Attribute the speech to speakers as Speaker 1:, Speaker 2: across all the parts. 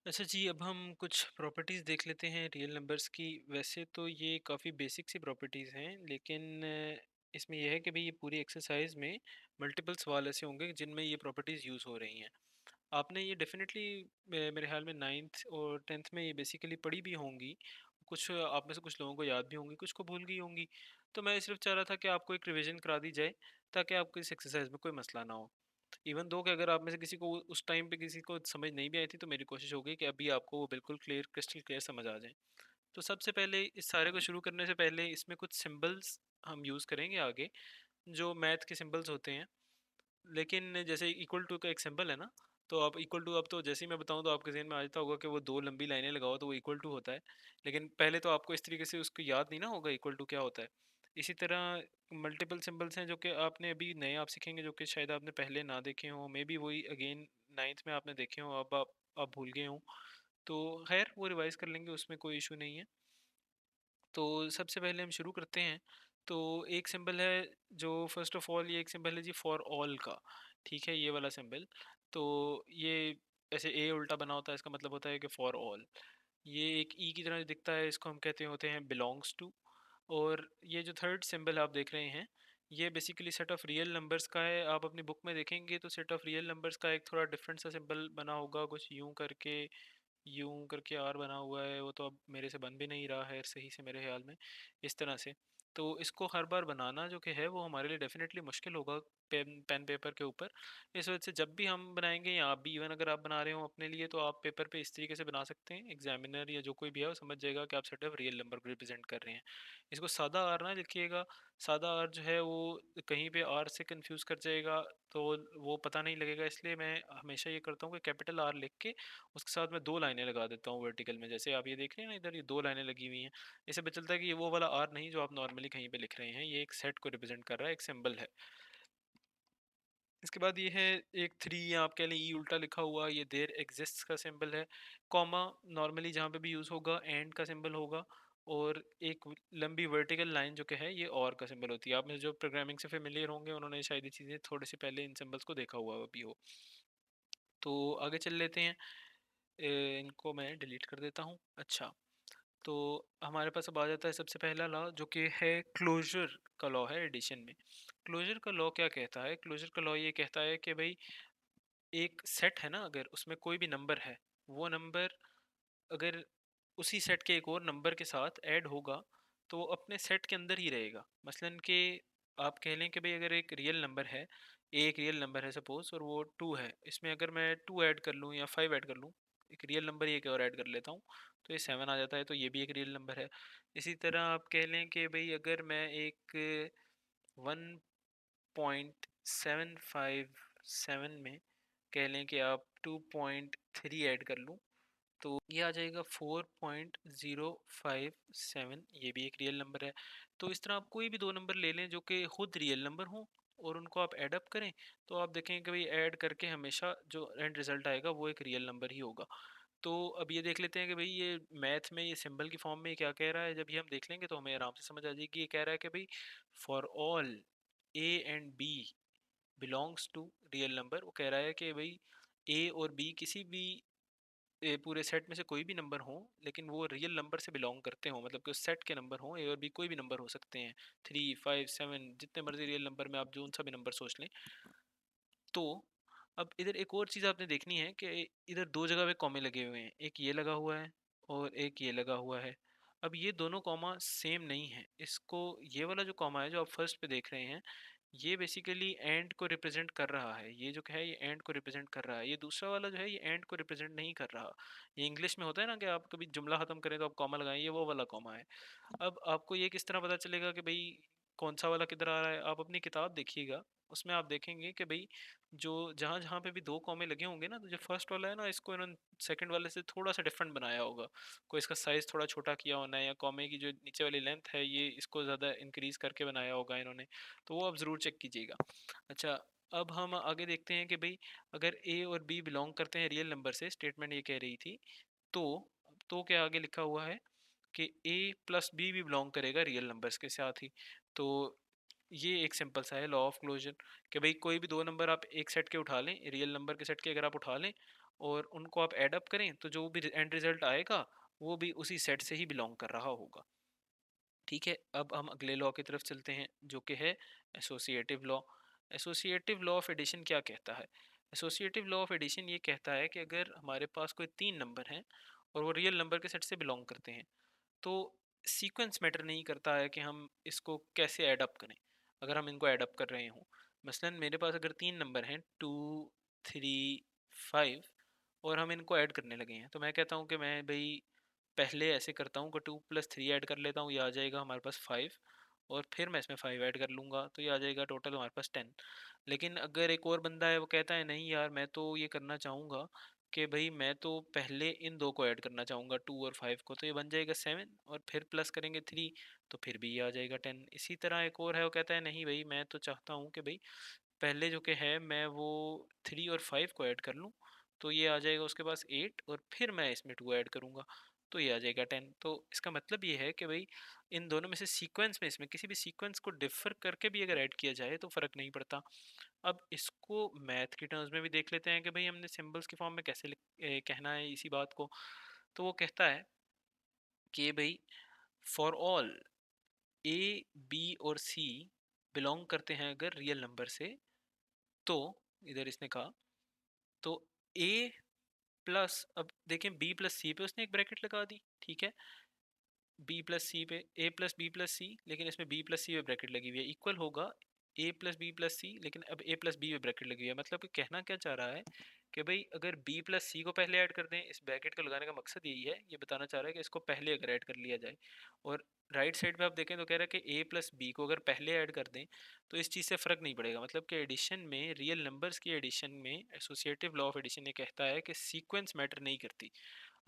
Speaker 1: अच्छा जी, अब हम कुछ प्रॉपर्टीज़ देख लेते हैं रियल नंबर्स की। वैसे तो ये काफ़ी बेसिक सी प्रॉपर्टीज़ हैं, लेकिन इसमें यह है कि भई ये पूरी एक्सरसाइज़ में मल्टीपल सवाल ऐसे होंगे जिनमें ये प्रॉपर्टीज़ यूज़ हो रही हैं। आपने ये डेफ़िनेटली मेरे ख़्याल में 9th और 10th में ये बेसिकली पढ़ी भी होंगी। कुछ आप में से कुछ लोगों को याद भी होंगी, कुछ को भूल गई होंगी। तो मैं सिर्फ़ चाह रहा था कि आपको एक रिविज़न करा दी जाए, ताकि आपको इस एक्सरसाइज़ में कोई मसला ना हो। इवन दो कि अगर आप में से किसी को उस टाइम पे किसी को समझ नहीं भी आई थी, तो मेरी कोशिश होगी कि अभी आपको वो बिल्कुल क्लियर क्रिस्टल क्लियर समझ आ जाए। तो सबसे पहले इस सारे को शुरू करने से पहले इसमें कुछ सिंबल्स हम यूज़ करेंगे आगे, जो मैथ के सिंबल्स होते हैं। लेकिन जैसे इक्वल टू का एक सिंबल है ना, तो आप इक्वल टू, अब तो जैसे ही मैं बताऊं तो आपके जहन में आ जाता होगा कि वो दो लंबी लाइनें लगाओ तो वो इक्वल टू होता है। लेकिन पहले तो आपको इस तरीके से उसको याद नहीं ना होगा इक्वल टू क्या होता है। इसी तरह मल्टीपल सिंबल्स हैं जो कि आपने अभी नए आप सीखेंगे, जो कि शायद आपने पहले ना देखे हों, मे बी वही अगेन 9th में आपने देखे हों, अब आप भूल गए हों। तो खैर वो रिवाइज कर लेंगे, उसमें कोई इशू नहीं है। तो सबसे पहले हम शुरू करते हैं। तो एक सिंबल है, जो फर्स्ट ऑफ ऑल ये एक सिंबल है जी फॉर ऑल का। ठीक है, ये वाला सिंबल। तो ये ऐसे ए उल्टा बना होता है, इसका मतलब होता है कि फॉर ऑल। ये एक ई की तरह दिखता है, इसको हम कहते होते हैं बिलोंग्स टू। और ये जो थर्ड सिंबल आप देख रहे हैं, ये basically set of real numbers का है। आप अपनी बुक में देखेंगे तो सेट ऑफ रियल नंबर्स का एक थोड़ा डिफरेंट सा सिंबल बना होगा, कुछ यूं करके आर बना हुआ है। वो तो अब मेरे से बन भी नहीं रहा है सही से, मेरे ख्याल में इस तरह से। तो इसको हर बार बनाना जो कि है वो हमारे लिए डेफिनेटली मुश्किल होगा पेन पेपर के ऊपर। इस वजह से जब भी हम बनाएंगे, या आप भी इवन अगर आप बना रहे हो अपने लिए, तो आप पेपर पे इस तरीके से बना सकते हैं। एग्जामिनर या जो कोई भी है वो समझ जाएगा कि आप सेट ऑफ रियल नंबर को रिप्रेजेंट कर रहे हैं। इसको सादा आर ना लिखिएगा। सादा आर जो है वो कहीं पे आर से कंफ्यूज कर जाएगा, तो वो पता नहीं लगेगा। इसलिए मैं हमेशा ये करता हूँ कि कैपिटल आर लिख के उसके साथ मैं दो लाइनें लगा देता हूँ वर्टिकल में। जैसे आप ये देख रहे हैं ना, इधर ये दो लाइनें लगी हुई हैं। इससे पता चलता है कि ये वो वाला आर नहीं जो आप नॉर्मली कहीं पे लिख रहे हैं, ये एक सेट को रिप्रेजेंट कर रहा है, एक सिंबल है। इसके बाद ये है एक थ्री, या आप कह लें ई उल्टा लिखा हुआ, ये देयर एग्जिस्ट्स का सिंबल है। कॉमा नॉर्मली जहाँ पे भी यूज़ होगा एंड का सिंबल होगा। और एक लंबी वर्टिकल लाइन जो कि है ये और का सिंबल होती है। आप में से जो प्रोग्रामिंग से फेमिलियर होंगे उन्होंने शायद ये चीज़ें थोड़ी सी पहले इन सिंबल्स को देखा हुआ भी हो। तो आगे चल लेते हैं। इनको मैं डिलीट कर देता हूँ। अच्छा, तो हमारे पास अब आ जाता है सबसे पहला लॉ, जो कि है क्लोजर का लॉ है एडिशन में। क्लोजर का लॉ क्या कहता है? क्लोजर का लॉ ये कहता है कि भाई एक सेट है ना, अगर उसमें कोई भी नंबर है, वो नंबर अगर उसी सेट के एक और नंबर के साथ ऐड होगा, तो वो अपने सेट के अंदर ही रहेगा। मसलन कि आप कह लें कि भाई अगर एक रियल नंबर है, एक रियल नंबर है सपोज, और वो टू है, इसमें अगर मैं टू ऐड कर लूँ या फाइव ऐड कर लूँ, एक रियल नंबर एक और ऐड कर लेता हूँ, तो ये सेवन आ जाता है। तो ये भी एक रियल नंबर है। इसी तरह आप कह लें कि भाई अगर मैं एक 1.757 में कह लें कि आप 2.3 ऐड कर लूँ, तो ये आ जाएगा 4.057। ये भी एक रियल नंबर है। तो इस तरह आप कोई भी दो नंबर ले लें जो कि खुद रियल नंबर हों, और उनको आप ऐड अप करें, तो आप देखें कि भाई ऐड करके हमेशा जो एंड रिजल्ट आएगा वो एक रियल नंबर ही होगा। तो अब ये देख लेते हैं कि भाई ये मैथ में ये सिंबल की फॉर्म में क्या कह रहा है। जब ये हम देख लेंगे तो हमें आराम से समझ आ जाएगी। ये कह रहा है कि भाई for all a and b belongs to real number. वो कह रहा है कि भाई ए और बी किसी भी पूरे सेट में से कोई भी नंबर हो, लेकिन वो रियल नंबर से बिलोंग करते हो, मतलब कि उस सेट के नंबर हो। ए और बी कोई भी नंबर हो सकते हैं, 3, 5, 7, जितने मर्जी रियल नंबर में आप जो सा भी नंबर सोच लें। तो अब इधर एक और चीज़ आपने देखनी है कि इधर दो जगह पे कॉमे लगे हुए हैं, एक ये लगा हुआ है और एक ये लगा हुआ है। अब ये दोनों कॉमा सेम नहीं है। इसको, ये वाला जो कॉमा है जो आप फर्स्ट पे देख रहे हैं, ये बेसिकली एंड को रिप्रेजेंट कर रहा है। ये जो है ये एंड को रिप्रेजेंट कर रहा है। ये दूसरा वाला जो है ये एंड को रिप्रेजेंट नहीं कर रहा। ये इंग्लिश में होता है ना कि आप कभी जुमला खत्म करें तो आप कॉमा लगाएं, ये वो वाला कॉमा है। अब आपको ये किस तरह पता चलेगा कि भाई कौन सा वाला किधर आ रहा है? आप अपनी किताब देखिएगा, उसमें आप देखेंगे कि भाई जो जहाँ जहाँ पे भी दो कॉमे लगे होंगे ना, तो जो फर्स्ट वाला है ना, इसको इन्होंने सेकंड वाले से थोड़ा सा डिफरेंट बनाया होगा। कोई इसका साइज थोड़ा छोटा किया होना है, या कॉमे की जो नीचे वाली लेंथ है ये इसको ज़्यादा इंक्रीज करके बनाया होगा इन्होंने। तो वो आप ज़रूर चेक कीजिएगा। अच्छा, अब हम आगे देखते हैं कि भाई अगर ए और बी बिलोंग करते हैं रियल नंबर से, स्टेटमेंट ये कह रही थी। तो क्या आगे लिखा हुआ है कि ए प्लस बी भी बिलोंग करेगा रियल नंबर्स के साथ ही। तो ये एक सिंपल सा है लॉ ऑफ क्लोजर, कि भाई कोई भी दो नंबर आप एक सेट के उठा लें, रियल नंबर के सेट के अगर आप उठा लें, और उनको आप ऐड अप करें तो जो भी एंड रिजल्ट आएगा वो भी उसी सेट से ही बिलोंग कर रहा होगा। ठीक है, अब हम अगले लॉ की तरफ चलते हैं जो कि है associative law. Associative law of addition क्या कहता है? एसोसिएटिव लॉ ऑफ एडिशन ये कहता है कि अगर हमारे पास कोई तीन नंबर हैं और वो रियल नंबर के सेट से बिलोंग करते हैं, तो सीक्वेंस मैटर नहीं करता है कि हम इसको कैसे ऐड अप करें। अगर हम इनको ऐड अप कर रहे हों, मसलन मेरे पास अगर तीन नंबर हैं 2, 3, 5, और हम इनको ऐड करने लगे हैं, तो मैं कहता हूँ कि मैं भाई पहले ऐसे करता हूँ कि 2 + 3 ऐड कर लेता हूँ, ये आ जाएगा हमारे पास 5, और फिर मैं इसमें 5 ऐड कर लूँगा तो ये आ जाएगा टोटल हमारे पास 10। लेकिन अगर एक और बंदा है वो कहता है नहीं यार मैं तो ये करना चाहूँगा कि भाई मैं तो पहले इन दो को ऐड करना चाहूँगा 2 और 5 को, तो ये बन जाएगा 7, और फिर प्लस करेंगे 3 तो फिर भी ये आ जाएगा 10। इसी तरह एक और है वो कहता है नहीं भाई मैं तो चाहता हूँ कि भाई पहले जो कि है मैं वो 3 और 5 को ऐड कर लूँ, तो ये आ जाएगा उसके पास 8, और फिर मैं इसमें 2 ऐड करूँगा तो ये आ जाएगा 10। तो इसका मतलब ये है कि भाई इन दोनों में से सीक्वेंस में, इसमें किसी भी सीक्वेंस को डिफर करके भी अगर ऐड किया जाए तो फ़र्क नहीं पड़ता। अब इसको मैथ की टर्म्स में भी देख लेते हैं कि भाई हमने सिंबल्स की फॉर्म में कैसे कहना है इसी बात को। तो वो कहता है कि भाई फॉर ऑल ए, बी और सी बिलोंग करते हैं अगर रियल नंबर से, तो इधर इसने कहा तो ए प्लस, अब देखें बी प्लस सी पे उसने एक ब्रैकेट लगा दी, ठीक है, बी प्लस सी पे ए प्लस बी प्लस सी, लेकिन इसमें बी प्लस सी पे ब्रैकेट लगी हुई है, इक्वल होगा ए प्लस बी प्लस सी, लेकिन अब ए प्लस बी पे ब्रैकेट लगी हुई है। मतलब कि कहना क्या चाह रहा है कि भाई अगर बी प्लस सी को पहले ऐड कर दें, इस ब्रैकेट को लगाने का मकसद यही है, ये बताना चाह रहा है कि इसको पहले अगर ऐड कर लिया जाए, और राइट साइड पे आप देखें तो कह रहा है कि ए प्लस बी को अगर पहले ऐड कर दें तो इस चीज़ से फ़र्क नहीं पड़ेगा। मतलब कि एडिशन में, रियल नंबर्स की एडिशन में एसोसिएटिव लॉ ऑफ एडिशन ये कहता है कि सीक्वेंस मैटर नहीं करती।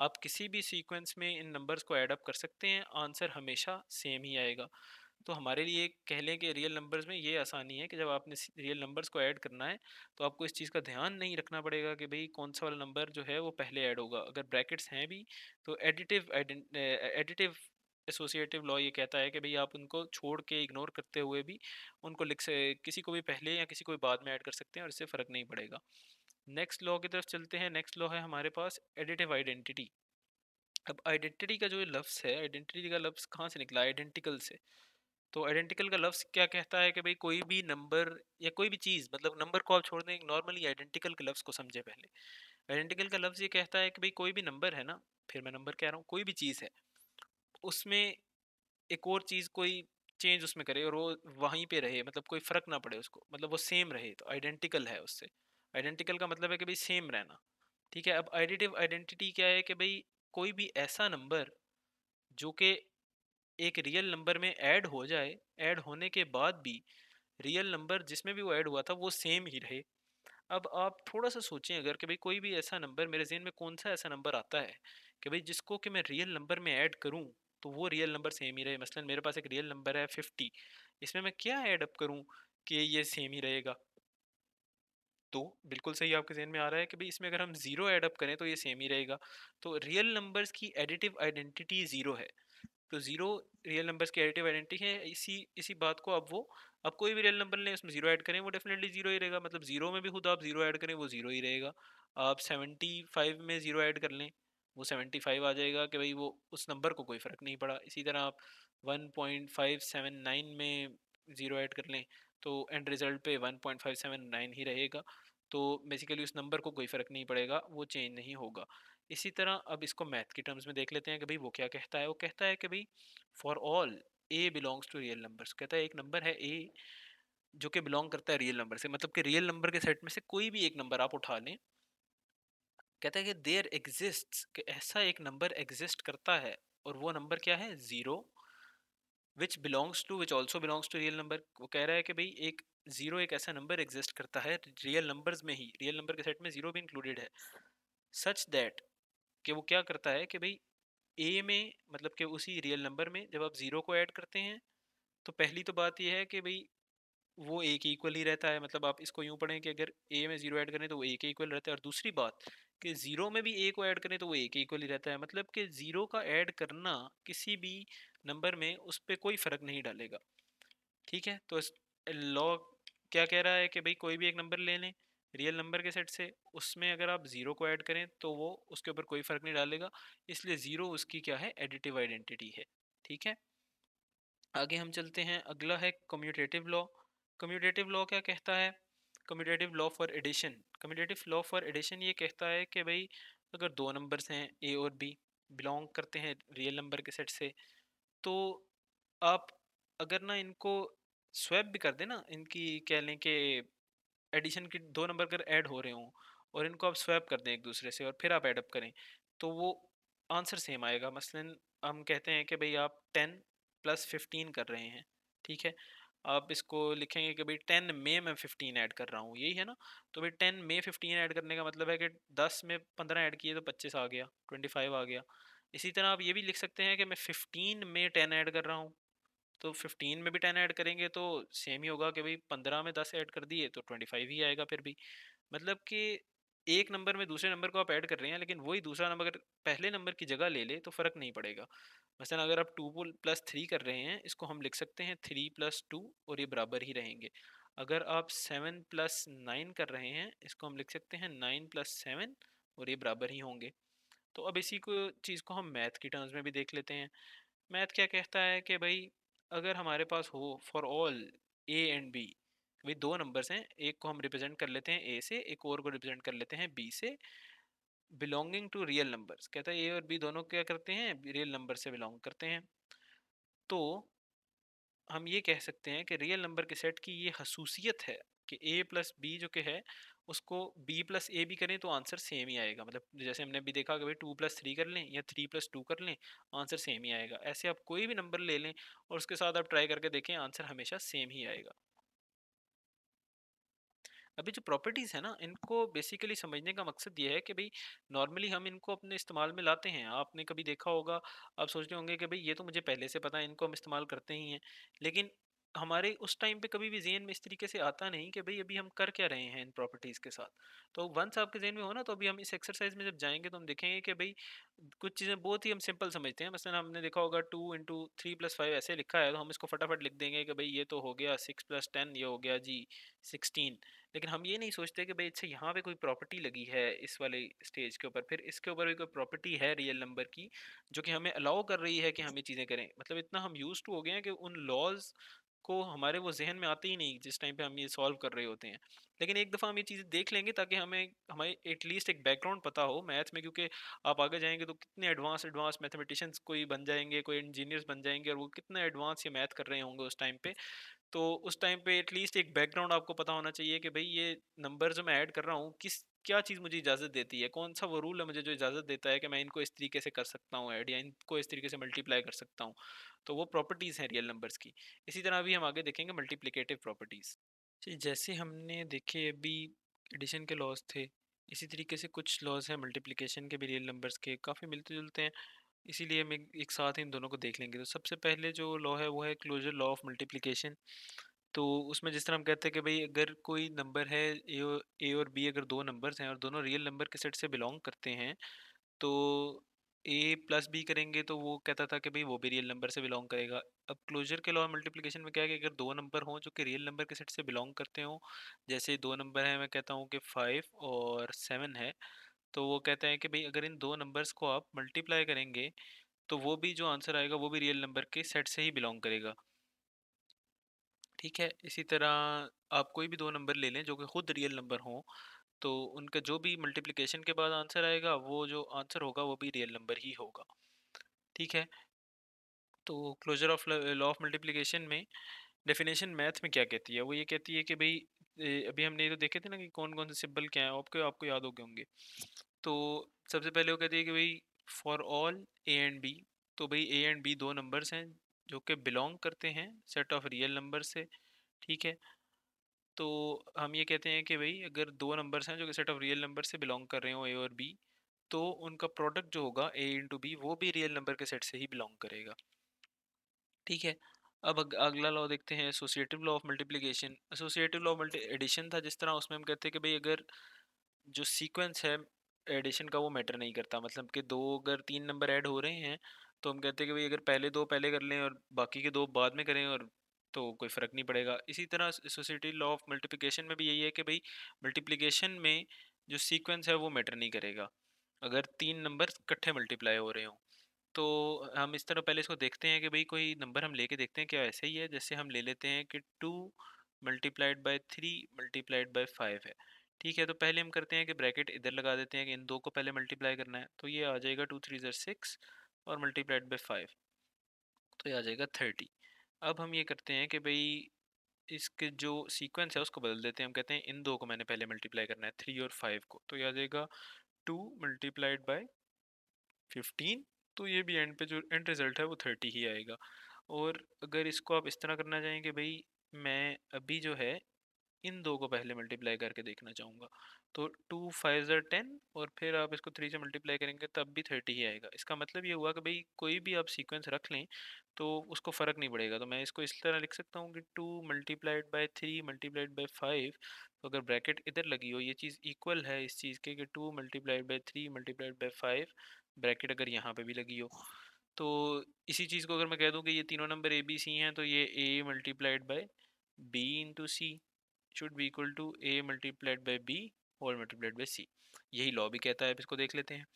Speaker 1: आप किसी भी सीक्वेंस में इन नंबर्स को ऐड अप कर सकते हैं, आंसर हमेशा सेम ही आएगा। तो हमारे लिए कह लें कि रियल नंबर्स में ये आसानी है कि जब आपने रियल नंबर्स को ऐड करना है तो आपको इस चीज़ का ध्यान नहीं रखना पड़ेगा कि भाई कौन सा वाला नंबर जो है वो पहले ऐड होगा। अगर ब्रैकेट्स हैं भी तो एडिटिव एसोसिएटिव लॉ ये कहता है कि भाई आप उनको छोड़ के, इग्नोर करते हुए भी उनको लिख से किसी को भी पहले या किसी को भी बाद में ऐड कर सकते हैं, और इससे फ़र्क नहीं पड़ेगा। नेक्स्ट लॉ की तरफ चलते हैं। नेक्स्ट लॉ है हमारे पास एडिटिव आइडेंटिटी। अब आइडेंटिटी का जो ये लफ्ज़ है, आइडेंटिटी का लफ्ज़ कहाँ से निकला? आइडेंटिकल से। तो आइडेंटिकल का लफ्ज़ क्या कहता है कि भाई कोई भी नंबर या कोई भी चीज़, मतलब नंबर को आप छोड़ दें, नॉर्मली आइडेंटिकल के लफ्ज़ को समझे पहले। आइडेंटिकल का लफ्ज़ ये कहता है कि भाई कोई भी नंबर है ना, फिर मैं नंबर कह रहा हूँ, कोई भी चीज़ है, उसमें एक और चीज़ कोई चेंज उसमें करे और वो वहीं पे रहे, मतलब कोई फ़र्क ना पड़े उसको, मतलब वो सेम रहे, तो आइडेंटिकल है उससे। आइडेंटिकल का मतलब है कि भाई सेम रहना। ठीक है, अब एडिटिव आइडेंटिटी क्या है कि भाई कोई भी ऐसा नंबर जो कि एक रियल नंबर में ऐड हो जाए, ऐड होने के बाद भी रियल नंबर जिसमें भी वो ऐड हुआ था वो सेम ही रहे। अब आप थोड़ा सा सोचें, अगर कि भाई कोई भी ऐसा नंबर, मेरे ज़हन में कौन सा ऐसा नंबर आता है कि भाई जिसको कि मैं रियल नंबर में ऐड करूं तो वो रियल नंबर सेम ही रहे। मसलन मेरे पास एक रियल नंबर है 50, इसमें मैं क्या ऐड अप करूं कि ये सेम ही रहेगा? तो बिल्कुल सही आपके ज़हन में आ रहा है कि भाई इसमें अगर हम ज़ीरो ऐड अप करें तो ये सेम ही रहेगा। तो रियल नंबर्स की एडिटिव आइडेंटिटी ज़ीरो है। तो ज़ीरो रियल नंबर्स की एडिटिव आइडेंटिटी है। इसी इसी बात को अब वो, अब कोई भी रियल नंबर लें उसमें ज़ीरो ऐड करें वो डेफिनेटली ज़ीरो ही रहेगा। मतलब ज़ीरो में भी खुद आप ज़ीरो ऐड करें वो ज़ीरो ही रहेगा। आप 75 में ज़ीरो ऐड कर लें वो 75 आ जाएगा कि भाई वो उस नंबर को कोई फ़र्क नहीं पड़ा। इसी तरह आप 1.579 में ज़ीरो ऐड कर लें तो एंड रिज़ल्ट पे 1.579 ही रहेगा। तो बेसिकली उस नंबर को कोई फ़र्क नहीं पड़ेगा, वो चेंज नहीं होगा। इसी तरह अब इसको मैथ की टर्म्स में देख लेते हैं कि भाई वो क्या कहता है। वो कहता है कि भाई for all a belongs to real numbers. कहता है एक नंबर है ए जो कि बिलोंग करता है रियल नंबर से, मतलब कि रियल नंबर के सेट में से कोई भी एक नंबर आप उठा लें। कहता है कि देयर एग्जिस्ट्स, कि ऐसा एक नंबर एग्जिस्ट करता है, और वो नंबर क्या है? Zero, which belongs to, which also belongs to real number. वो कह रहा है कि भाई एक ज़ीरो एक ऐसा नंबर एग्जिस्ट करता है रियल नंबर्स में ही, रियल नंबर के सेट में ज़ीरो भी इंक्लूडेड है, सच दैट, कि वो क्या करता है कि भाई ए में, मतलब कि उसी रियल नंबर में जब आप ज़ीरो को ऐड करते हैं तो पहली तो बात यह है कि भाई वो ए के इक्वल ही रहता है। मतलब आप इसको यूँ पढ़ें कि अगर ए में ज़ीरो ऐड करें तो वो ए के इक्वल रहता है, और दूसरी बात कि ज़ीरो में भी ए को ऐड करें तो वो ए के इक्वल ही रहता है। मतलब कि ज़ीरो का ऐड करना किसी भी नंबर में उस पर कोई फ़र्क नहीं डालेगा। ठीक है, तो लॉ क्या कह रहा है कि भाई कोई भी एक नंबर ले लें रियल नंबर के सेट से, उसमें अगर आप ज़ीरो को ऐड करें तो वो उसके ऊपर कोई फ़र्क नहीं डालेगा, इसलिए ज़ीरो उसकी क्या है, एडिटिव आइडेंटिटी है। ठीक है, आगे हम चलते हैं, अगला है कम्यूटेटिव लॉ। कम्यूटेटिव लॉ क्या कहता है? Commutative law for addition, commutative law for addition ये कहता है कि भाई अगर दो नंबर्स हैं ए और बी, बिलोंग करते हैं रियल नंबर के सेट से, तो आप अगर ना इनको स्वैप भी कर दें ना, इनकी कह लें कि एडिशन के दो नंबर अगर ऐड हो रहे हों और इनको आप स्वैप कर दें एक दूसरे से और फिर आप एडअप करें, तो वो आंसर सेम आएगा। मसलन हम कहते हैं कि भाई आप 10 + 15 कर रहे हैं, ठीक है, आप इसको लिखेंगे कि भाई 10 में मैं 15 ऐड कर रहा हूँ, यही है ना। तो भाई 10 में 15 ऐड करने का मतलब है कि 10 में 15 ऐड किए तो 25 आ गया, 25 आ गया। इसी तरह आप ये भी लिख सकते हैं कि मैं 15 में 10 ऐड कर रहा हूँ, तो 15 में भी 10 ऐड करेंगे तो सेम ही होगा कि भाई 15 में 10 ऐड कर दिए तो 25 ही आएगा फिर भी। मतलब कि एक नंबर में दूसरे नंबर को आप ऐड कर रहे हैं, लेकिन वही दूसरा नंबर अगर पहले नंबर की जगह ले ले तो फ़र्क नहीं पड़ेगा। मसलन अगर आप 2 + 3 कर रहे हैं, इसको हम लिख सकते हैं 3 + 2 और ये बराबर ही रहेंगे। अगर आप 7 + 9 कर रहे हैं, इसको हम लिख सकते हैं 9 + 7 और ये बराबर ही होंगे। तो अब इसी को चीज़ को हम मैथ की टर्म्स में भी देख लेते हैं। मैथ क्या कहता है कि भाई अगर हमारे पास हो for all a and b, भाई दो नंबर्स हैं, एक को हम रिप्रेजेंट कर लेते हैं ए से, एक और को रिप्रेजेंट कर लेते हैं बी से, बिलोंगिंग टू रियल नंबर्स, कहता है ए और बी दोनों क्या करते हैं, रियल नंबर से बिलोंग करते हैं। तो हम ये कह सकते हैं कि रियल नंबर के सेट की ये खसूसियत है कि ए प्लस बी जो कि है उसको बी प्लस ए भी करें तो आंसर सेम ही आएगा। मतलब जैसे हमने अभी देखा कि भाई 2 + 3 कर लें या 3 + 2 कर लें, आंसर सेम ही आएगा। ऐसे आप कोई भी नंबर ले लें और उसके साथ आप ट्राई करके देखें, आंसर हमेशा सेम ही आएगा। अभी जो प्रॉपर्टीज़ है ना, इनको बेसिकली समझने का मकसद ये है कि भाई नॉर्मली हम इनको अपने इस्तेमाल में लाते हैं। आपने कभी देखा होगा, आप सोच रहे होंगे कि भाई ये तो मुझे पहले से पता है, इनको हम इस्तेमाल करते ही हैं, लेकिन हमारे उस टाइम पे कभी भी ज़हन में इस तरीके से आता नहीं कि भाई अभी हम कर क्या रहे हैं इन प्रॉपर्टीज़ के साथ। तो वंस आपके ज़हन में हो ना, तो अभी हम इस एक्सरसाइज में जब जाएंगे तो हम देखेंगे कि भाई कुछ चीज़ें बहुत ही हम सिंपल समझते हैं। मसलन हमने देखा होगा 2 × 3 + 5 ऐसे लिखा है, तो हम इसको फटाफट लिख देंगे कि भाई ये तो हो गया 6 + 10, ये हो गया जी 16। लेकिन हम ये नहीं सोचते कि भाई अच्छा यहाँ पे कोई प्रॉपर्टी लगी है इस वाले स्टेज के ऊपर, फिर इसके ऊपर भी कोई प्रॉपर्टी है रियल नंबर की जो कि हमें अलाउ कर रही है कि हम ये चीज़ें करें। मतलब इतना हम यूज टू हो गए हैं कि उन लॉज को हमारे वो जहन में आते ही नहीं जिस टाइम पे हम ये सॉल्व कर रहे होते हैं। लेकिन एक दफ़ा हम ये चीज़ें देख लेंगे ताकि हमें हमें एटलीस्ट एक बैकग्राउंड पता हो मैथ में, क्योंकि आप आगे जाएंगे तो कितने एडवांस एडवांस मैथमेटिशियंस कोई बन जाएंगे, कोई इंजीनियर्स बन जाएंगे, और वो कितना एडवांस ये मैथ कर रहे होंगे उस टाइम पे। तो उस टाइम पे एटलीस्ट एक बैकग्राउंड आपको पता होना चाहिए कि भाई ये नंबर जो मैं ऐड कर रहा हूँ किस क्या चीज़ मुझे इजाज़त देती है, कौन सा वो रूल है मुझे जो इजाज़त देता है कि मैं इनको इस तरीके से कर सकता हूँ ऐड, या इनको इस तरीके से मल्टीप्लाई कर सकता हूँ। तो वो प्रॉपर्टीज़ हैं रियल नंबर्स की। इसी तरह अभी हम आगे देखेंगे मल्टीप्लिकेटिव प्रॉपर्टीज़। जी, जैसे हमने देखे अभी एडिशन के लॉज थे, इसी तरीके से कुछ लॉज हैं मल्टीप्लिकेशन के भी रियल नंबर्स के, काफ़ी मिलते जुलते हैं। इसीलिए हम एक साथ इन दोनों को देख लेंगे। तो सबसे पहले जो लॉ है वो है क्लोजर लॉ ऑफ मल्टीप्लिकेशन। तो उसमें जिस तरह हम कहते हैं कि भाई अगर कोई नंबर है ए और बी, अगर दो नंबर्स हैं और दोनों रियल नंबर के सेट से बिलोंग करते हैं, तो ए प्लस बी करेंगे तो वो कहता था कि भाई वो भी रियल नंबर से बिलोंग करेगा। अब क्लोजर के लॉ मल्टीप्लिकेशन में क्या है कि अगर दो नंबर हों जो कि रियल नंबर के सेट से बिलोंग करते हों, जैसे दो नंबर हैं, मैं कहता हूँ कि 5 और 7 है, तो वो कहता है कि भाई अगर इन दो नंबर्स को आप मल्टीप्लाई करेंगे तो वो भी जो आंसर आएगा वो भी रियल नंबर के सेट से ही बिलोंग करेगा। ठीक है, इसी तरह आप कोई भी दो नंबर ले लें जो कि खुद रियल नंबर हों, तो उनका जो भी मल्टीप्लिकेशन के बाद आंसर आएगा वो जो आंसर होगा वो भी रियल नंबर ही होगा। ठीक है, तो closure of law of multiplication में डेफिनेशन मैथ में क्या कहती है, वो ये कहती है कि भाई अभी हमने ये तो देखे थे ना कि कौन कौन से सिंबल क्या है, आपको आपको याद हो गए होंगे। तो सबसे पहले वो कहती है कि भाई for all a and b, तो भाई ए एंड बी दो नंबर्स हैं जो कि बिलोंग करते हैं सेट ऑफ रियल नंबर से। ठीक है, तो हम ये कहते हैं कि भाई अगर दो नंबर्स हैं जो कि सेट ऑफ रियल नंबर से बिलोंग कर रहे हो ए और बी, तो उनका प्रोडक्ट जो होगा ए इंटू बी वो भी रियल नंबर के सेट से ही बिलोंग करेगा। ठीक है, अब अगला लॉ देखते हैं associative law of multiplication. Associative law multi addition था जिस तरह, उसमें हम कहते हैं कि भाई अगर जो सीक्वेंस है एडिशन का वो मैटर नहीं करता। मतलब कि दो अगर तीन नंबर ऐड हो रहे हैं तो हम कहते हैं कि भाई अगर पहले दो पहले कर लें और बाकी के दो बाद में करें, और तो कोई फ़र्क नहीं पड़ेगा। इसी तरह एसोसिएटेड लॉ ऑफ मल्टीप्लिकेशन में भी यही है कि भाई मल्टीप्लिकेशन में जो सीक्वेंस है वो मैटर नहीं करेगा, अगर 3 नंबर इकट्ठे मल्टीप्लाई हो रहे हों। तो हम इस तरह पहले इसको देखते हैं कि भाई कोई नंबर हम लेके देखते हैं क्या ऐसे ही है। जैसे हम ले लेते हैं कि 2 मल्टीप्लाइड बाय 3 मल्टीप्लाइड बाय 5 है। ठीक है, तो पहले हम करते हैं कि ब्रैकेट इधर लगा देते हैं कि इन दो को पहले मल्टीप्लाई करना है, तो ये आ जाएगा 2 3 ज़र 6 और मल्टीप्लाइड बाय 5, तो ये आ जाएगा 30। अब हम ये करते हैं कि भाई इसके जो सीक्वेंस है उसको बदल देते हैं। हम कहते हैं इन दो को मैंने पहले मल्टीप्लाई करना है, 3 और 5 को, तो ये आ जाएगा 2 मल्टीप्लाइड बाय 15। तो ये भी एंड पे जो एंड रिजल्ट है वो 30 ही आएगा। और अगर इसको आप इस तरह करना चाहें कि भाई मैं अभी जो है इन दो को पहले मल्टीप्लाई करके देखना चाहूँगा, तो 2 5 ज़र 10 और फिर आप इसको 3 से मल्टीप्लाई करेंगे तब भी 30 ही आएगा। इसका मतलब ये हुआ कि भाई कोई भी आप सीक्वेंस रख लें तो उसको फ़र्क नहीं पड़ेगा। तो मैं इसको इस तरह लिख सकता हूँ कि 2 मल्टीप्लाइड बाय 3 मल्टीप्लाइड बाय 5, तो अगर ब्रैकेट इधर लगी हो ये चीज़ इक्वल है इस चीज़ के कि 2 multiplied by 3 multiplied by 5, bracket अगर यहाँ पे भी लगी हो, तो इसी चीज़ को अगर मैं कह दूँ कि ये तीनों नंबर ए बी सी हैं, तो ये A multiplied by B into C should be equal to A multiplied by B whole multiplied by C. यही लॉ भी कहता है। अब इसको देख लेते हैं।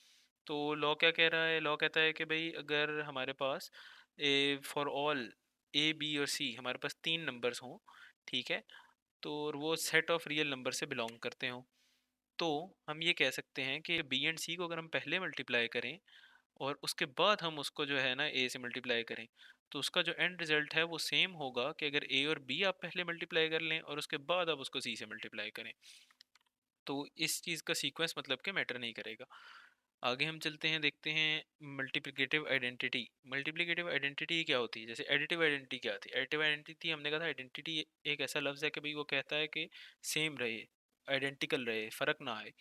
Speaker 1: तो लॉ क्या कह रहा है? लॉ कहता है कि भाई अगर हमारे पास A for all A B और सी हमारे पास तीन नंबर्स हों, ठीक है, तो और वो सेट ऑफ रियल नंबर से बिलोंग करते हों, तो हम ये कह सकते हैं कि बी एंड सी को अगर हम पहले मल्टीप्लाई करें और उसके बाद हम उसको जो है ना ए से मल्टीप्लाई करें, तो उसका जो एंड रिजल्ट है वो सेम होगा कि अगर ए और बी आप पहले मल्टीप्लाई कर लें और उसके बाद आप उसको सी से मल्टीप्लाई करें। तो इस चीज़ का सीक्वेंस मतलब कि मैटर नहीं करेगा। आगे हम चलते हैं, देखते हैं मल्टीप्लिकेटिव आइडेंटिटी। मल्टीप्लिकेटिव आइडेंटिटी क्या होती है? जैसे एडिटिव आइडेंटिटी क्या होती है? एडिटिव आइडेंटिटी हमने कहा था, आइडेंटिटी एक ऐसा लफ्ज़ है कि भाई वो कहता है कि सेम रहे, आइडेंटिकल रहे, फ़र्क ना आए।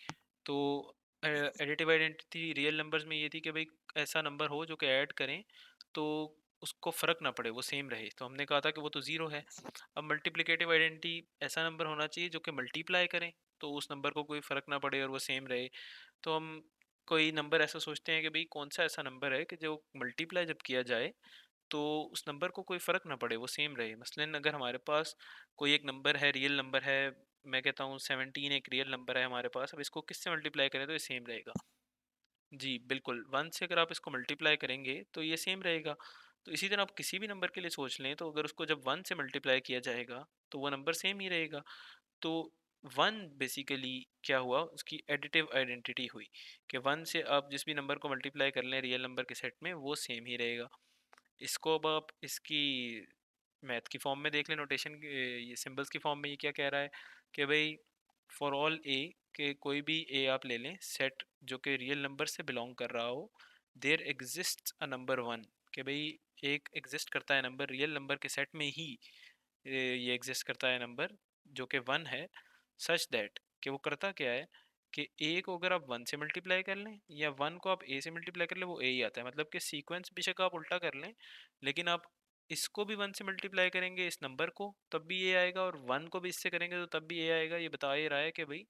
Speaker 1: तो एडिटिव आइडेंटिटी रियल नंबर्स में ये थी कि भाई ऐसा नंबर हो जो कि ऐड करें तो उसको फ़र्क ना पड़े, वो सेम रहे। तो हमने कहा था कि वो तो ज़ीरो है। अब मल्टीप्लिकेटिव आइडेंटिटी ऐसा नंबर होना चाहिए जो कि मल्टीप्लाई करें तो उस नंबर को कोई फ़र्क ना पड़े और वो सेम रहे। तो हम कोई नंबर ऐसा सोचते हैं कि भाई कौन सा ऐसा नंबर है कि जो मल्टीप्लाई जब किया जाए तो उस नंबर को कोई फ़र्क ना पड़े, वो सेम रहे। मसलन अगर हमारे पास कोई एक नंबर है, रियल नंबर है, मैं कहता हूँ 17 एक रियल नंबर है हमारे पास, अब इसको किससे मल्टीप्लाई करें तो ये सेम रहेगा। जी बिल्कुल, 1 से अगर आप इसको मल्टीप्लाई करेंगे तो ये सेम रहेगा। तो इसी तरह आप किसी भी नंबर के लिए सोच लें तो अगर उसको जब 1 से मल्टीप्लाई किया जाएगा तो वो नंबर सेम ही रहेगा। तो 1 बेसिकली क्या हुआ, उसकी एडिटिव आइडेंटिटी हुई कि 1 से आप जिस भी नंबर को मल्टीप्लाई कर लें रियल नंबर के सेट में वो सेम ही रहेगा। इसको अब आप इसकी मैथ की फॉर्म में देख लें, नोटेशन ये सिंबल्स की फॉर्म में ये क्या कह रहा है कि भाई फॉर ऑल ए, के कोई भी ए आप ले लें सेट जो कि रियल नंबर से बिलोंग कर रहा हो, देयर एग्जिस्ट अ नंबर 1, कि भाई एक एग्जिस्ट करता है नंबर रियल नंबर के सेट में ही, ये एग्जिस्ट करता है नंबर जो कि 1 है, सच दैट कि वो करता क्या है कि ए को अगर आप 1 से मल्टीप्लाई कर लें या 1 को आप ए से मल्टीप्लाई कर लें वो ए ही आता है। मतलब कि सीक्वेंस बेशक आप उल्टा कर लें लेकिन आप इसको भी 1 से मल्टीप्लाई करेंगे इस नंबर को तब भी ए आएगा और 1 को भी इससे करेंगे तो तब भी ए आएगा। ये बता ही रहा है कि भाई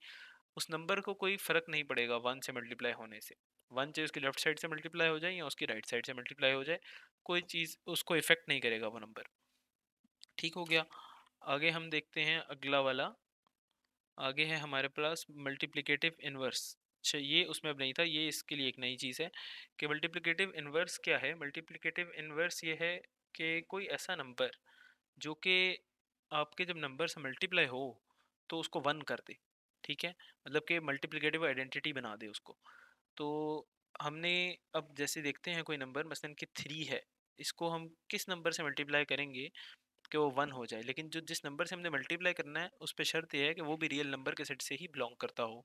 Speaker 1: उस नंबर को कोई फ़र्क नहीं पड़ेगा 1 से मल्टीप्लाई होने से। 1 चाहे उसकी लेफ्ट साइड से मल्टीप्लाई हो जाए या उसकी राइट साइड से मल्टीप्लाई हो जाए, कोई चीज़ उसको इफ़ेक्ट नहीं करेगा वो नंबर। ठीक हो गया। आगे हम देखते हैं अगला वाला। आगे है हमारे पास मल्टीप्लिकेटिव इन्वर्स। अच्छा ये उसमें अब नहीं था, ये इसके लिए एक नई चीज़ है कि मल्टीप्लिकेटिव इन्वर्स क्या है। मल्टीप्लिकेटिव इन्वर्स ये है कि कोई ऐसा नंबर जो कि आपके जब नंबर से मल्टीप्लाई हो तो उसको 1 कर दे। ठीक है, मतलब कि मल्टीप्लिकेटिव आइडेंटिटी बना दे उसको। तो हमने अब जैसे देखते हैं कोई नंबर मसलन कि 3 है, इसको हम किस नंबर से मल्टीप्लाई करेंगे कि वो 1 हो जाए, लेकिन जो जिस नंबर से हमने मल्टीप्लाई करना है उस पे शर्त ये है कि वो भी रियल नंबर के सेट से ही बिलोंग करता हो।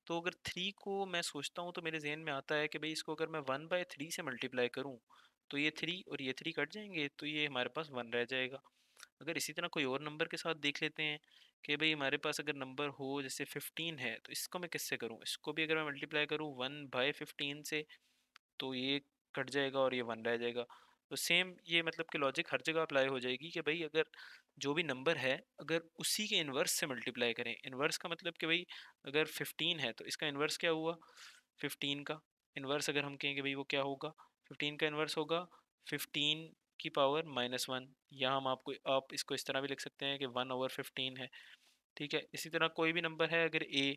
Speaker 1: तो अगर 3 को मैं सोचता हूँ तो मेरे ज़हन में आता है कि भाई इसको अगर मैं 1/3 से मल्टीप्लाई करूँ तो ये 3 और ये 3 कट जाएंगे तो ये हमारे पास 1 रह जाएगा। अगर इसी तरह कोई और नंबर के साथ देख लेते हैं कि भाई हमारे पास अगर नंबर हो जैसे 15 है तो इसको मैं किससे करूँ, इसको भी अगर मैं मल्टीप्लाई करूँ 1/15 से तो ये कट जाएगा और ये 1 रह जाएगा। तो सेम ये मतलब कि लॉजिक हर जगह अप्लाई हो जाएगी कि भाई अगर जो भी नंबर है अगर उसी के इन्वर्स से मल्टीप्लाई करें, इन्वर्स का मतलब कि भाई अगर 15 है तो इसका इन्वर्स क्या हुआ, 15 का इन्वर्स अगर हम कहें कि भाई वो क्या होगा, 15 का इन्वर्स होगा 15 की पावर -1, या आप इसको इस तरह भी लिख सकते हैं कि 1/15 है। ठीक है, इसी तरह कोई भी नंबर है अगर ए,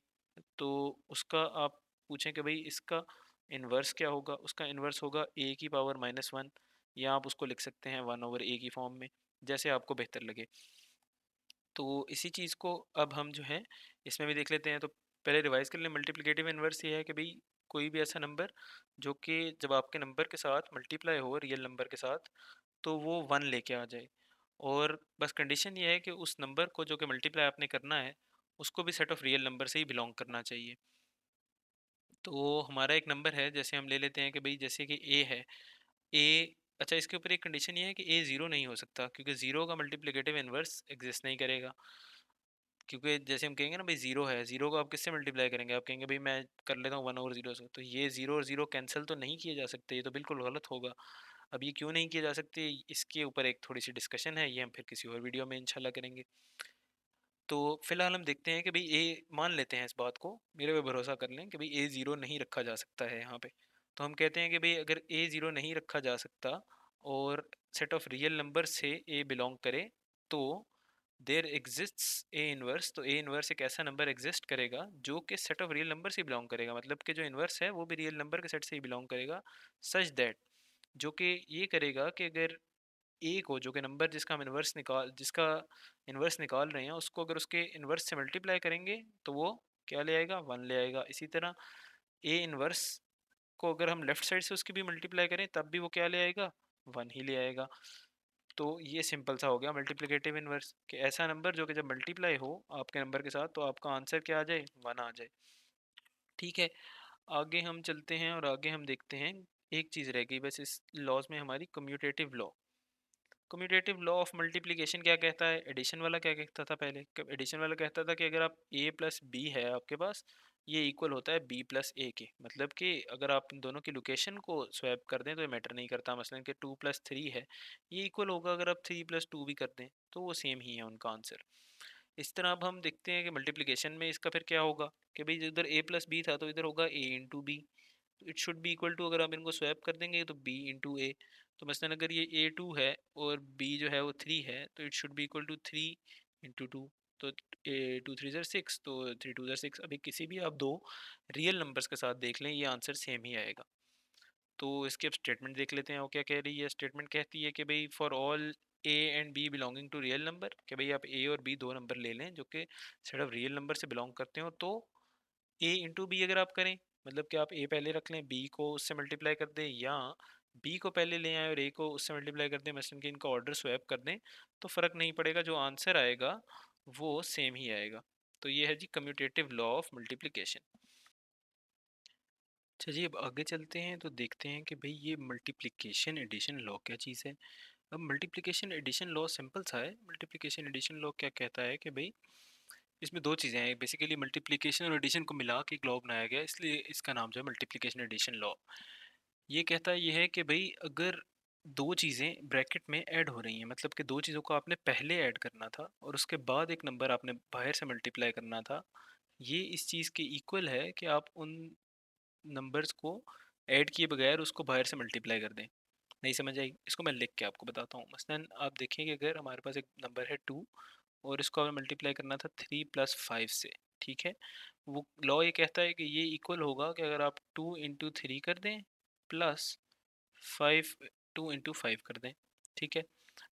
Speaker 1: तो उसका आप पूछें कि भाई इसका इन्वर्स क्या होगा, उसका इन्वर्स होगा ए की पावर -1, या आप उसको लिख सकते हैं 1/a की फॉर्म में, जैसे आपको बेहतर लगे। तो इसी चीज़ को अब हम जो है इसमें भी देख लेते हैं। तो पहले रिवाइज कर लें, मल्टीप्लिकेटिव इन्वर्स ये है कि भाई कोई भी ऐसा नंबर जो कि जब आपके नंबर के साथ मल्टीप्लाई हो रियल नंबर के साथ, तो वो 1 लेके आ जाए। और बस कंडीशन ये है कि उस नंबर को जो कि मल्टीप्लाई आपने करना है, उसको भी सेट ऑफ रियल नंबर से ही बिलोंग करना चाहिए। तो हमारा एक नंबर है, जैसे हम ले लेते हैं कि भाई जैसे कि ए है। ए, अच्छा, इसके ऊपर एक कंडीशन ये है कि ए ज़ीरो नहीं हो सकता, क्योंकि ज़ीरो का मल्टीप्लिकेटिव इन्वर्स एग्जिस्ट नहीं करेगा। क्योंकि जैसे हम कहेंगे ना भाई ज़ीरो है, ज़ीरो को आप किससे मल्टीप्लाई करेंगे, आप कहेंगे भाई मैं कर लेता हूँ 1/0 से, तो ये ज़ीरो और ज़ीरो कैंसिल तो नहीं किए जा सकते, ये तो बिल्कुल गलत होगा। अब ये क्यों नहीं किए जा सकते, इसके ऊपर एक थोड़ी सी डिस्कशन है, ये हम फिर किसी और वीडियो में इंशाल्लाह करेंगे। तो फिलहाल हम देखते हैं कि भाई ए, मान लेते हैं इस बात को, मेरे पे भरोसा कर लें कि भाई ए ज़ीरो नहीं रखा जा सकता है यहाँ पे। तो हम कहते हैं कि भाई अगर ए ज़ीरो नहीं रखा जा सकता और सेट ऑफ रियल नंबर से ए बिलोंग करे, तो देयर एग्जिस्ट्स ए इनवर्स। तो ए इनवर्स एक ऐसा नंबर एग्जिस्ट करेगा जो कि सेट ऑफ रियल नंबर से बिलोंग करेगा, मतलब कि जो इनवर्स है वो भी रियल नंबर के सेट से ही बिलोंग करेगा, सच दैट, जो कि ये करेगा कि अगर ए को, जो कि नंबर जिसका इन्वर्स निकाल रहे हैं, उसको अगर उसके इन्वर्स से मल्टीप्लाई करेंगे तो वो क्या ले आएगा, 1 ले आएगा। इसी तरह ए इन्वर्स को अगर हम लेफ्ट साइड से उसकी भी मल्टीप्लाई करें तब भी वो क्या ले आएगा, 1 ही ले आएगा। तो ये सिंपल सा हो गया मल्टीप्लिकेटिव इन्वर्स, कि ऐसा नंबर जो कि जब मल्टीप्लाई हो आपके नंबर के साथ तो आपका आंसर क्या आ जाए, 1 आ जाए। ठीक है, आगे हम चलते हैं और आगे हम देखते हैं, एक चीज़ रह गई बस इस लॉज में हमारी, commutative law. Commutative law of multiplication क्या कहता है, एडिशन वाला क्या कहता था पहले, एडिशन वाला कहता था कि अगर आप a प्लस बी है आपके पास, ये इक्वल होता है b प्लस ए के, मतलब कि अगर आप इन दोनों की लोकेशन को स्वैप कर दें तो ये मैटर नहीं करता, मसलन कि 2 + 3 है, ये इक्वल होगा अगर आप 3 + 2 भी कर दें, तो वो सेम ही है उनका आंसर। इस तरह अब हम देखते हैं कि मल्टीप्लिकेशन में इसका फिर क्या होगा, कि भाई इधर a प्लस बी था तो इधर होगा a into b, it should be equal to, अगर आप इनको स्वैप कर देंगे तो b इंटू ए। तो मसलन अगर ये a2 है और b जो है वो 3 है, तो it should be equal to 3 into 2। तो ए 2 3 ज़र 6, तो 3 2 ज़र 6। अभी किसी भी आप दो रियल नंबर्स के साथ देख लें, ये आंसर सेम ही आएगा। तो इसकी अब स्टेटमेंट देख लेते हैं वो क्या कह रही है। स्टेटमेंट कहती है कि भाई for all a and b belonging to real number, कि भाई आप ए और बी दो नंबर ले लें जो कि सेट ऑफ रियल नंबर से बिलोंग करते हो, तो ए इंटू बी अगर आप करें, मतलब कि आप ए पहले रख लें, बी को उससे मल्टीप्लाई कर दें, या बी को पहले ले आए और ए को उससे मल्टीप्लाई कर दें, मसलन कि इनका ऑर्डर स्वैप कर दें, तो फ़र्क नहीं पड़ेगा, जो आंसर आएगा वो सेम ही आएगा। तो ये है जी कम्यूटेटिव लॉ ऑफ मल्टीप्लिकेशन। अच्छा जी, अब आगे चलते हैं तो देखते हैं कि भाई ये मल्टीप्लिकेशन एडिशन लॉ क्या चीज़ है। अब मल्टीप्लिकेशन एडिशन लॉ सिंपल सा है। मल्टीप्लिकेशन एडिशन लॉ क्या कहता है कि भाई इसमें दो चीज़ें हैं बेसिकली, मल्टीप्लिकेशन और एडिशन को मिला के एक लॉ बनाया गया है, इसलिए इसका नाम जो है मल्टीप्लिकेशन एडिशन लॉ। ये कहता है ये है कि भाई अगर दो चीज़ें ब्रैकेट में ऐड हो रही हैं, मतलब कि दो चीज़ों को आपने पहले ऐड करना था और उसके बाद एक नंबर आपने बाहर से मल्टीप्लाई करना था, ये इस चीज़ के इक्वल है कि आप उन नंबर्स को ऐड किए बगैर उसको बाहर से मल्टीप्लाई कर दें। नहीं समझ आई, इसको मैं लिख के आपको बताता हूँ। मसलन आप देखें कि अगर हमारे पास एक नंबर है 2 और इसको हमें मल्टीप्लाई करना था 3 + 5 से, ठीक है। वो लॉ ये कहता है कि ये इक्वल होगा कि अगर आप 2 × 3 कर दें प्लस 5 2 × 5 कर दें, ठीक है।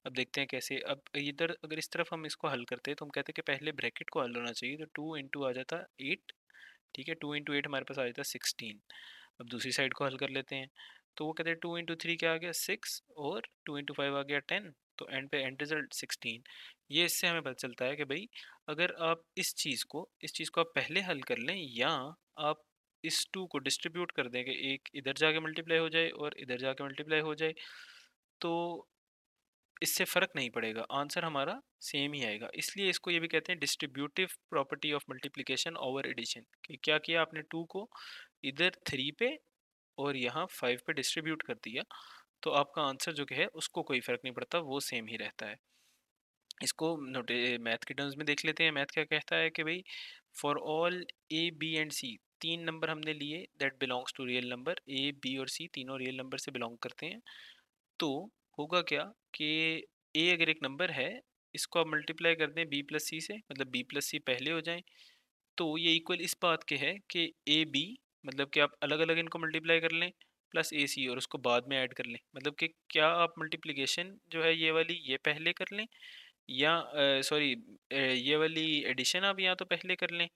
Speaker 1: अब देखते हैं कैसे। अब इधर अगर इस तरफ हम इसको हल करते हैं तो हम कहते हैं कि पहले ब्रैकेट को हल होना चाहिए, तो 2 इंटू आ जाता 8, ठीक है। 2 × 8 हमारे पास आ जाता 16। अब दूसरी साइड को हल कर लेते हैं, तो वो कहते हैं 2 × 3 क्या आ गया 6 और 2 × 5 आ गया 10, तो एंड पे एंड रिजल्ट 16। ये इससे हमें पता चलता है कि भाई अगर आप इस चीज़ को आप पहले हल कर लें, या आप इस 2 को डिस्ट्रीब्यूट कर दें कि एक इधर जाके मल्टीप्लाई हो जाए और इधर जाके मल्टीप्लाई हो जाए, तो इससे फ़र्क नहीं पड़ेगा, आंसर हमारा सेम ही आएगा। इसलिए इसको ये भी कहते हैं distributive property of multiplication over addition, कि क्या किया आपने 2 को इधर 3 पे और यहाँ 5 पे डिस्ट्रीब्यूट कर दिया, तो आपका आंसर जो कि है उसको कोई फ़र्क नहीं पड़ता, वो सेम ही रहता है। इसको नोटे मैथ के टर्म्स में देख लेते हैं। मैथ क्या कहता है कि भाई for all A B and C, तीन नंबर हमने लिए that belongs to real number, A B और सी तीनों रियल नंबर से बिलोंग करते हैं, तो होगा क्या कि ए अगर एक नंबर है, इसको आप मल्टीप्लाई कर दें बी प्लस सी से, मतलब बी प्लस सी पहले हो जाएं, तो ये इक्वल इस बात के है कि ए बी, मतलब कि आप अलग अलग इनको मल्टीप्लाई कर लें प्लस ए सी और उसको बाद में ऐड कर लें, मतलब कि क्या आप मल्टीप्लिकेशन जो है ये वाली ये पहले कर लें, या सॉरी ये वाली एडिशन आप यहाँ तो पहले कर लें,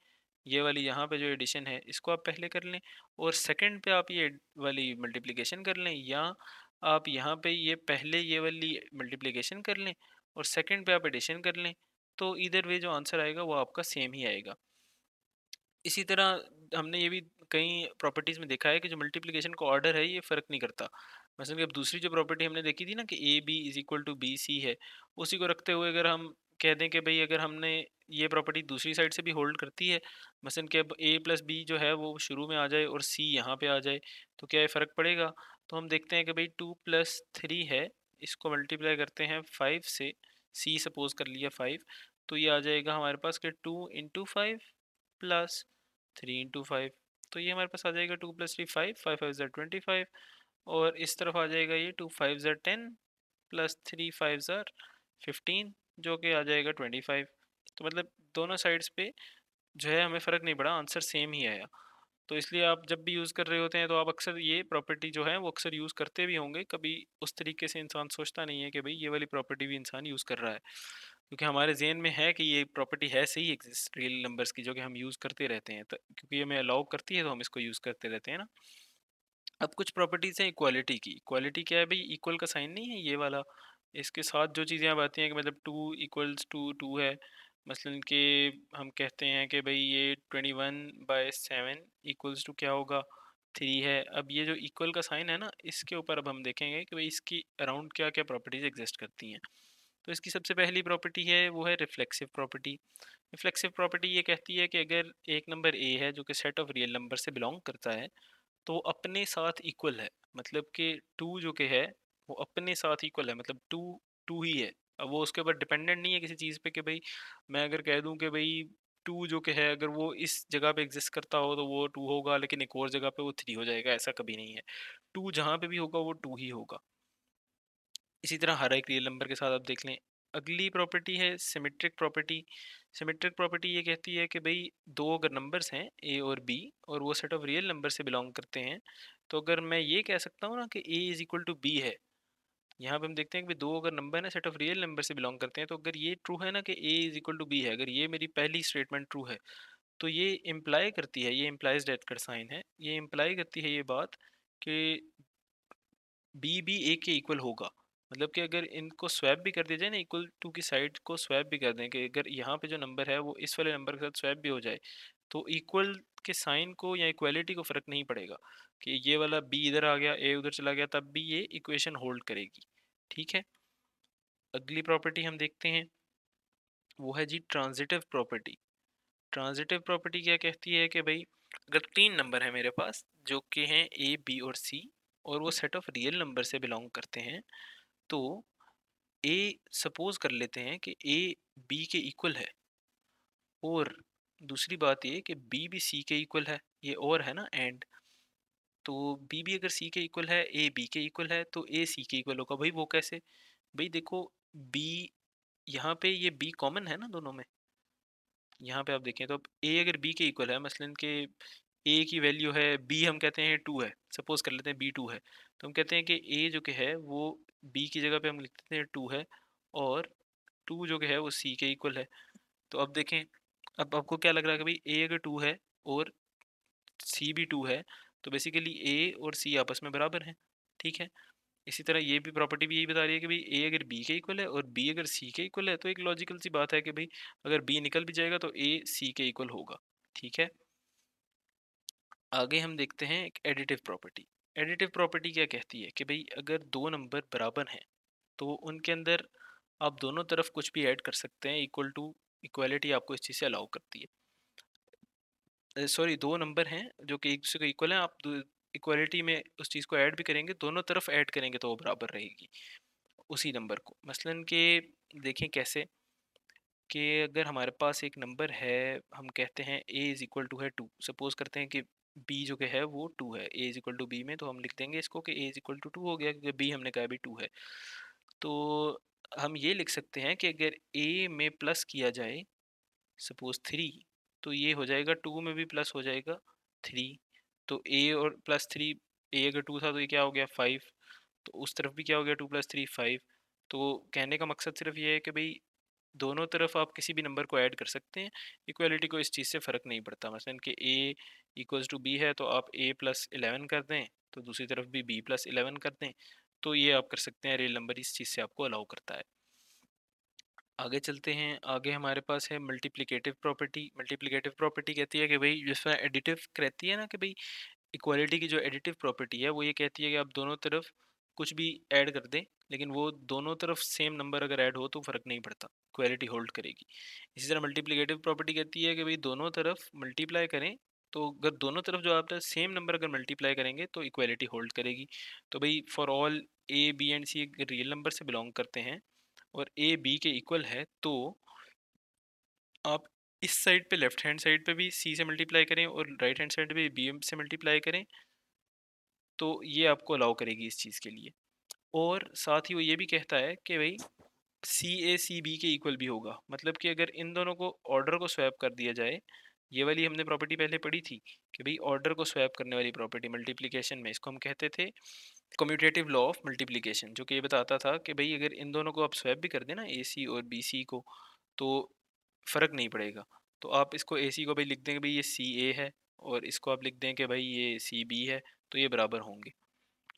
Speaker 1: ये वाली यहाँ पे जो एडिशन है इसको आप पहले कर लें, और सेकंड पे आप ये वाली मल्टीप्लिकेशन कर लें, या आप यहाँ पे ये पहले ये वाली मल्टीप्लिकेशन कर लें और सेकंड पे आप एडिशन कर लें, तो इधर वे जो आंसर आएगा वो आपका सेम ही आएगा। इसी तरह हमने ये भी कई प्रॉपर्टीज़ में देखा है कि जो मल्टीप्लिकेशन का ऑर्डर है ये फ़र्क नहीं करता। मसलन कि अब दूसरी जो प्रॉपर्टी हमने देखी थी ना कि a b is equal to B C है, उसी को रखते हुए अगर हम कह दें कि भई अगर हमने ये प्रॉपर्टी दूसरी साइड से भी होल्ड करती है, मसलन कि अब ए प्लस बी जो है वो शुरू में आ जाए और सी यहाँ पे आ जाए, तो क्या ये फ़र्क पड़ेगा? तो हम देखते हैं कि भई 2 प्लस 3 है, इसको मल्टीप्लाई करते हैं 5 से, सी सपोज़ कर लिया 5, तो ये आ जाएगा हमारे पास कि 2 इंटू 5 प्लस 3 इंटू 5, तो ये हमारे पास आ जाएगा 2 प्लस 3 5, 5 5 ज़र 25, और इस तरफ आ जाएगा ये 2 5 ज़र 10 प्लस 3 5 ज़र 15, जो कि आ जाएगा 25। तो मतलब दोनों साइड्स पे जो है हमें फ़र्क नहीं पड़ा, आंसर सेम ही आया। तो इसलिए आप जब भी यूज़ कर रहे होते हैं तो आप अक्सर ये प्रॉपर्टी जो है वो अक्सर यूज़ करते भी होंगे, कभी उस तरीके से इंसान सोचता नहीं है कि भाई ये वाली प्रॉपर्टी भी इंसान यूज़ कर रहा है, क्योंकि हमारे ज़हन में है कि ये प्रॉपर्टी है सही एग्जिस्ट रियल नंबर्स की, जो कि हम यूज़ करते रहते हैं, तो क्योंकि ये हमें अलाउ करती है तो हम इसको यूज़ करते रहते हैं ना। अब कुछ प्रॉपर्टीज़ हैं इक्वालिटी की। इक्वालिटी क्या है भाई? इक्वल का साइन नहीं है ये वाला, इसके साथ जो चीज़ें अब आती हैं कि मतलब 2 इक्वल्स टू 2 है, मसलन कि हम कहते हैं कि भाई ये 21/7 इक्वल्स टू क्या होगा? 3 है। अब ये जो इक्वल का साइन है ना, इसके ऊपर अब हम देखेंगे कि भाई इसकी अराउंड क्या-क्या प्रॉपर्टीज़ एग्जिस्ट करती हैं। तो इसकी सबसे पहली प्रॉपर्टी है वो है रिफ्लेक्सिव प्रॉपर्टी। रिफ्लेक्सिव प्रॉपर्टी ये कहती है कि अगर एक नंबर ए है जो कि सेट ऑफ रियल नंबर से बिलोंग करता है, तो वो अपने साथ इक्वल है, मतलब कि टू जो कि है वो अपने साथ इक्वल है, मतलब टू टू ही है। अब वो उसके ऊपर डिपेंडेंट नहीं है किसी चीज़ पे कि भाई मैं अगर कह दूं कि भाई टू जो कि है अगर वो इस जगह पे एग्जिस्ट करता हो तो वो टू होगा, लेकिन एक और जगह पे वो थ्री हो जाएगा, ऐसा कभी नहीं है। टू जहाँ पे भी होगा वो टू ही होगा। इसी तरह हर एक रियल नंबर के साथ आप देख लें। अगली प्रॉपर्टी है सिमेट्रिक प्रॉपर्टी। सिमेट्रिक प्रॉपर्टी ये कहती है कि भाई दो अगर नंबर्स हैं ए और बी और वो सेट ऑफ रियल नंबर से बिलोंग करते हैं, तो अगर मैं ये कह सकता हूँ ना कि ए इज इक्वल टू बी है, यहाँ पे हम देखते हैं कि दो अगर नंबर है सेट ऑफ रियल नंबर से बिलोंग करते हैं, तो अगर ये ट्रू है ना कि ए इज इक्वल टू बी है, अगर ये मेरी पहली स्टेटमेंट ट्रू है, तो ये इम्प्लाई करती है, ये इम्प्लाइज डेट का साइन है, ये इम्प्लाई करती है ये बात कि बी भी ए के इक्वल होगा। मतलब कि अगर इनको स्वैप भी कर दिया जाए ना, इक्वल टू की साइड को स्वैप भी कर दें कि अगर यहाँ पे जो नंबर है वो इस वाले नंबर के साथ स्वैप भी हो जाए, तो इक्वल के साइन को या इक्वालिटी को फ़र्क नहीं पड़ेगा कि ये वाला बी इधर आ गया ए उधर चला गया, तब भी ये इक्वेशन होल्ड करेगी। ठीक है। अगली प्रॉपर्टी हम देखते हैं, वो है जी ट्रांजिटिव प्रॉपर्टी। ट्रांजिटिव प्रॉपर्टी क्या कहती है कि भाई अगर तीन नंबर है मेरे पास जो कि हैं ए बी और सी, और वो सेट ऑफ रियल नंबर से बिलोंग करते हैं, तो ए सपोज कर लेते हैं कि ए बी के इक्वल है, और दूसरी बात ये कि बी भी सी के इक्वल है, ये और है ना एंड, तो बी भी अगर सी के इक्वल है ए बी के इक्वल है तो ए सी के इक्वल होगा। भाई वो कैसे? भाई देखो, बी यहाँ पे ये बी कॉमन है ना दोनों में, यहाँ पे आप देखें तो अब ए अगर बी के इक्वल है, मसलन के ए की वैल्यू है बी, हम कहते हैं टू है, सपोज कर लेते हैं बी टू है, तो हम कहते हैं कि ए जो कि है वो बी की जगह पे हम लिख देते हैं टू है, और टू जो कि है वो सी के इक्वल है। तो अब देखें, अब आपको क्या लग रहा है कि भाई ए अगर टू है और सी भी टू है, तो बेसिकली ए और सी आपस में बराबर हैं। ठीक है। इसी तरह ये भी प्रॉपर्टी भी यही बता रही है कि भाई ए अगर बी के इक्वल है और बी अगर सी के इक्वल है, तो एक लॉजिकल सी बात है कि भाई अगर बी निकल भी जाएगा तो ए सी के इक्वल होगा। ठीक है। आगे हम देखते हैं एक एडिटिव प्रॉपर्टी। एडिटिव प्रॉपर्टी क्या कहती है कि भाई अगर दो नंबर बराबर हैं तो उनके अंदर आप दोनों तरफ कुछ भी ऐड कर सकते हैं, इक्वल टू इक्वालिटी आपको इस चीज़ से अलाउ करती है। सॉरी, दो नंबर हैं जो कि एक दूसरे को इक्वल हैं, आप इक्वालिटी में उस चीज़ को ऐड भी करेंगे, दोनों तरफ ऐड करेंगे तो वो बराबर रहेगी उसी नंबर को। मसलन के देखें कैसे, कि अगर हमारे पास एक नंबर है, हम कहते हैं a इज़ इक्वल टू है टू, सपोज करते हैं कि b जो कि है वो टू है, a is equal to B में, तो हम लिख देंगे इसको कि a is equal to two हो गया, क्योंकि b हमने कहा भी टू है। तो हम ये लिख सकते हैं कि अगर ए में प्लस किया जाए सपोज 3, तो ये हो जाएगा 2 में भी प्लस हो जाएगा 3। तो ए और प्लस 3, ए अगर 2 था तो ये क्या हो गया 5। तो उस तरफ भी क्या हो गया 2 + 3 5। तो कहने का मकसद सिर्फ ये है कि भाई दोनों तरफ आप किसी भी नंबर को ऐड कर सकते हैं, इक्वलिटी को इस चीज़ से फ़र्क नहीं पड़ता। मसलन कि a इक्वल्स टू बी है तो आप a + 11 कर दें, तो दूसरी तरफ भी b + 11 कर दें। तो ये आप कर सकते हैं, रियल नंबर इस चीज़ से आपको अलाउ करता है। आगे चलते हैं, आगे हमारे पास है मल्टीप्लिकेटिव प्रॉपर्टी। मल्टीप्लिकेटिव प्रॉपर्टी कहती है कि भाई जिसमें एडिटिव कहती है ना, कि भाई इक्वालिटी की जो एडिटिव प्रॉपर्टी है वो ये कहती है कि आप दोनों तरफ कुछ भी ऐड कर दें, लेकिन वो दोनों तरफ सेम नंबर अगर ऐड हो तो फ़र्क नहीं पड़ता, इक्वालिटी होल्ड करेगी। इसी तरह मल्टीप्लिकेटिव प्रॉपर्टी कहती है कि भाई दोनों तरफ मल्टीप्लाई करें, तो अगर दोनों तरफ जो आप सेम नंबर अगर मल्टीप्लाई करेंगे तो इक्वालिटी होल्ड करेगी। तो भाई for all A B and c real number से बिलोंग करते हैं और ए बी के इक्वल है, तो आप इस साइड पे लेफ्ट हैंड साइड पे भी सी से मल्टीप्लाई करें और राइट हैंड साइड पे बी से मल्टीप्लाई करें, तो ये आपको अलाउ करेगी इस चीज़ के लिए। और साथ ही वो ये भी कहता है कि भाई सी ए सी बी के इक्वल भी होगा। मतलब कि अगर इन दोनों को ऑर्डर को स्वैप कर दिया जाए, ये वाली हमने प्रॉपर्टी पहले पढ़ी थी कि भाई ऑर्डर को स्वैप करने वाली प्रॉपर्टी मल्टीप्लिकेशन में, इसको हम कहते थे कम्यूटेटिव लॉ ऑफ मल्टीप्लिकेशन, जो कि ये बताता था कि भाई अगर इन दोनों को आप स्वैप भी कर दें ना, ए सी और बी सी को, तो फ़र्क नहीं पड़ेगा। तो आप इसको ए सी को भाई लिख दें कि भाई ये सी ए है, और इसको आप लिख दें कि भाई ये सी बी है, तो ये बराबर होंगे।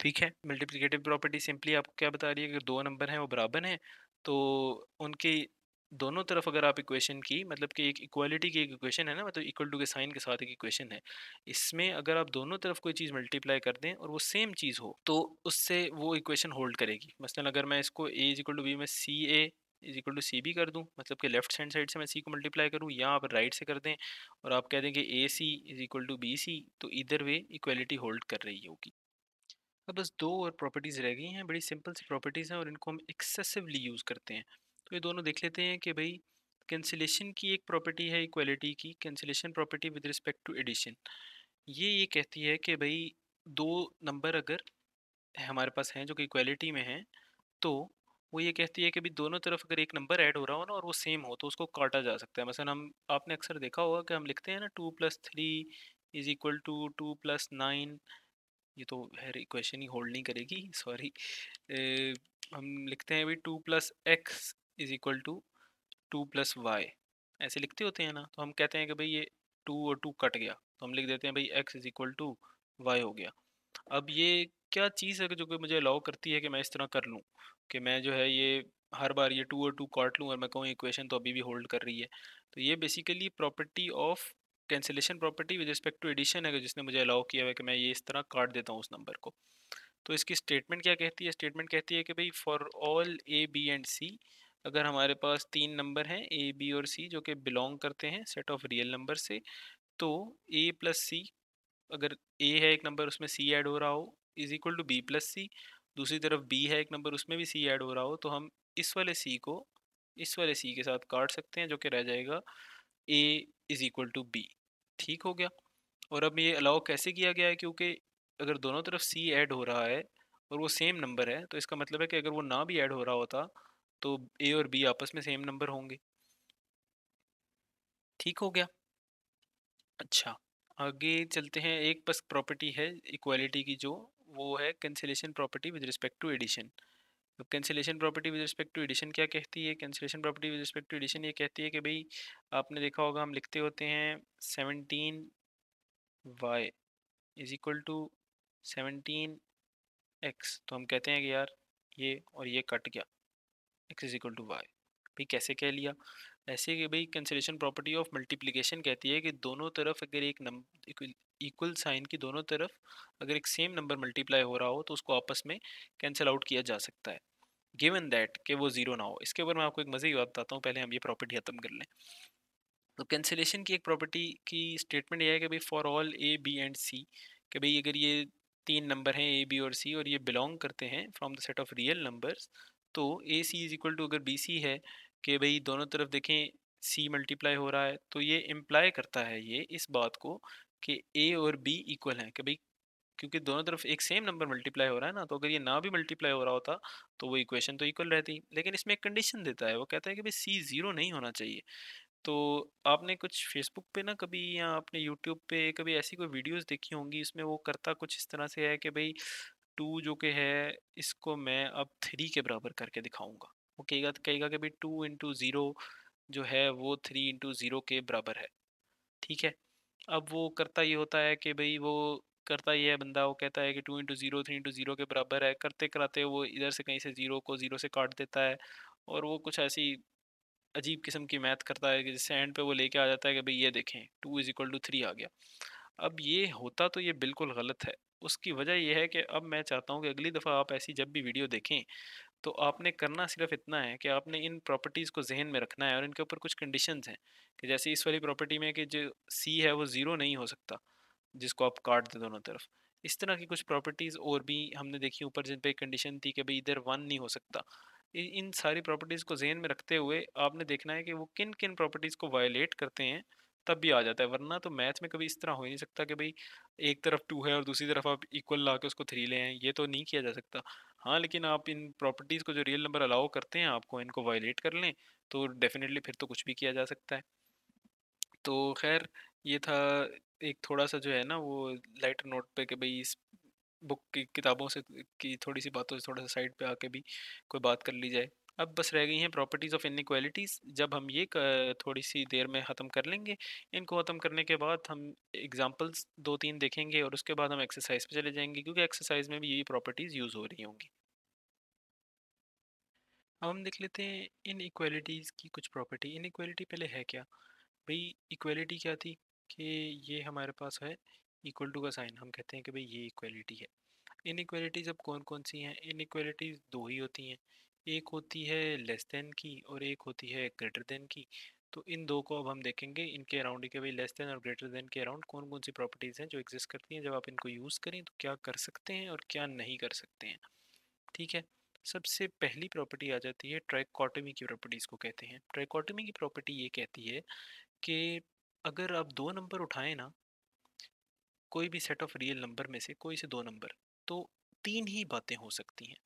Speaker 1: ठीक है, मल्टीप्लिकेटिव प्रॉपर्टी सिंपली आपको क्या बता रही है, अगर दो नंबर हैं वो बराबर हैं, तो उनकी दोनों तरफ अगर आप इक्वेशन की, मतलब कि एक इक्वालिटी की एक इक्वेशन है ना, मतलब इक्वल टू के साइन के साथ एक इक्वेशन है, इसमें अगर आप दोनों तरफ कोई चीज़ मल्टीप्लाई कर दें और वो सेम चीज़ हो, तो उससे वो इक्वेशन होल्ड करेगी। मसलन अगर मैं इसको A is equal to B में C A is equal to C B कर दूं, मतलब कि लेफ्ट हैंड साइड से मैं सी को मल्टीप्लाई करूं, या आप राइट से कर दें और आप कह दें कि A C is equal to B C, तो इधर वे इक्वलिटी होल्ड कर रही होगी। अब बस दो और प्रॉपर्टीज़ रह गई हैं, बड़ी सिंपल सी प्रॉपर्टीज़ हैं और इनको हम एक्सेसिवली यूज़ करते हैं। तो ये दोनों देख लेते हैं कि भाई कैंसिलेशन की एक प्रॉपर्टी है इक्वलिटी की, cancellation property with respect to addition. ये कहती है कि भाई दो नंबर अगर हमारे पास हैं जो कि इक्वलिटी में हैं, तो वो ये कहती है कि भाई दोनों तरफ अगर एक नंबर ऐड हो रहा हो ना और वो सेम हो, तो उसको काटा जा सकता है। मसलन हम, आपने अक्सर देखा होगा कि हम लिखते हैं ना 2 + 3 इज इक्वल टू 2 + 9। ये तो है इक्वेशन ही होल्ड नहीं करेगी, सॉरी। हम लिखते हैं भाई 2 + x is equal to 2 + y, ऐसे लिखते होते हैं ना। तो हम कहते हैं कि भाई ये 2 और 2 कट गया, तो हम लिख देते हैं भाई x is equal to y हो गया। अब ये क्या चीज़ है कि जो कि मुझे अलाउ करती है कि मैं इस तरह कर लूँ, कि मैं जो है ये हर बार ये 2 और 2 काट लूँ और मैं कहूँ इक्वेशन तो अभी भी होल्ड कर रही है। तो ये basically property of cancellation property with respect to addition है, कि जिसने मुझे अलाउ किया है कि मैं ये इस तरह काट देता हूँ उस नंबर को। तो इसकी स्टेटमेंट क्या कहती है, स्टेटमेंट कहती है कि भाई for all A B and C, अगर हमारे पास तीन नंबर हैं ए बी और सी जो कि बिलोंग करते हैं सेट ऑफ रियल नंबर से, तो ए प्लस सी, अगर ए है एक नंबर उसमें सी ऐड हो रहा हो, is equal to B plus C. दूसरी तरफ बी है एक नंबर उसमें भी सी ऐड हो रहा हो, तो हम इस वाले सी को इस वाले सी के साथ काट सकते हैं, जो कि रह जाएगा ए इज इक्वल टू बी। ठीक हो गया। और अब ये अलाउ कैसे किया गया है, क्योंकि अगर दोनों तरफ सी ऐड हो रहा है और वो सेम नंबर है, तो इसका मतलब है कि अगर वो ना भी ऐड हो रहा होता तो ए और बी आपस में सेम नंबर होंगे। ठीक हो गया। अच्छा, आगे चलते हैं। एक बस प्रॉपर्टी है इक्वालिटी की, जो वो है cancellation property with respect to addition. तो cancellation property with respect to addition क्या कहती है, cancellation property with respect to addition ये कहती है कि भाई आपने देखा होगा हम लिखते होते हैं 17y is equal to 17x, तो हम कहते हैं कि यार ये और ये कट गया, x is equal to y. भाई कैसे कह लिया ऐसे, कि भाई कैंसिलेशन प्रॉपर्टी ऑफ मल्टीप्लिकेशन कहती है कि दोनों तरफ अगर एक नंबर इक्वल साइन की दोनों तरफ अगर एक सेम नंबर मल्टीप्लाई हो रहा हो, तो उसको आपस में कैंसिल आउट किया जा सकता है, गिवन दैट कि वो जीरो ना हो। इसके ऊपर मैं आपको एक मज़े की बात बताता हूँ, पहले हम ये प्रॉपर्टी खत्म कर लें। तो कैंसिलेशन की एक प्रॉपर्टी की स्टेटमेंट ये है कि भाई for all A B and C, कि भाई अगर ये तीन नंबर हैं ए बी और सी और ये बिलोंग करते हैं from the set of real numbers, तो ए सी इज इक्वल टू, अगर बी सी है कि भाई दोनों तरफ देखें सी मल्टीप्लाई हो रहा है, तो ये इम्प्लाई करता है ये इस बात को कि ए और बी इक्वल हैं, कि भाई क्योंकि दोनों तरफ एक सेम नंबर मल्टीप्लाई हो रहा है ना, तो अगर ये ना भी मल्टीप्लाई हो रहा होता तो वो इक्वेशन तो इक्वल रहती, लेकिन इसमें एक कंडीशन देता है, वो कहता है कि भाई सी जीरो नहीं होना चाहिए। तो आपने कुछ फेसबुक पे ना कभी या आपने यूट्यूब पे कभी ऐसी कोई वीडियोस देखी होंगी, इसमें वो करता कुछ इस तरह से है कि भाई टू जो के है इसको मैं अब थ्री के बराबर करके दिखाऊंगा। वो कहेगा कहेगा कि भाई टू इंटू ज़ीरो जो है वो थ्री इंटू ज़ीरो के बराबर है। ठीक है। अब वो करता ये होता है कि भाई वो करता ये है बंदा, वो कहता है कि two into zero three into zero के बराबर है, करते कराते वो इधर से कहीं से ज़ीरो को ज़ीरो से काट देता है, और वो कुछ ऐसी अजीब किस्म की मैथ करता है कि जिससे एंड पे वो लेके आ जाता है कि भाई ये देखें two is equal to three आ गया। अब ये होता तो ये बिल्कुल गलत है। उसकी वजह यह है कि अब मैं चाहता हूँ कि अगली दफ़ा आप ऐसी जब भी वीडियो देखें तो आपने करना सिर्फ इतना है कि आपने इन प्रॉपर्टीज़ को जहन में रखना है, और इनके ऊपर कुछ कंडीशंस हैं कि जैसे इस वाली प्रॉपर्टी में कि जो सी है वो ज़ीरो नहीं हो सकता जिसको आप काट दें दोनों तरफ। इस तरह की कुछ प्रॉपर्टीज़ और भी हमने देखी ऊपर, जिन पे कंडीशन थी कि भाई इधर वन नहीं हो सकता। इन सारी प्रॉपर्टीज़ को ज़हन में रखते हुए आपने देखना है कि वो किन किन प्रॉपर्टीज़ को वायलेट करते हैं, तब भी आ जाता है। वरना तो मैथ में कभी इस तरह हो ही नहीं सकता कि भाई एक तरफ टू है और दूसरी तरफ आप इक्वल ला के उसको थ्री ले आए, ये तो नहीं किया जा सकता। हाँ, लेकिन आप इन प्रॉपर्टीज़ को जो रियल नंबर अलाउ करते हैं आपको इनको वायलेट कर लें तो डेफिनेटली फिर तो कुछ भी किया जा सकता है। तो खैर, ये था एक थोड़ा सा जो है ना वो लाइटर नोट पे कि भाई इस बुक की किताबों से की थोड़ी सी बातों से थोड़ा सा साइड पे आके भी कोई बात कर ली जाए। अब बस रह गई हैं प्रॉपर्टीज़ ऑफ इनइक्वालिटीज़। जब हम ये थोड़ी सी देर में ख़त्म कर लेंगे, इनको ख़त्म करने के बाद हम एग्जांपल्स दो तीन देखेंगे और उसके बाद हम एक्सरसाइज पे चले जाएंगे, क्योंकि एक्सरसाइज में भी यही प्रॉपर्टीज़ यूज़ हो रही होंगी। अब हम देख लेते हैं इन इक्वालिटीज़ की कुछ प्रॉपर्टी। इन इक्वालिटी पहले है क्या भाई? इक्वालिटी क्या थी कि ये हमारे पास है इक्वल टू का साइन, हम कहते हैं कि भाई ये इक्वालिटी है। इनइक्वालिटीज अब कौन कौन सी हैं? इनइक्वालिटीज दो ही होती हैं, एक होती है लेस देन की और एक होती है ग्रेटर देन की। तो इन दो को अब हम देखेंगे इनके अराउंड के भाई लेस देन और ग्रेटर देन के अराउंड कौन कौन सी प्रॉपर्टीज़ हैं जो एग्जिस्ट करती हैं, जब आप इनको यूज़ करें तो क्या कर सकते हैं और क्या नहीं कर सकते हैं। ठीक है। सबसे पहली प्रॉपर्टी आ जाती है ट्राइकोटमी की प्रॉपर्टीज़ को कहते हैं। ट्राइकोटमी की प्रॉपर्टी ये कहती है कि अगर आप दो नंबर उठाएं ना, कोई भी सेट ऑफ रियल नंबर में से कोई से दो नंबर, तो तीन ही बातें हो सकती हैं।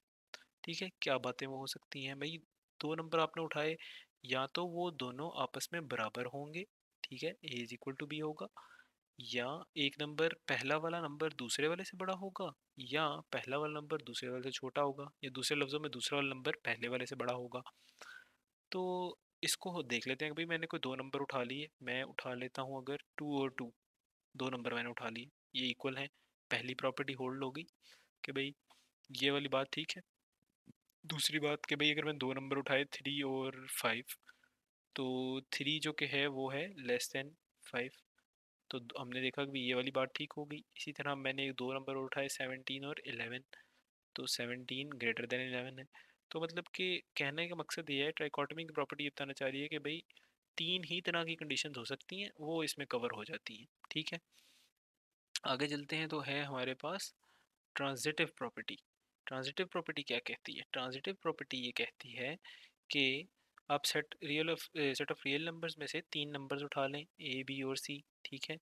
Speaker 1: ठीक है, क्या बातें वो हो सकती हैं भाई? दो नंबर आपने उठाए, या तो वो दोनों आपस में बराबर होंगे, ठीक है, ए इज इक्वल टू बी होगा, या एक नंबर पहला वाला नंबर दूसरे वाले से बड़ा होगा, या पहला वाला नंबर दूसरे वाले से छोटा होगा, या दूसरे लफ्ज़ों में दूसरा वाला नंबर पहले वाले से बड़ा होगा। तो इसको देख लेते हैं कि भाई मैंने कोई दो नंबर उठा लिए, मैं उठा लेता हूँ अगर टू और टू, दो नंबर मैंने उठा लिए, ये इक्वल हैं। पहली प्रॉपर्टी होल्ड होगी कि भाई ये वाली बात ठीक है। दूसरी बात कि भाई अगर मैं दो नंबर उठाए थ्री और फाइव, तो थ्री जो कि है वो है लेस देन फाइव, तो हमने देखा कि ये वाली बात ठीक हो गई। इसी तरह मैंने दो नंबर और उठाए सेवनटीन और इलेवन, तो सेवनटीन ग्रेटर देन इलेवन है। तो मतलब कि कहने का मकसद ये है, ट्राइकोटमी की प्रॉपर्टी ये बताना चाह रही है कि भाई तीन ही तरह की कंडीशंस हो सकती हैं, वो इसमें कवर हो जाती हैं। ठीक है, आगे चलते हैं तो है हमारे पास ट्रांजिटिव प्रॉपर्टी। ट्रांजिटिव प्रॉपर्टी क्या कहती है? ट्रांजिटिव प्रॉपर्टी ये कहती है कि आप सेट ऑफ रियल नंबर्स में से तीन नंबर्स उठा लें, ए बी और सी। ठीक है,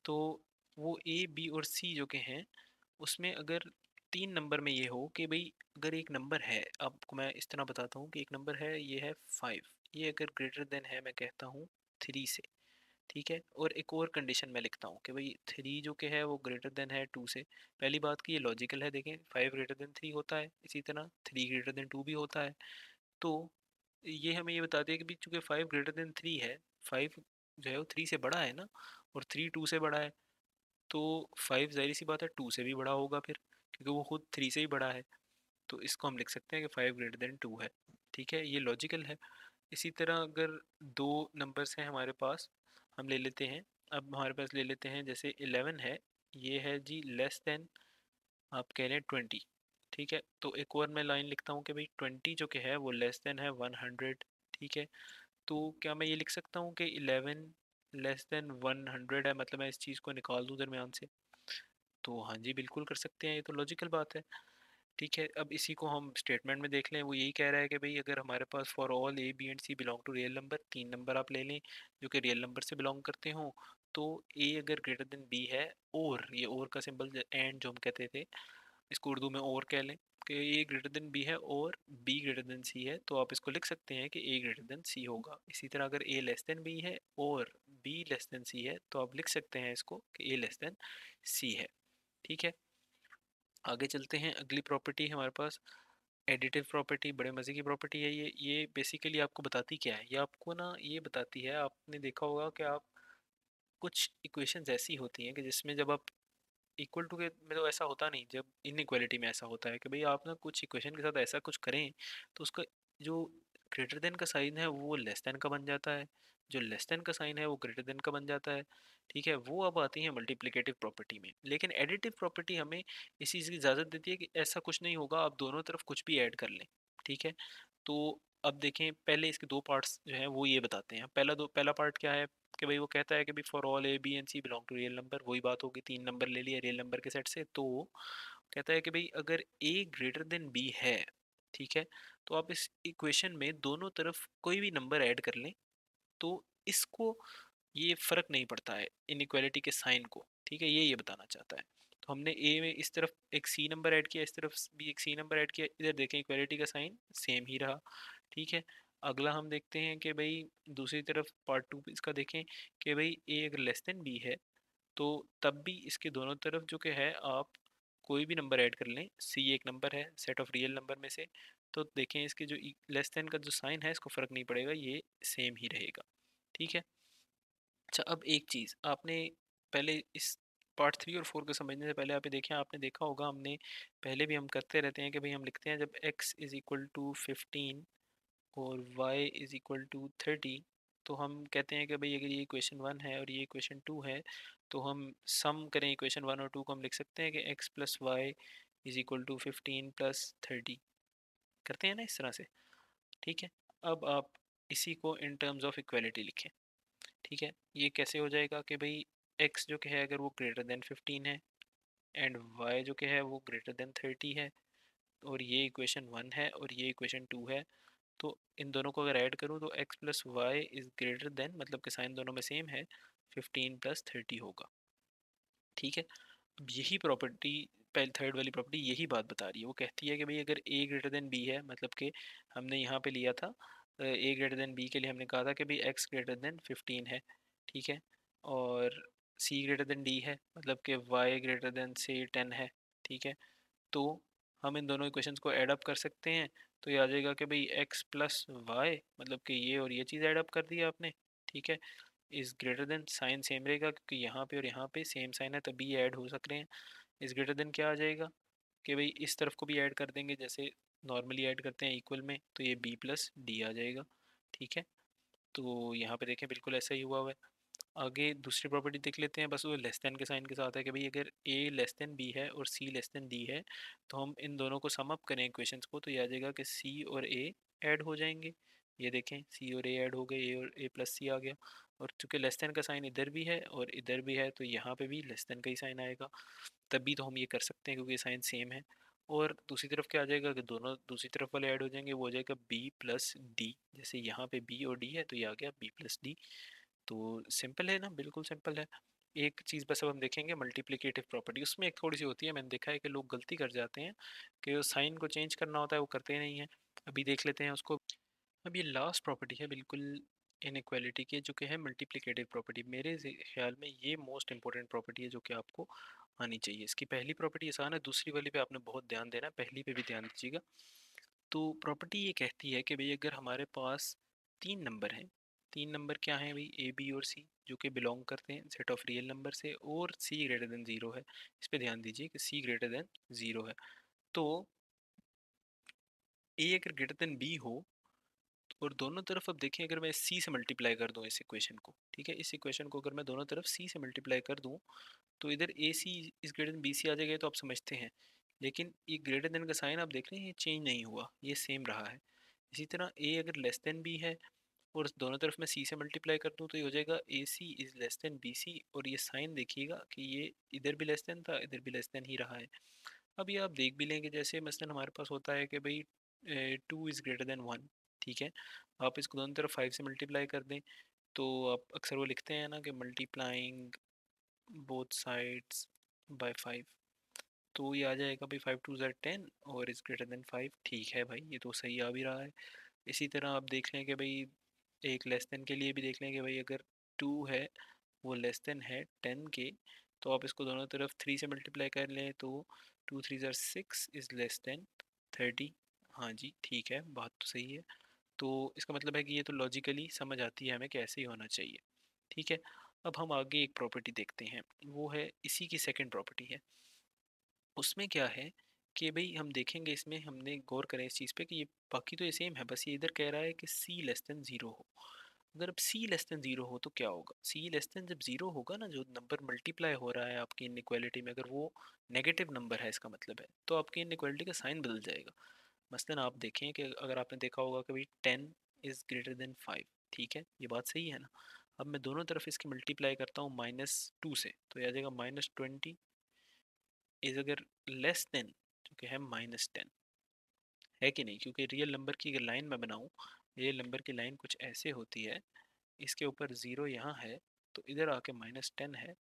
Speaker 1: तो वो ए बी और सी जो के हैं उसमें अगर तीन नंबर में ये हो कि भाई अगर एक नंबर है, आपको मैं इस तरह बताता हूँ कि एक नंबर है ये है फाइव, ये अगर ग्रेटर देन है मैं कहता हूँ थ्री से। ठीक है, और एक और कंडीशन मैं लिखता हूँ कि भाई थ्री जो कि है वो ग्रेटर देन है टू से। पहली बात कि ये लॉजिकल है, देखें फाइव ग्रेटर देन थ्री होता है, इसी तरह थ्री ग्रेटर देन टू भी होता है। तो ये हमें ये बताती है कि भाई चूंकि फाइव ग्रेटर देन थ्री है, फाइव जो है वो थ्री से बड़ा है ना, और थ्री टू से बड़ा है, तो फाइव जाहिर सी बात है टू से भी बड़ा होगा फिर, क्योंकि वो खुद थ्री से ही बड़ा है। तो इसको हम लिख सकते हैं कि फाइव ग्रेटर देन टू है। ठीक है, ये लॉजिकल है। इसी तरह अगर दो नंबर्स हैं हमारे पास, हम ले लेते हैं, अब हमारे पास ले लेते हैं जैसे 11 है, ये है जी लेस देन, आप कह रहे हैं 20। ठीक है, तो एक और मैं लाइन लिखता हूँ कि भाई 20 जो कि है वो लेस देन है 100। ठीक है, तो क्या मैं ये लिख सकता हूँ कि 11 लेस देन 100 है, मतलब मैं इस चीज़ को निकाल दूँ दरमियान से? तो हाँ जी, बिल्कुल कर सकते हैं, ये तो लॉजिकल बात है। ठीक है, अब इसी को हम स्टेटमेंट में देख लें, वो यही कह रहा है कि भाई अगर हमारे पास for all A B and C belong to real number, तीन नंबर आप ले लें जो कि रियल नंबर से बिलोंग करते हों, तो ए अगर ग्रेटर देन बी है, और ये और का सिंबल एंड जो हम कहते थे, इसको उर्दू में और कह लें कि ए ग्रेटर देन बी है और बी ग्रेटर देन सी है, तो आप इसको लिख सकते हैं कि ए ग्रेटर देन सी होगा। इसी तरह अगर ए लेस देन बी है और बी लेस देन सी है, तो आप लिख सकते हैं इसको कि ए लेस देन सी है। ठीक है, आगे चलते हैं। अगली प्रॉपर्टी है हमारे पास एडिटिव प्रॉपर्टी। बड़े मज़े की प्रॉपर्टी है ये बेसिकली आपको बताती क्या है, ये आपको ना ये बताती है, आपने देखा होगा कि आप कुछ इक्वेशंस ऐसी होती हैं कि जिसमें जब आप इक्वल टू के में तो ऐसा होता नहीं, जब इनइक्वालिटी में ऐसा होता है कि भाई आप ना कुछ इक्वेशन के साथ ऐसा कुछ करें तो उसका जो ग्रेटर देन का साइन है वो लेस देन का बन जाता है, जो लेस देन का साइन है वो ग्रेटर देन का बन जाता है। ठीक है, वो अब आती है मल्टीप्लिकेटिव प्रॉपर्टी में। लेकिन एडिटिव प्रॉपर्टी हमें इस चीज़ की इजाज़त देती है कि ऐसा कुछ नहीं होगा, आप दोनों तरफ कुछ भी ऐड कर लें। ठीक है, तो अब देखें, पहले इसके दो पार्ट्स जो हैं वो ये बताते हैं। पहला पार्ट क्या है कि भाई वो कहता है कि भाई for all A B and C belong to real number, वही बात होगी, तीन नंबर ले लिए रियल नंबर के सेट से, तो कहता है कि भाई अगर ए ग्रेटर देन बी है, ठीक है, तो आप इस इक्वेशन में दोनों तरफ कोई भी नंबर ऐड कर लें तो इसको ये फर्क नहीं पड़ता है इनइक्वालिटी के साइन को। ठीक है, ये बताना चाहता है। तो हमने ए में इस तरफ एक सी नंबर ऐड किया, इस तरफ भी एक सी नंबर ऐड किया, इधर देखें इक्वालिटी का साइन सेम ही रहा। ठीक है, अगला हम देखते हैं कि भाई दूसरी तरफ पार्ट टू इसका देखें कि भाई ए अगर लेस देन बी है तो तब भी इसके दोनों तरफ जो कि है आप कोई भी नंबर ऐड कर लें, सी एक नंबर है सेट ऑफ रियल नंबर में से, तो देखें इसके जो लेस देन का जो साइन है इसको फ़र्क नहीं पड़ेगा, ये सेम ही रहेगा। ठीक है, अच्छा अब एक चीज़ आपने पहले इस पार्ट थ्री और फोर को समझने से पहले आप ये देखें, आपने देखा होगा, हमने पहले भी हम करते रहते हैं कि भाई हम लिखते हैं जब x इज़ इक्वल टू 15 और y इज़ इक्वल टू 30, तो हम कहते हैं कि भाई अगर ये इक्वेशन वन है और ये इक्वेशन टू है तो हम सम करें इक्वेशन वन और टू को, हम लिख सकते हैं कि x plus y is equal to 15 plus 30, करते हैं ना इस तरह से। ठीक है, अब आप इसी को इन टर्म्स ऑफ इक्वालिटी लिखें। ठीक है, ये कैसे हो जाएगा कि भाई x जो कि है अगर वो ग्रेटर देन 15 है एंड y जो कि है वो ग्रेटर देन 30 है, और ये इक्वेशन वन है और ये इक्वेशन टू है, तो इन दोनों को अगर ऐड करूँ तो x plus y is greater than, मतलब कि साइन दोनों में सेम है, 15 प्लस 30 होगा। ठीक है, अब यही प्रॉपर्टी पहले थर्ड वाली प्रॉपर्टी यही बात बता रही है, वो कहती है कि भाई अगर a ग्रेटर देन b है, मतलब कि हमने यहाँ पे लिया था a ग्रेटर देन b के लिए हमने कहा था कि भाई x ग्रेटर देन 15 है। ठीक है, और c ग्रेटर देन d है, मतलब कि y ग्रेटर देन से 10 है। ठीक है, तो हम इन दोनों इक्वेशंस को ऐड अप कर सकते हैं, तो ये आ जाएगा कि भाई x प्लस वाई, मतलब कि ये और ये चीज़ ऐड अप कर दी आपने। ठीक है, is greater than, sign same रहेगा क्योंकि यहाँ पे और यहाँ पे सेम साइन है तभी ऐड हो सक रहे हैं। इज़ ग्रेटर देन क्या आ जाएगा कि भाई इस तरफ को भी ऐड कर देंगे जैसे नॉर्मली ऐड करते हैं इक्वल में, तो ये b प्लस डी आ जाएगा। ठीक है, तो यहाँ पे देखें बिल्कुल ऐसा ही हुआ हुआ है। आगे दूसरी प्रॉपर्टी देख लेते हैं, बस वो लेस देन के साइन के साथ है कि भाई अगर a लेस देन b है और c लेस देन d है, तो हम इन दोनों को सम अप करें इक्वेशंस को, तो ये आ जाएगा कि c और a ऐड हो जाएंगे। ये देखें c और a ऐड हो गए, a और a प्लस c आ गया, और चूंकि लेस देन का साइन इधर भी है और इधर भी है तो यहाँ पे भी लेस देन का ही साइन आएगा, तभी तो हम ये कर सकते हैं क्योंकि साइन सेम है। और दूसरी तरफ क्या आ जाएगा कि दोनों दूसरी तरफ वाले ऐड हो जाएंगे, वो हो जाएगा b प्लस डी, जैसे यहाँ पे b और d है तो ये आ गया b प्लस डी। तो सिंपल है ना, बिल्कुल सिंपल है। एक चीज़ बस अब हम देखेंगे मल्टीप्लिकेटिव प्रॉपर्टी, उसमें एक थोड़ी सी होती है, मैंने देखा है कि लोग गलती कर जाते हैं कि साइन को चेंज करना होता है वो करते नहीं हैं। अभी देख लेते हैं उसको। अब ये लास्ट प्रॉपर्टी है बिल्कुल इनइक्वालिटी की, जो कि है मल्टीप्लिकेटिव प्रॉपर्टी। मेरे ख्याल में ये मोस्ट इंपॉर्टेंट प्रॉपर्टी है जो कि आपको आनी चाहिए। इसकी पहली प्रॉपर्टी आसान है, दूसरी वाली पे आपने बहुत ध्यान देना है, पहली पे भी ध्यान दीजिएगा। तो प्रॉपर्टी ये कहती है कि भाई अगर हमारे पास तीन नंबर हैं, तीन नंबर क्या हैं भाई, ए बी और सी, जो कि बिलोंग करते हैं सेट ऑफ रियल नंबर से, और सी ग्रेटर देन ज़ीरो है। इस पे ध्यान दीजिए कि सी ग्रेटर देन ज़ीरो है, तो ए अगर ग्रेटर देन बी हो, और दोनों तरफ अब देखें अगर मैं सी से मल्टीप्लाई कर दूं इस इक्वेशन को, ठीक है, इस इक्वेशन को अगर मैं दोनों तरफ सी से मल्टीप्लाई कर दूं तो इधर ए सी इस ग्रेटर देन बी सी आ जाएगा, ये तो आप समझते हैं। लेकिन ये ग्रेटर देन का साइन आप देख रहे हैं, ये चेंज नहीं हुआ, ये सेम रहा है। इसी तरह ए अगर लेस देन बी है और दोनों तरफ मैं सी से मल्टीप्लाई कर दूं तो ये हो जाएगा A C is less than B C, और ये साइन देखिएगा कि ये इधर भी लेस देन था इधर भी लेस देन ही रहा है। अब ये आप देख भी लेंगे, जैसे मसलन हमारे पास होता है कि भाई two is greater then one, ठीक है, आप इसको दोनों तरफ फाइव से मल्टीप्लाई कर दें, तो आप अक्सर वो लिखते हैं ना कि मल्टीप्लाइंग बोथ साइड्स बाय 5, तो ये आ जाएगा भाई 5 2 10 और इज़ ग्रेटर देन 5। ठीक है भाई, ये तो सही आ भी रहा है। इसी तरह आप देख लें कि भाई एक लेस देन के लिए भी देख लें कि भाई अगर 2 है वो लेस देन है 10 के, तो आप इसको दोनों तरफ 3 से मल्टीप्लाई कर लें तो 2 3 6 इज़ लेस देन 30। हाँ जी ठीक है, बात तो सही है। तो इसका मतलब है कि ये तो लॉजिकली समझ आती है हमें कैसे ही होना चाहिए। ठीक है, अब हम आगे एक प्रॉपर्टी देखते हैं, वो है इसी की सेकंड प्रॉपर्टी है। उसमें क्या है कि भाई हम देखेंगे, इसमें हमने गौर करें इस चीज़ पे कि ये बाकी तो ये सेम है, बस ये इधर कह रहा है कि c लेस देन ज़ीरो हो। अगर अब c लेस देन ज़ीरो हो तो क्या होगा? c लेस देन जब ज़ीरो होगा ना, जो नंबर मल्टीप्लाई हो रहा है आपकी इनइक्वालिटी में, अगर वो नेगेटिव नंबर है इसका मतलब है, तो आपकी इनइक्वालिटी का साइन बदल जाएगा। मसलन आप देखें कि अगर आपने देखा होगा कि भाई 10 इज़ ग्रेटर देन 5, ठीक है, ये बात सही है ना। अब मैं दोनों तरफ इसकी मल्टीप्लाई करता हूँ -2 से, तो ये आ जाएगा -20 इज अगर लेस देन, जो कि है -10, है कि नहीं? क्योंकि रियल नंबर की अगर लाइन मैं बनाऊँ, रियल नंबर की लाइन कुछ ऐसे होती है, इसके ऊपर ज़ीरो यहाँ है, तो इधर आके -10 है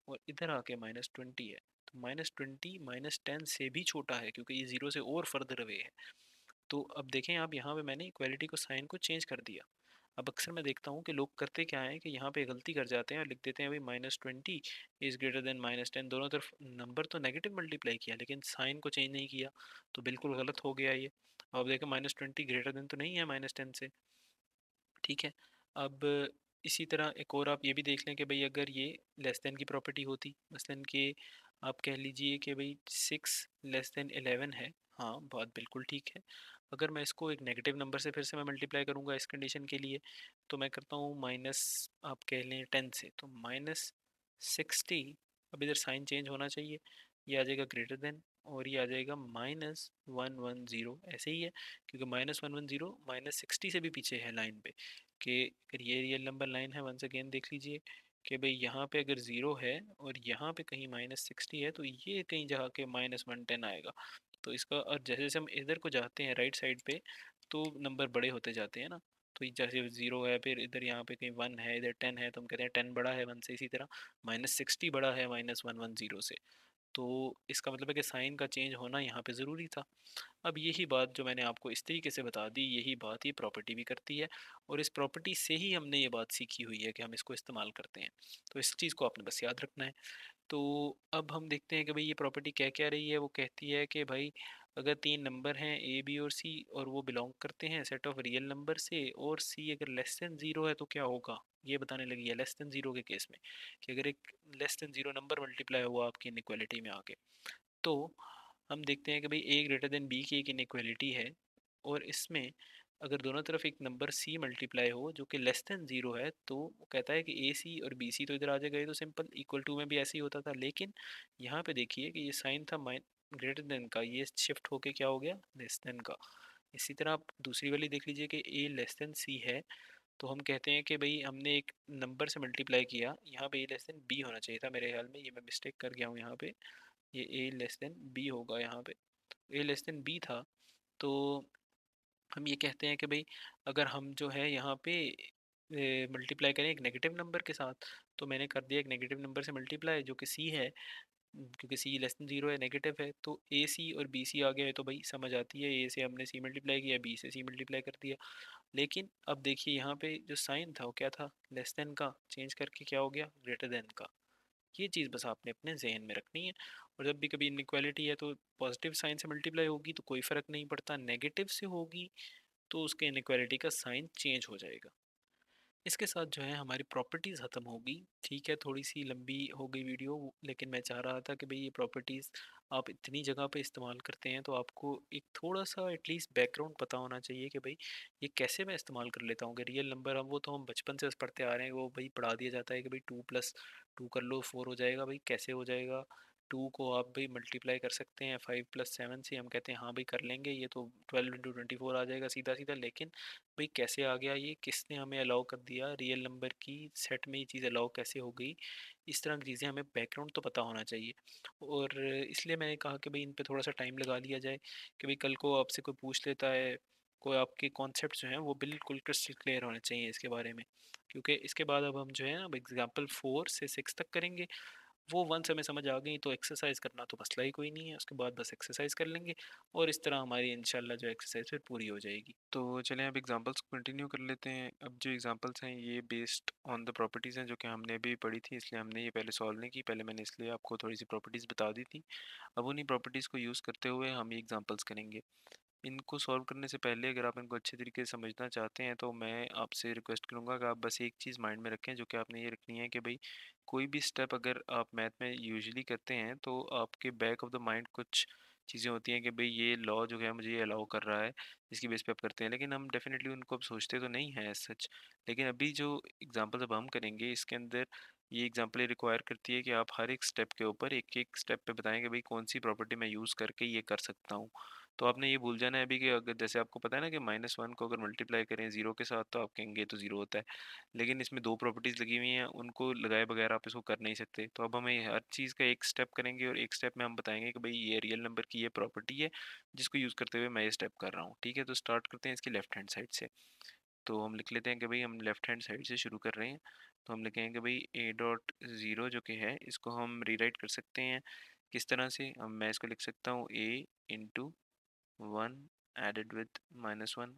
Speaker 1: और इधर आके -20 है। तो -20 -10 से भी छोटा है, क्योंकि ये ज़ीरो से और फर्दर अवे है। तो अब देखें आप, यहाँ पे मैंने इक्वालिटी को साइन को चेंज कर दिया। अब अक्सर मैं देखता हूँ कि लोग करते क्या हैं कि यहाँ पे गलती कर जाते हैं और लिख देते हैं भाई -20 इज़ ग्रेटर देन -10, दोनों तरफ नंबर तो नेगेटिव मल्टीप्लाई किया लेकिन साइन को चेंज नहीं किया, तो बिल्कुल गलत हो गया ये। अब देखें -20 ग्रेटर देन तो नहीं है -10 से, ठीक है। अब इसी तरह एक और आप ये भी देख लें कि भाई अगर ये लेस देन की प्रॉपर्टी होती, मसलन कि आप कह लीजिए कि भाई 6 <11 है, हाँ बात बिल्कुल ठीक है। अगर मैं इसको एक नेगेटिव नंबर से फिर से मैं मल्टीप्लाई करूँगा इस कंडीशन के लिए, तो मैं करता हूँ माइनस, आप कह लें 10 से, तो -60, अब इधर साइन चेंज होना चाहिए, ये आ जाएगा ग्रेटर देन, और ये आ जाएगा -110, ऐसे ही है, क्योंकि -110 -60 से भी पीछे है लाइन पे। कि अगर ये रियल नंबर लाइन है, वंस अगेन देख लीजिए कि भाई यहाँ पे अगर ज़ीरो है और यहाँ पे कहीं -60 है, तो ये कहीं जाके -110 आएगा। तो इसका, और जैसे जैसे हम इधर को जाते हैं राइट साइड पे, तो नंबर बड़े होते जाते हैं ना। तो जैसे ज़ीरो है, फिर इधर यहाँ पे कहीं 1 है, इधर 10 है, तो हम कहते हैं 10 बड़ा है 1 से। इसी तरह -60 बड़ा है -110 से। तो इसका मतलब है कि साइन का चेंज होना यहाँ पे ज़रूरी था। अब यही बात जो मैंने आपको इस तरीके से बता दी, यही बात ये प्रॉपर्टी भी करती है, और इस प्रॉपर्टी से ही हमने ये बात सीखी हुई है कि हम इसको इस्तेमाल करते हैं। तो इस चीज़ को आपने बस याद रखना है। तो अब हम देखते हैं कि भाई ये प्रॉपर्टी क्या कह रही है। वो कहती है कि भाई अगर तीन नंबर हैं ए बी और सी, और वो बिलोंग करते हैं सेट ऑफ रियल नंबर से, और सी अगर लेस देन ज़ीरो है तो क्या होगा, ये बताने लगी है लेस देन ज़ीरो के केस में, कि अगर एक less than zero number multiply हुआ आपकी इनइक्वालिटी में आके, तो हम देखते हैं कि भाई ए ग्रेटर देन बी की एक इनइक्वालिटी है, और इसमें अगर दोनों तरफ एक नंबर सी मल्टीप्लाई हो जो कि लेस देन ज़ीरो है, तो वो कहता है कि ए सी और बी सी तो इधर आ जाएगा, ये तो सिंपल, इक्वल टू में भी ऐसे ही होता था, लेकिन यहाँ पे देखिए कि ये साइन था माइन ग्रेटर देन का, ये शिफ्ट होके क्या हो गया, लेस देन का। इसी तरह आप दूसरी वाली देख लीजिए कि ए लेस देन सी है, तो हम कहते हैं कि भाई हमने एक नंबर से मल्टीप्लाई किया, यहाँ पे ए लेस देन बी होना चाहिए था मेरे ख्याल में, ये मैं मिस्टेक कर गया हूँ यहाँ पे, ये ए लेस देन बी होगा यहाँ पे, ए लेस देन बी था। तो हम ये कहते हैं कि भाई अगर हम जो है यहाँ पे मल्टीप्लाई करें एक नेगेटिव नंबर के साथ, तो मैंने कर दिया एक नेगेटिव नंबर से मल्टीप्लाई जो कि सी है, क्योंकि सी लेस देन ज़ीरो है, नेगेटिव है, तो ए सी और बी सी आ गया है, तो भाई समझ आती है, ए से हमने सी मल्टीप्लाई किया, बी से सी मल्टीप्लाई कर दिया। लेकिन अब देखिए यहाँ पे जो साइन था वो क्या था, लेस देन का चेंज करके क्या हो गया, ग्रेटर देन का। ये चीज़ बस आपने अपने जहन में रखनी है। और जब भी कभी इनइक्वालिटी है तो पॉजिटिव साइन से मल्टीप्लाई होगी तो कोई फ़र्क नहीं पड़ता, नेगेटिव से होगी तो उसके इनइक्वालिटी का साइन चेंज हो जाएगा। इसके साथ जो है हमारी प्रॉपर्टीज़ ख़त्म होगी। ठीक है, थोड़ी सी लंबी हो गई वीडियो, लेकिन मैं चाह रहा था कि भाई ये प्रॉपर्टीज़ आप इतनी जगह पे इस्तेमाल करते हैं, तो आपको एक थोड़ा सा एटलीस्ट बैकग्राउंड पता होना चाहिए कि भाई ये कैसे मैं इस्तेमाल कर लेता हूँ। कि रियल नंबर हम, वो तो हम बचपन से पढ़ते आ रहे हैं, वो भाई पढ़ा दिया जाता है कि भाई 2 + 2 कर लो 4 हो जाएगा, भाई कैसे हो जाएगा। 2 को आप भाई मल्टीप्लाई कर सकते हैं 5 + 7 से, हम कहते हैं हाँ भाई कर लेंगे, ये तो 12 × 24 आ जाएगा सीधा सीधा। लेकिन भाई कैसे आ गया ये, किसने हमें अलाउ कर दिया, रियल नंबर की सेट में ये चीज़ अलाउ कैसे हो गई, इस तरह की चीज़ें हमें बैकग्राउंड तो पता होना चाहिए। और इसलिए मैंने कहा कि भाई इन पे थोड़ा सा टाइम लगा लिया जाए, कि भाई कल को आपसे कोई पूछ लेता है आपको आपके कॉन्सेप्ट जो हैं वो बिल्कुल क्रिस्टल क्लियर होने चाहिए इसके बारे में, क्योंकि इसके बाद अब हम जो है अब एग्जाम्पल 4 से 6 तक करेंगे। वो वंस हमें समझ आ गई तो एक्सरसाइज करना तो मसला ही कोई नहीं है, उसके बाद बस एक्सरसाइज कर लेंगे और इस तरह हमारी इंशाल्लाह जो एक्सरसाइज फिर पूरी हो जाएगी। तो चलें अब एग्जांपल्स को कंटिन्यू कर लेते हैं। अब जो एग्जांपल्स हैं ये बेस्ड ऑन द प्रॉपर्टीज़ हैं जो कि हमने अभी पढ़ी थी, इसलिए हमने ये पहले सॉल्व नहीं की, पहले मैंने इसलिए आपको थोड़ी सी प्रॉपर्टीज़ बता दी थी। अब उन्हीं प्रॉपर्टीज़ को यूज़ करते हुए हम ये एग्जांपल्स करेंगे। इनको सॉल्व करने से पहले अगर आप इनको अच्छे तरीके से समझना चाहते हैं तो मैं आपसे रिक्वेस्ट करूंगा कि आप बस एक चीज़ माइंड में रखें, जो कि आपने ये रखनी है कि भाई कोई भी स्टेप अगर आप मैथ में यूजुअली करते हैं तो आपके बैक ऑफ द माइंड कुछ चीज़ें होती हैं कि भाई ये लॉ जो है मुझे ये अलाउ कर रहा है, जिसकी बेस पे आप करते हैं, लेकिन हम डेफिनेटली उनको अब सोचते तो नहीं है एज सच। लेकिन अभी जो एग्जांपल अब हम करेंगे इसके अंदर ये एग्जांपल ये रिक्वायर करती है कि आप हर एक स्टेप के ऊपर एक एक स्टेप पे बताएं कि भाई कौन सी प्रॉपर्टी मैं यूज़ करके ये कर सकता हूँ। तो आपने ये भूल जाना है अभी कि अगर जैसे आपको पता है ना कि -1 को अगर मल्टीप्लाई करें ज़ीरो के साथ तो आप कहेंगे ये तो ज़ीरो होता है, लेकिन इसमें दो प्रॉपर्टीज़ लगी हुई हैं, उनको लगाए बगैर आप इसको कर नहीं सकते। तो अब हमें हर चीज़ का एक स्टेप करेंगे और एक स्टेप में हम बताएंगे कि भाई ये रियल नंबर की ये प्रॉपर्टी है जिसको यूज़ करते हुए मैं ये स्टेप कर रहा हूँ। ठीक है, तो स्टार्ट करते हैं इसकी लेफ्ट हैंड साइड से। तो हम लिख लेते हैं कि भाई हम लेफ्ट हैंड साइड से शुरू कर रहे हैं। तो हम लिखेंगे कि भाई ए डॉट ज़ीरो जो कि है इसको हम रीराइट कर सकते हैं किस तरह से। अब मैं इसको लिख सकता हूँ ए इंटू 1 एडेड विद -1।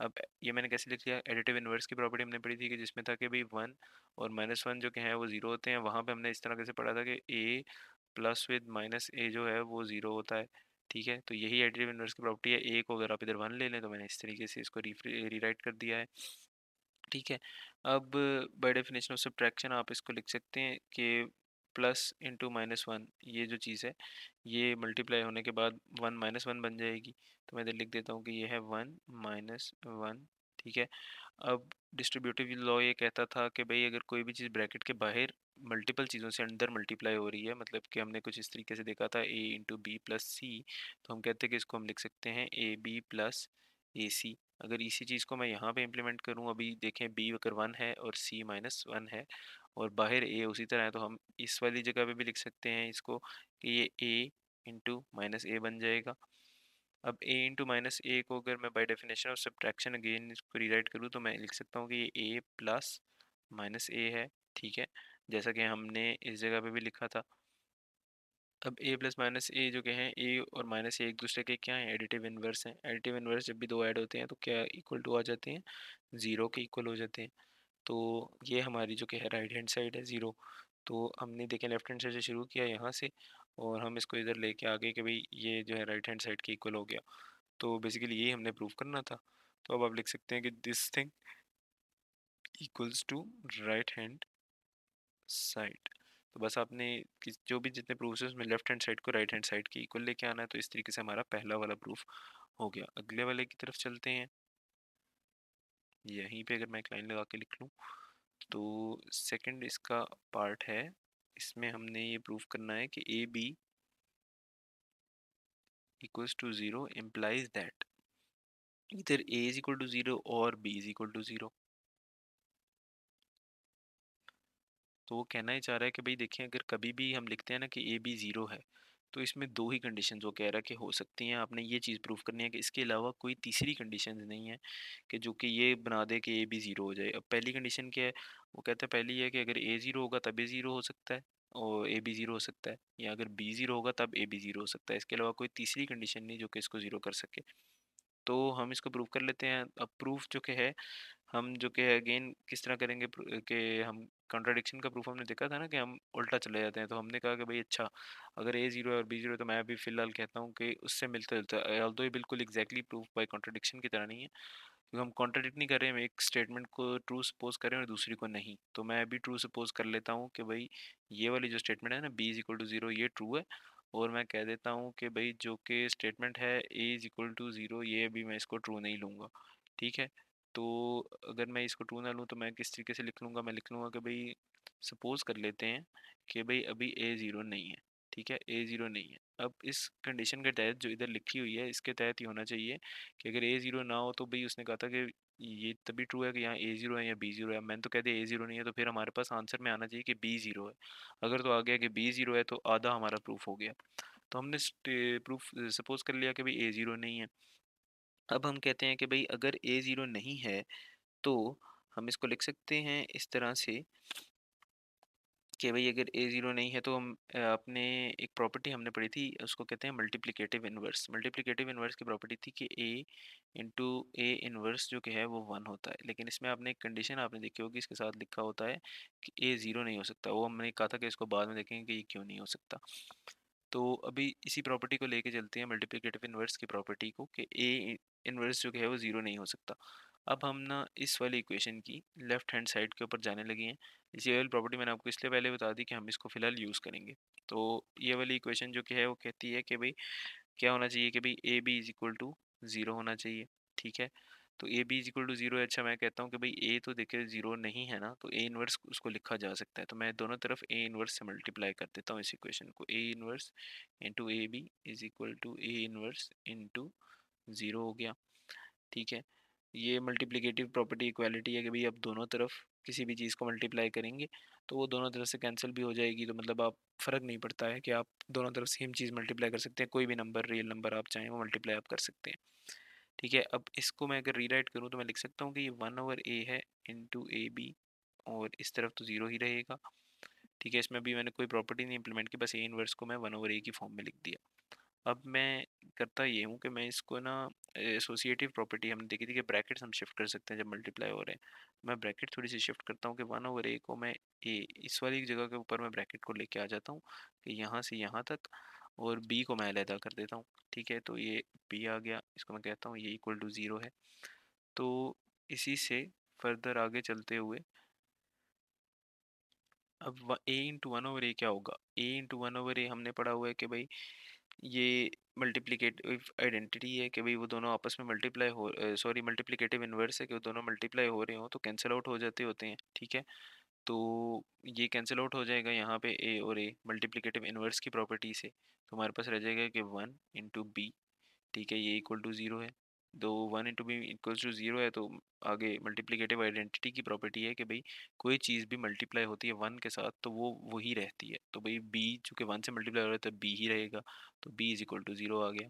Speaker 1: अब ये मैंने कैसे लिख लिया, एडिटिव इन्वर्स की प्रॉपर्टी हमने पढ़ी थी कि जिसमें था कि भाई 1 और -1 जो कि है वो ज़ीरो होते हैं। वहाँ पे हमने इस तरह से पढ़ा था कि ए प्लस विद माइनस ए जो है वो ज़ीरो होता है। ठीक है, तो यही एडिटिव इन्वर्स की प्रॉपर्टी है। ए को अगर आप इधर 1 ले लें तो मैंने इस तरीके से इसको रीराइट कर दिया है। ठीक है, अब बाय डेफिनेशन ऑफ सब्ट्रैक्शन आप इसको लिख सकते हैं कि प्लस इंटू -1 ये जो चीज़ है ये मल्टीप्लाई होने के बाद 1 - 1 बन जाएगी। तो मैं इधर लिख देता हूँ कि ये है 1 - 1। ठीक है, अब डिस्ट्रीब्यूटिव लॉ ये कहता था कि भाई अगर कोई भी चीज़ ब्रैकेट के बाहर मल्टीपल चीज़ों से अंदर मल्टीप्लाई हो रही है, मतलब कि हमने कुछ इस तरीके से देखा था ए इंटू बी प्लस सी, तो हम कहते हैं कि इसको हम लिख सकते हैं ए बी प्लस ए सी। अगर इसी चीज़ को मैं यहाँ पे इम्प्लीमेंट करूँ, अभी देखें बी अगर 1 है और सी -1 है और बाहर ए उसी तरह है, तो हम इस वाली जगह पे भी लिख सकते हैं इसको कि ये ए इंटू माइनस ए बन जाएगा। अब a इंटू माइनस ए को अगर मैं by definition of subtraction again इसको रीराइट करूँ तो मैं लिख सकता हूँ कि ये a प्लस माइनस ए है। ठीक है, जैसा कि हमने इस जगह पे भी लिखा था। अब a प्लस माइनस ए जो कि हैं a और माइनस ए एक दूसरे के क्या हैं, एडिटिव इन्वर्स हैं। एडिटिव इन्वर्स जब भी दो ऐड होते हैं तो क्या इक्वल टू आ जाते हैं, ज़ीरो के इक्वल हो जाते हैं। तो ये हमारी जो कि है राइट हैंड साइड है ज़ीरो। तो हमने देखें लेफ्ट हैंड साइड से शुरू किया यहाँ से और हम इसको इधर लेके आ गए कि भाई ये जो है राइट हैंड साइड के इक्वल हो गया। तो बेसिकली यही हमने प्रूव करना था। तो अब आप लिख सकते हैं कि this thing equals to right hand side. तो बस आपने जो भी जितने प्रूफ्स हैं उसमें लेफ्ट हैंड साइड को राइट हैंड साइड के इक्वल लेके आना है। तो इस तरीके से हमारा पहला वाला प्रूफ हो गया। अगले वाले की तरफ चलते हैं। यहीं पे अगर मैं एक लाइन लगा के लिख लूँ तो सेकंड इसका पार्ट है, इसमें हमने ये प्रूफ करना है कि a b equals to zero implies that either a is equal to 0 और b is equal to 0। तो वो कहना ही चाह रहा है कि भाई देखिए अगर कभी भी हम लिखते हैं ना कि ए बी ज़ीरो है तो इसमें दो ही कंडीशन वो कह रहा है कि हो सकती हैं। आपने ये चीज़ प्रूव करनी है कि इसके अलावा कोई तीसरी कंडीशन नहीं है कि जो कि ये बना दे कि ए बी ज़ीरो हो जाए। अब पहली कंडीशन क्या है, वो कहता है पहली है कि अगर ए ज़ीरो होगा तब ए ज़ीरो हो सकता है और ए बी ज़ीरो हो सकता है, या अगर बी ज़ीरो होगा तब ए बी ज़ीरो हो सकता है। इसके अलावा कोई तीसरी कंडीशन नहीं जो कि इसको ज़ीरो कर सके। तो हम इसको प्रूव कर लेते हैं। अब प्रूफ जो कि है हम जो कि अगेन किस तरह करेंगे कि हम कॉन्ट्राडिक्शन का प्रूफ हमने देखा था ना कि हम उल्टा चले जाते हैं। तो हमने कहा कि भाई अच्छा अगर ए ज़ीरो है और बी ज़ीरो है तो मैं अभी फ़िलहाल कहता हूँ कि उससे मिलता जुलता है, ऑल्दो ये बिल्कुल एग्जैक्टली प्रूफ बाय कॉन्ट्राडिक्शन की तरह नहीं है, क्योंकि हम कॉन्ट्राडिक्ट नहीं कर रहे हैं, हम एक स्टेटमेंट को ट्रू सपोज कर रहे हैं और दूसरी को नहीं। तो मैं अभी ट्रू सपोज कर लेता हूँ कि भाई ये वाली जो स्टेटमेंट है ना b is equal to zero ये ट्रू है। और मैं कह देता हूँ कि भाई जो कि स्टेटमेंट है ए इज इक्वल टू ज़ीरो ये अभी मैं इसको ट्रू नहीं लूँगा। ठीक है, तो अगर मैं इसको ट्रू ना लूँ तो मैं किस तरीके से लिख लूँगा, मैं लिख लूँगा कि भाई सपोज कर लेते हैं कि भाई अभी ए ज़ीरो नहीं है। ठीक है, ए ज़ीरो नहीं है। अब इस कंडीशन के तहत जो इधर लिखी हुई है इसके तहत ये होना चाहिए कि अगर ए ज़ीरो ना हो तो भाई उसने कहा था कि ये तभी ट्रू है कि यहाँ ए ज़ीरो है या बी ज़ीरो है। मैंने तो कह दिया ए ज़ीरो नहीं है, तो फिर हमारे पास आंसर में आना चाहिए कि बी ज़ीरो है। अगर तो आ गया कि बी ज़ीरो है तो आधा हमारा प्रूफ हो गया। तो हमने प्रूफ सपोज कर लिया कि भाई ए ज़ीरो नहीं है।
Speaker 2: अब हम कहते हैं कि भाई अगर ए ज़ीरो नहीं है तो हम इसको लिख सकते हैं इस तरह से कि भाई अगर ए ज़ीरो नहीं है तो हम अपने एक प्रॉपर्टी हमने पढ़ी थी उसको कहते हैं मल्टीप्लिकेटिव इन्वर्स। मल्टीप्लिकेटिव इन्वर्स की प्रॉपर्टी थी कि ए इंटू ए इन्वर्स जो कि है वो वन होता है, लेकिन इसमें आपने एक कंडीशन आपने देखी होगी इसके साथ लिखा होता है कि ए ज़ीरो नहीं हो सकता। वो हमने कहा था कि इसको बाद में देखेंगे कि ये क्यों नहीं हो सकता। तो अभी इसी प्रॉपर्टी को लेके चलते हैं मल्टीप्लिकेटिव इन्वर्स की प्रॉपर्टी को कि ए इन्वर्स जो कि है वो ज़ीरो नहीं हो सकता। अब हम ना इस वाली इक्वेशन की लेफ्ट हैंड साइड के ऊपर जाने लगे हैं। इसी वाली प्रॉपर्टी मैंने आपको इसलिए पहले बता दी कि हम इसको फिलहाल यूज़ करेंगे। तो ये वाली इक्वेशन जो कि है वो कहती है कि भाई क्या होना चाहिए कि भाई a b is equal to zero होना चाहिए। ठीक है, तो a b is equal to zero है। अच्छा, मैं कहता हूँ कि भाई ए तो देखिए ज़ीरो नहीं है ना, तो ए इनवर्स उसको लिखा जा सकता है। तो मैं दोनों तरफ ए इनवर्स से मल्टीप्लाई कर देता हूँ इस इक्वेशन को। A inverse into a b is equal to a inverse into zero हो गया। ठीक है, ये मल्टीप्लिकेटिव प्रॉपर्टी इक्वालिटी है कि भाई अब दोनों तरफ किसी भी चीज़ को मल्टीप्लाई करेंगे तो वो दोनों तरफ से कैंसिल भी हो जाएगी। तो मतलब आप फ़र्क नहीं पड़ता है कि आप दोनों तरफ सेम चीज़ मल्टीप्लाई कर सकते हैं। कोई भी नंबर, रियल नंबर आप चाहें वो मल्टीप्लाई आप कर सकते हैं। ठीक है, अब इसको मैं अगर रीराइट करूँ तो मैं लिख सकता हूँ कि ये वन ओवर ए है इंटू ए बी, और इस तरफ तो ज़ीरो ही रहेगा। ठीक है, इसमें भी मैंने कोई प्रॉपर्टी नहीं इंप्लीमेंट की, बस ए इन्वर्स को मैं वन ओवर ए की फॉर्म में लिख दिया। अब मैं करता ये हूँ कि मैं इसको ना एसोसिएटिव प्रॉपर्टी हमने देखी थी कि ब्रैकेट्स हम शिफ्ट कर सकते हैं जब मल्टीप्लाई हो रहे हैं। मैं ब्रैकेट थोड़ी सी शिफ्ट करता हूँ कि वन ओवर ए को मैं ए इस वाली जगह के ऊपर मैं ब्रैकेट को लेके आ जाता हूँ कि यहाँ से यहाँ तक, और बी को मैं अलहदा कर देता हूँ। ठीक है, तो ये बी आ गया, इसको मैं कहता हूँ ये इक्वल टू ज़ीरो है। तो इसी से फर्दर आगे चलते हुए अब ए इंटू वन ओवर ए क्या होगा। ए इंटू वन ओवर ए हमने पढ़ा हुआ है कि भाई ये मल्टीप्लिकेटिव आइडेंटिटी है कि भाई वो दोनों आपस में मल्टीप्लाई हो, सॉरी मल्टीप्लिकेटिव इन्वर्स है कि वो दोनों मल्टीप्लाई हो रहे हो तो कैंसिल आउट हो जाते होते हैं। ठीक है, तो ये कैंसिल आउट हो जाएगा यहाँ पे ए और ए मल्टीप्लिकेटिव इन्वर्स की प्रॉपर्टी से। तो हमारे पास रह जाएगा कि वन इंटू बी। ठीक है, ये इक्वल टू ज़ीरो है। दो one into b equals to zero है, तो आगे मल्टीप्लिकेटिव आइडेंटिटी की प्रॉपर्टी है कि भाई कोई चीज़ भी मल्टीप्लाई होती है वन के साथ तो वो वही रहती है। तो भाई बी चूँकि वन से मल्टीप्लाई हो रहा है तो बी ही रहेगा। तो B is equal to zero आ गया।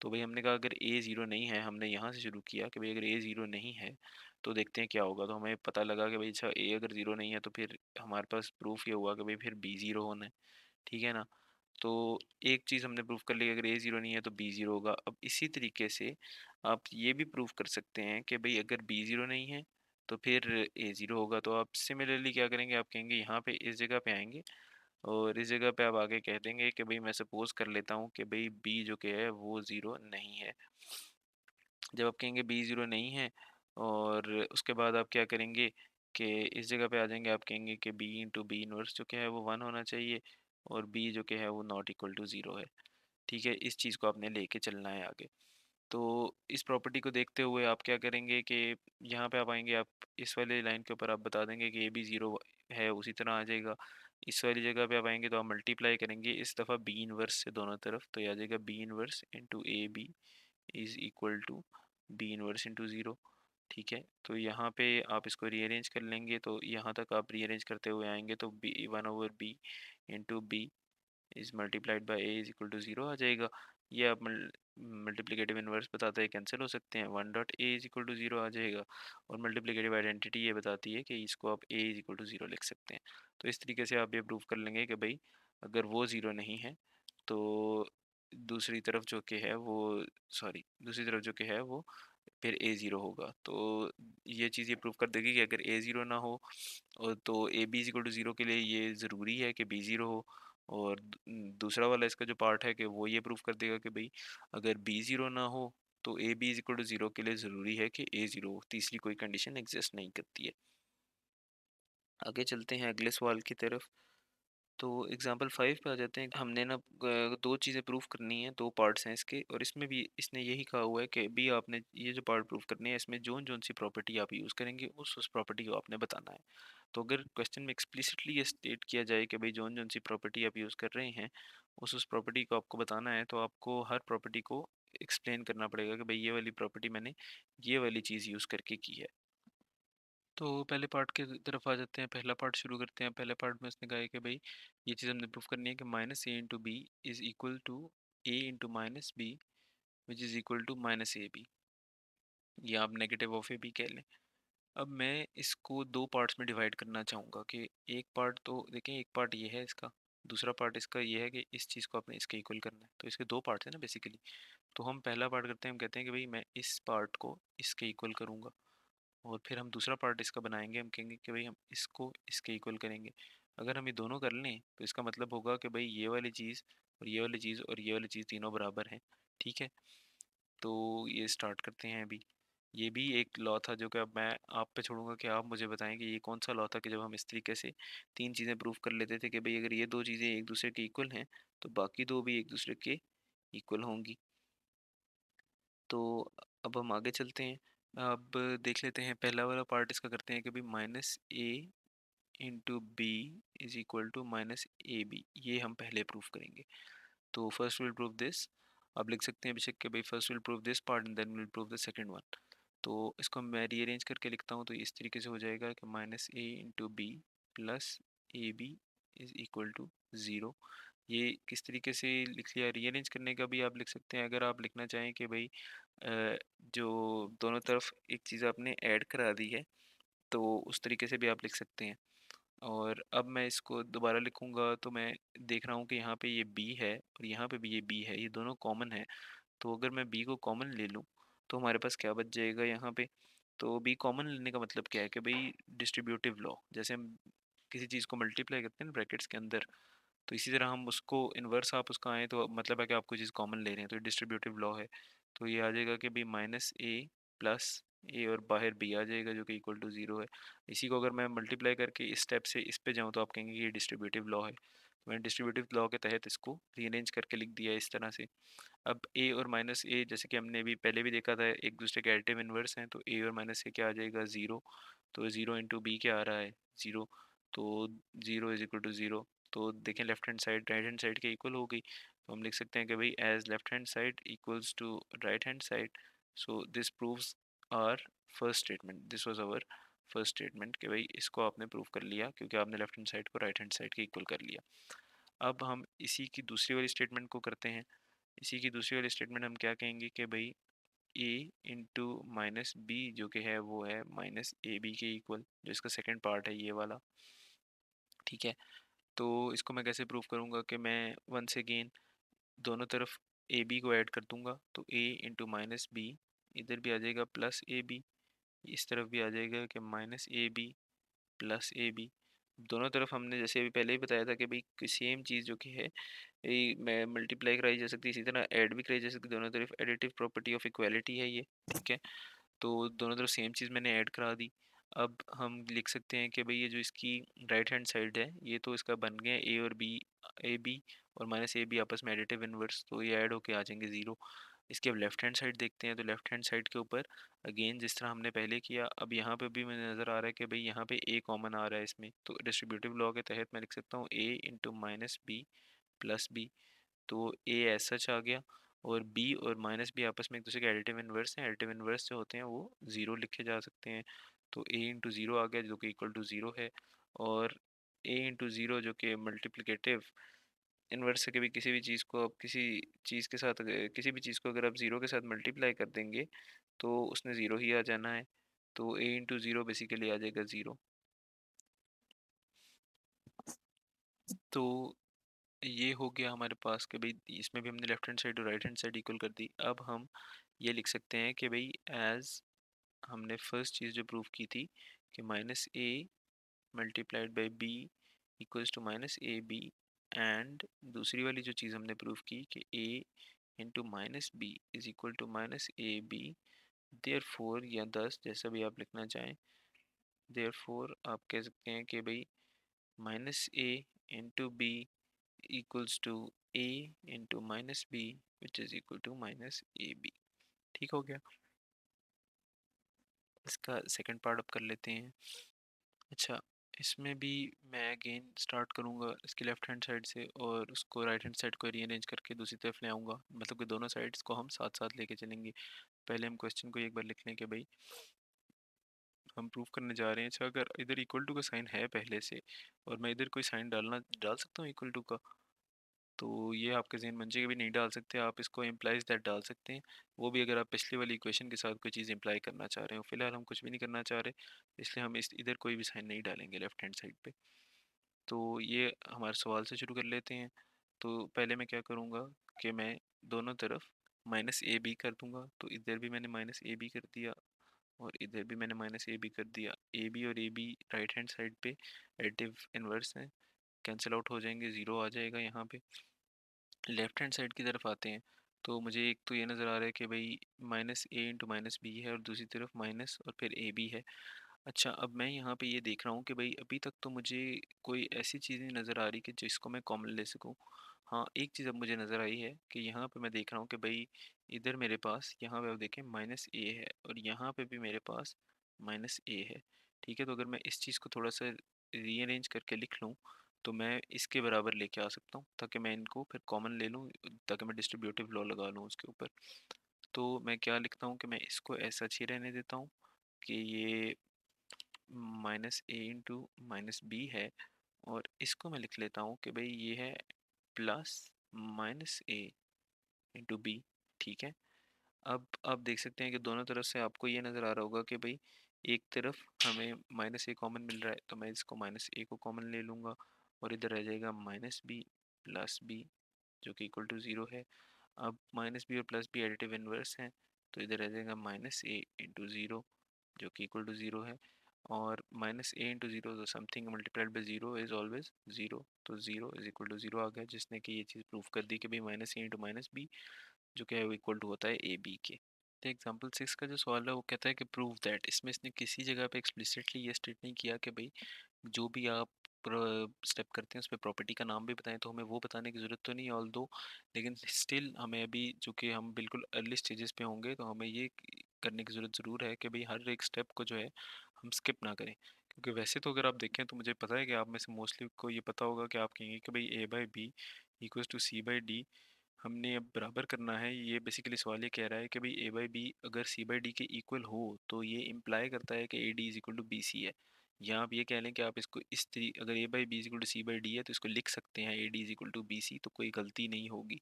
Speaker 2: तो भाई हमने कहा अगर ए ज़ीरो नहीं है, हमने यहाँ से शुरू किया कि भाई अगर ए ज़ीरो नहीं है तो देखते हैं क्या होगा। तो हमें पता लगा कि भाई अच्छा ए अगर ज़ीरो नहीं है तो फिर हमारे पास प्रूफ ये हुआ कि भाई फिर बी ज़ीरो होना है। ठीक है ना, तो एक चीज़ हमने प्रूव कर ली, अगर ए ज़ीरो नहीं है तो बी ज़ीरो होगा। अब इसी तरीके से आप ये भी प्रूव कर सकते हैं कि भाई अगर बी ज़ीरो नहीं है तो फिर ए ज़ीरो होगा। तो आप सिमिलरली क्या करेंगे, आप कहेंगे यहाँ पे इस जगह पे आएंगे और इस जगह पे आप आगे कह देंगे कि भाई मैं सपोज कर लेता हूँ कि भाई बी जो कि है वो ज़ीरो नहीं है। जब आप कहेंगे बी ज़ीरो नहीं है और उसके बाद आप क्या करेंगे कि इस जगह पे आ जाएंगे, आप कहेंगे कि बी इंटू बी इनवर्स जो कि है वो वन होना चाहिए और बी जो कि है वो नॉट इक्वल टू ज़ीरो है। ठीक है, इस चीज़ को आपने लेके चलना है आगे। तो इस प्रॉपर्टी को देखते हुए आप क्या करेंगे कि यहाँ पे आप आएंगे, आप इस वाली लाइन के ऊपर आप बता देंगे कि ए बी ज़ीरो है, उसी तरह आ जाएगा। इस वाली जगह पे आप आएंगे तो आप मल्टीप्लाई करेंगे इस दफ़ा बी इनवर्स से दोनों तरफ, तो ये आ जाएगा b inverse into a b is equal to b inverse into zero. ठीक है, तो यहाँ पे आप इसको रीअरेंज कर लेंगे, तो यहाँ तक आप रीअरेंज करते हुए आएंगे तो B one over B into B is multiplied by A is equal to zero आ जाएगा। ये आप मल्टीप्लिकेटिव इन्वर्स बताता है कैंसिल हो सकते हैं, one dot A is equal to zero आ जाएगा। और मल्टीप्लिकेटिव आइडेंटिटी ये बताती है कि इसको आप ए इज इक्वल टू ज़ीरो लिख सकते हैं। तो इस तरीके से आप ये प्रूव कर लेंगे कि भाई अगर वो ज़ीरो नहीं है तो दूसरी तरफ जो कि है वो, सॉरी दूसरी तरफ जो कि है वो फिर ए ज़ीरो होगा। तो ये चीज़ ये प्रूव कर देगी कि अगर ए ज़ीरो ना हो और तो a b is equal to zero के लिए ये ज़रूरी है कि बी ज़ीरो हो। और दूसरा वाला इसका जो पार्ट है कि वो ये प्रूव कर देगा कि भाई अगर बी ज़ीरो ना हो तो a b is equal to zero के लिए ज़रूरी है कि ए ज़ीरो हो। तीसरी कोई कंडीशन एग्जिस्ट नहीं करती है। आगे चलते हैं अगले सवाल की तरफ। तो एग्जांपल 5 पे आ जाते हैं। हमने ना दो चीज़ें प्रूफ करनी है, दो पार्ट्स हैं इसके, और इसमें भी इसने यही कहा हुआ है कि भी आपने ये जो पार्ट प्रूफ करनी है इसमें जोन जोन सी प्रॉपर्टी आप यूज़ करेंगे उस प्रॉपर्टी को आपने बताना है। तो अगर क्वेश्चन में एक्सप्लिसिटली ये स्टेट किया जाए कि भाई जोन जोन सी प्रॉपर्टी आप यूज़ कर रहे हैं उस प्रॉपर्टी को आपको बताना है, तो आपको हर प्रॉपर्टी को एक्सप्लेन करना पड़ेगा कि भाई ये वाली प्रॉपर्टी मैंने ये वाली चीज़ यूज़ करके की है। तो पहले पार्ट की तरफ आ जाते हैं, पहला पार्ट शुरू करते हैं। पहले पार्ट में उसने कहा है कि भाई ये चीज़ हमने प्रूफ करनी है कि minus A into b is equal to a into minus b which is equal to minus A b. या आप नेगेटिव ऑफ ए बी कह लें। अब मैं इसको दो पार्ट्स में डिवाइड करना चाहूँगा कि एक पार्ट तो देखें, एक पार्ट ये है इसका, दूसरा पार्ट इसका ये है कि इस चीज़ को आपने इसके इक्वल करना है, तो इसके दो पार्ट्स हैं ना बेसिकली। तो हम पहला पार्ट करते हैं, हम कहते हैं कि भाई मैं इस पार्ट को इसके इक्वल करूँगा, और फिर हम दूसरा पार्ट इसका बनाएंगे, हम कहेंगे कि भाई हम इसको इसके इक्वल करेंगे। अगर हम ये दोनों कर लें तो इसका मतलब होगा कि भाई ये वाली चीज़ और ये वाली चीज़ और ये वाली चीज़ तीनों बराबर हैं। ठीक है, तो ये स्टार्ट करते हैं अभी। ये भी एक लॉ था जो कि अब मैं आप पे छोड़ूंगा कि आप मुझे बताएं कि ये कौन सा लॉ था कि जब हम इस तरीके से तीन चीज़ें प्रूव कर लेते थे कि भाई अगर ये दो चीज़ें एक दूसरे के इक्वल हैं तो बाकी दो भी एक दूसरे के इक्वल होंगी। तो अब हम आगे चलते हैं। अब देख लेते हैं पहला वाला पार्ट इसका करते हैं कि भाई minus A into B is equal to minus A b, ये हम पहले प्रूफ करेंगे। तो फर्स्ट विल प्रूव दिस। आप लिख सकते हैं बेशक कि भाई first will prove this part and then will prove the second one. तो इसको मैं रीअरेंज करके लिखता हूँ, तो इस तरीके से हो जाएगा कि minus A into b plus a b is equal to zero. ये किस तरीके से लिख लिया, रीअरेंज करने का भी आप लिख सकते हैं। अगर आप लिखना चाहें कि भाई जो दोनों तरफ एक चीज़ आपने ऐड करा दी है, तो उस तरीके से भी आप लिख सकते हैं। और अब मैं इसको दोबारा लिखूंगा तो मैं देख रहा हूँ कि यहाँ पे ये b है और यहाँ पे भी ये b है, ये दोनों कॉमन है। तो अगर मैं b को कॉमन ले लूँ तो हमारे पास क्या बच जाएगा यहाँ पे। तो b कॉमन लेने का मतलब क्या है कि भाई डिस्ट्रीब्यूटिव लॉ, जैसे हम किसी चीज़ को मल्टीप्लाई करते हैं ब्रैकेट्स के अंदर, तो इसी तरह हम उसको इन्वर्स आप उसका आए तो मतलब है कि आप कोई चीज़ कॉमन ले रहे हैं, तो ये डिस्ट्रीब्यूटिव लॉ है। तो ये आ जाएगा कि भाई माइनस ए प्लस ए और बाहर बी आ जाएगा जो कि इक्वल टू ज़ीरो है। इसी को अगर मैं मल्टीप्लाई करके इस स्टेप से इस पे जाऊँ तो आप कहेंगे कि ये डिस्ट्रीब्यूटिव लॉ है। तो मैंने डिस्ट्रीब्यूटिव लॉ के तहत इसको रीअरेंज करके लिख दिया इस तरह से। अब ए और माइनस ए जैसे कि हमने भी पहले भी देखा था एक दूसरे के एडिटिव इन्वर्स हैं, तो ए और माइनस ए क्या आ जाएगा, ज़ीरो। तो ज़ीरो इंटू बी क्या आ रहा है, ज़ीरो। तो zero is equal to zero. तो देखें left hand side right hand side के इक्वल हो गई, तो हम लिख सकते हैं कि भाई as left hand side equals to right hand side, so this proves our first statement, this was our first statement कि भाई इसको आपने प्रूव कर लिया क्योंकि आपने लेफ्ट हैंड साइड को राइट हैंड साइड के इक्वल कर लिया। अब हम इसी की दूसरी वाली स्टेटमेंट को करते हैं। इसी की दूसरी वाली स्टेटमेंट हम क्या कहेंगे कि भाई ए इंटू माइनस बी जो कि है वो है माइनस ए बी के इक्वल, जो इसका सेकंड पार्ट है ये वाला। ठीक है, तो इसको मैं कैसे प्रूव करूँगा कि मैं वंस अगेन दोनों तरफ ए बी को ऐड कर दूंगा, तो ए इंटू माइनस बी, इधर भी आ जाएगा प्लस ए बी, इस तरफ भी आ जाएगा कि minus A b plus a b. दोनों तरफ हमने जैसे अभी पहले ही बताया था कि भाई सेम चीज़ जो कि है ये मैं मल्टीप्लाई कराई जा सकती है, इसी तरह ऐड भी कराई जा सकती है, दोनों तरफ एडिटिव प्रॉपर्टी ऑफ इक्वालिटी है ये। ठीक है, तो दोनों तरफ सेम चीज़ मैंने ऐड करा दी। अब हम लिख सकते हैं कि भाई ये जो इसकी राइट हैंड साइड है ये तो इसका बन गया ए और बी, ए बी और माइनस ए बी आपस में एडिटिव इनवर्स, तो ये ऐड होके आ जाएंगे ज़ीरो। इसके अब लेफ्ट हैंड साइड देखते हैं, तो लेफ्ट हैंड साइड के ऊपर अगेन जिस तरह हमने पहले किया, अब यहाँ पे भी मुझे नज़र आ रहा है कि भाई यहाँ पे ए कॉमन आ रहा है इसमें, तो डिस्ट्रीब्यूटिव लॉ के तहत मैं लिख सकता हूँ A into minus B plus B. तो ए एज सच आ गया, और बी और माइनस बी आपस में एक दूसरे के एडिटिव इन्वर्स हैं, एडिटिव इन्वर्स जो होते हैं वो ज़ीरो लिखे जा सकते हैं। तो ए इंटू ज़ीरो आ गया जो कि इक्वल टू ज़ीरो है, और ए इंटू ज़ीरो जो कि मल्टीप्लिकेटिव इन्वर्स से कभी किसी भी चीज़ को आप किसी चीज़ के साथ किसी भी चीज़ को अगर आप ज़ीरो के साथ मल्टीप्लाई कर देंगे तो उसने ज़ीरो ही आ जाना है। तो ए इंटू ज़ीरो बेसिकली आ जाएगा ज़ीरो। तो ये हो गया हमारे पास कि भाई इसमें भी हमने लेफ्ट हैंड साइड और राइट हैंड साइड इक्वल कर दी। अब हम ये लिख सकते हैं कि भाई एज हमने फर्स्ट चीज़ जो प्रूव की थी कि minus A multiplied by B equals to minus A B, and दूसरी वाली जो चीज़ हमने प्रूव की कि ए into minus B is equal to minus A B, therefore या दस जैसा भी आप लिखना चाहें, देयर फोर आप कह सकते हैं कि भाई minus A into b equals to a into minus b which is equal to minus ab। ठीक हो गया, इसका सेकंड पार्ट अब कर लेते हैं। अच्छा, इसमें भी मैं अगेन स्टार्ट करूँगा इसकी लेफ्ट हैंड साइड से और उसको राइट हैंड साइड को रीअरेंज करके दूसरी तरफ ले आऊँगा, मतलब कि दोनों साइड्स को हम साथ साथ लेके चलेंगे। पहले हम क्वेश्चन को एक बार लिख लें कि भाई हम प्रूव करने जा रहे हैं। अच्छा, अगर इधर इक्वल टू का साइन है पहले से और मैं इधर कोई साइन डाल सकता हूँ इक्वल टू का। तो ये आपके ज़हन में भी नहीं डाल सकते, आप इसको इम्प्लाइज दैट डाल सकते हैं। वो भी अगर आप पिछली वाली इक्वेशन के साथ कोई चीज़ इम्प्लाई करना चाह रहे हो। फिलहाल हम कुछ भी नहीं करना चाह रहे, इसलिए हम इस इधर कोई भी साइन नहीं डालेंगे लेफ्ट हैंड साइड पे। तो ये हमारे सवाल से शुरू कर लेते हैं। तो पहले मैं क्या करूँगा कि मैं दोनों तरफ माइनस ए बी कर दूंगा। तो इधर भी मैंने माइनस ए बी कर दिया और इधर भी मैंने माइनस ए बी कर दिया। ए बी और a b right hand side पे एडिटिव इन्वर्स हैं, कैंसिल आउट हो जाएंगे, ज़ीरो आ जाएगा यहाँ पे। लेफ्ट हैंड साइड की तरफ आते हैं तो मुझे एक तो ये नज़र आ रहा है कि भाई माइनस ए इंटू माइनस बी है और दूसरी तरफ माइनस और फिर ए बी है। अच्छा, अब मैं यहाँ पे ये देख रहा हूँ कि भाई अभी तक तो मुझे कोई ऐसी चीज़ नहीं नज़र आ रही कि जिसको मैं कॉमन ले सकूँ। हाँ, एक चीज़ अब मुझे नज़र आई है कि यहाँ पे मैं देख रहा हूँ कि भाई इधर मेरे पास, यहाँ पे आप देखें माइनस ए है और यहाँ पे भी मेरे पास माइनस ए है। ठीक है, तो अगर मैं इस चीज़ को थोड़ा सा रीअरेंज करके लिख लूँ तो मैं इसके बराबर लेके आ सकता हूँ ताकि मैं इनको फिर कॉमन ले लूँ, ताकि मैं डिस्ट्रीब्यूटिव लॉ लगा लूँ उसके ऊपर। तो मैं क्या लिखता हूँ कि मैं इसको ऐसा ही रहने देता हूँ कि ये माइनस ए इंटू माइनस बी है और इसको मैं लिख लेता हूँ कि भाई ये है प्लस माइनस ए इंटू बी। ठीक है, अब आप देख सकते हैं कि दोनों तरफ से आपको ये नज़र आ रहा होगा कि भाई एक तरफ हमें माइनस ए कॉमन मिल रहा है तो मैं इसको माइनस ए को कॉमन ले लूँगा और इधर रह जाएगा माइनस बी प्लस बी जो कि इक्वल टू ज़ीरो है। अब माइनस बी और प्लस बी एडिटिव इन्वर्स हैं तो इधर रह जाएगा माइनस ए इंटू ज़ीरो जो कि इक्वल टू ज़ीरो है। और माइनस ए इंटू ज़ीरो तो something multiplied by zero is always zero, तो zero is equal to zero आ गया, जिसने कि ये चीज़ प्रूव कर दी कि भाई माइनस ए इंटू माइनस बी जो कि है वो इक्वल टू होता है ए बी के। तो एग्जाम्पल 6 का जो सवाल है वो कहता है कि प्रूव दैट। इसमें इसने किसी जगह पे एक्सप्लिसिटली ये स्टेट नहीं किया कि भाई जो भी आप स्टेप करते हैं उस पर प्रॉपर्टी का नाम भी बताएं, तो हमें वो बताने की ज़रूरत तो नहीं ऑल दो, लेकिन स्टिल हमें अभी चूँकि हम बिल्कुल अर्ली स्टेजेस पे होंगे तो हमें ये करने की ज़रूरत ज़रूर है कि भाई हर एक स्टेप को जो है हम स्किप ना करें। क्योंकि वैसे तो अगर आप देखें तो मुझे पता है कि आप में से मोस्टली को ये पता होगा कि आप कहेंगे कि भाई ए by B equals to C by D हमने अब बराबर करना है। ये बेसिकली सवाल ये कह रहा है कि भाई ए बाई बी अगर सी बाई डी के इक्वल हो तो ये इम्प्लाई करता है कि a D is equal to B C है। या आप ये कह लें कि आप इसको इस तरी अगर A by B is equal to C by D है तो इसको लिख सकते हैं A D is equal to B C, तो कोई गलती नहीं होगी,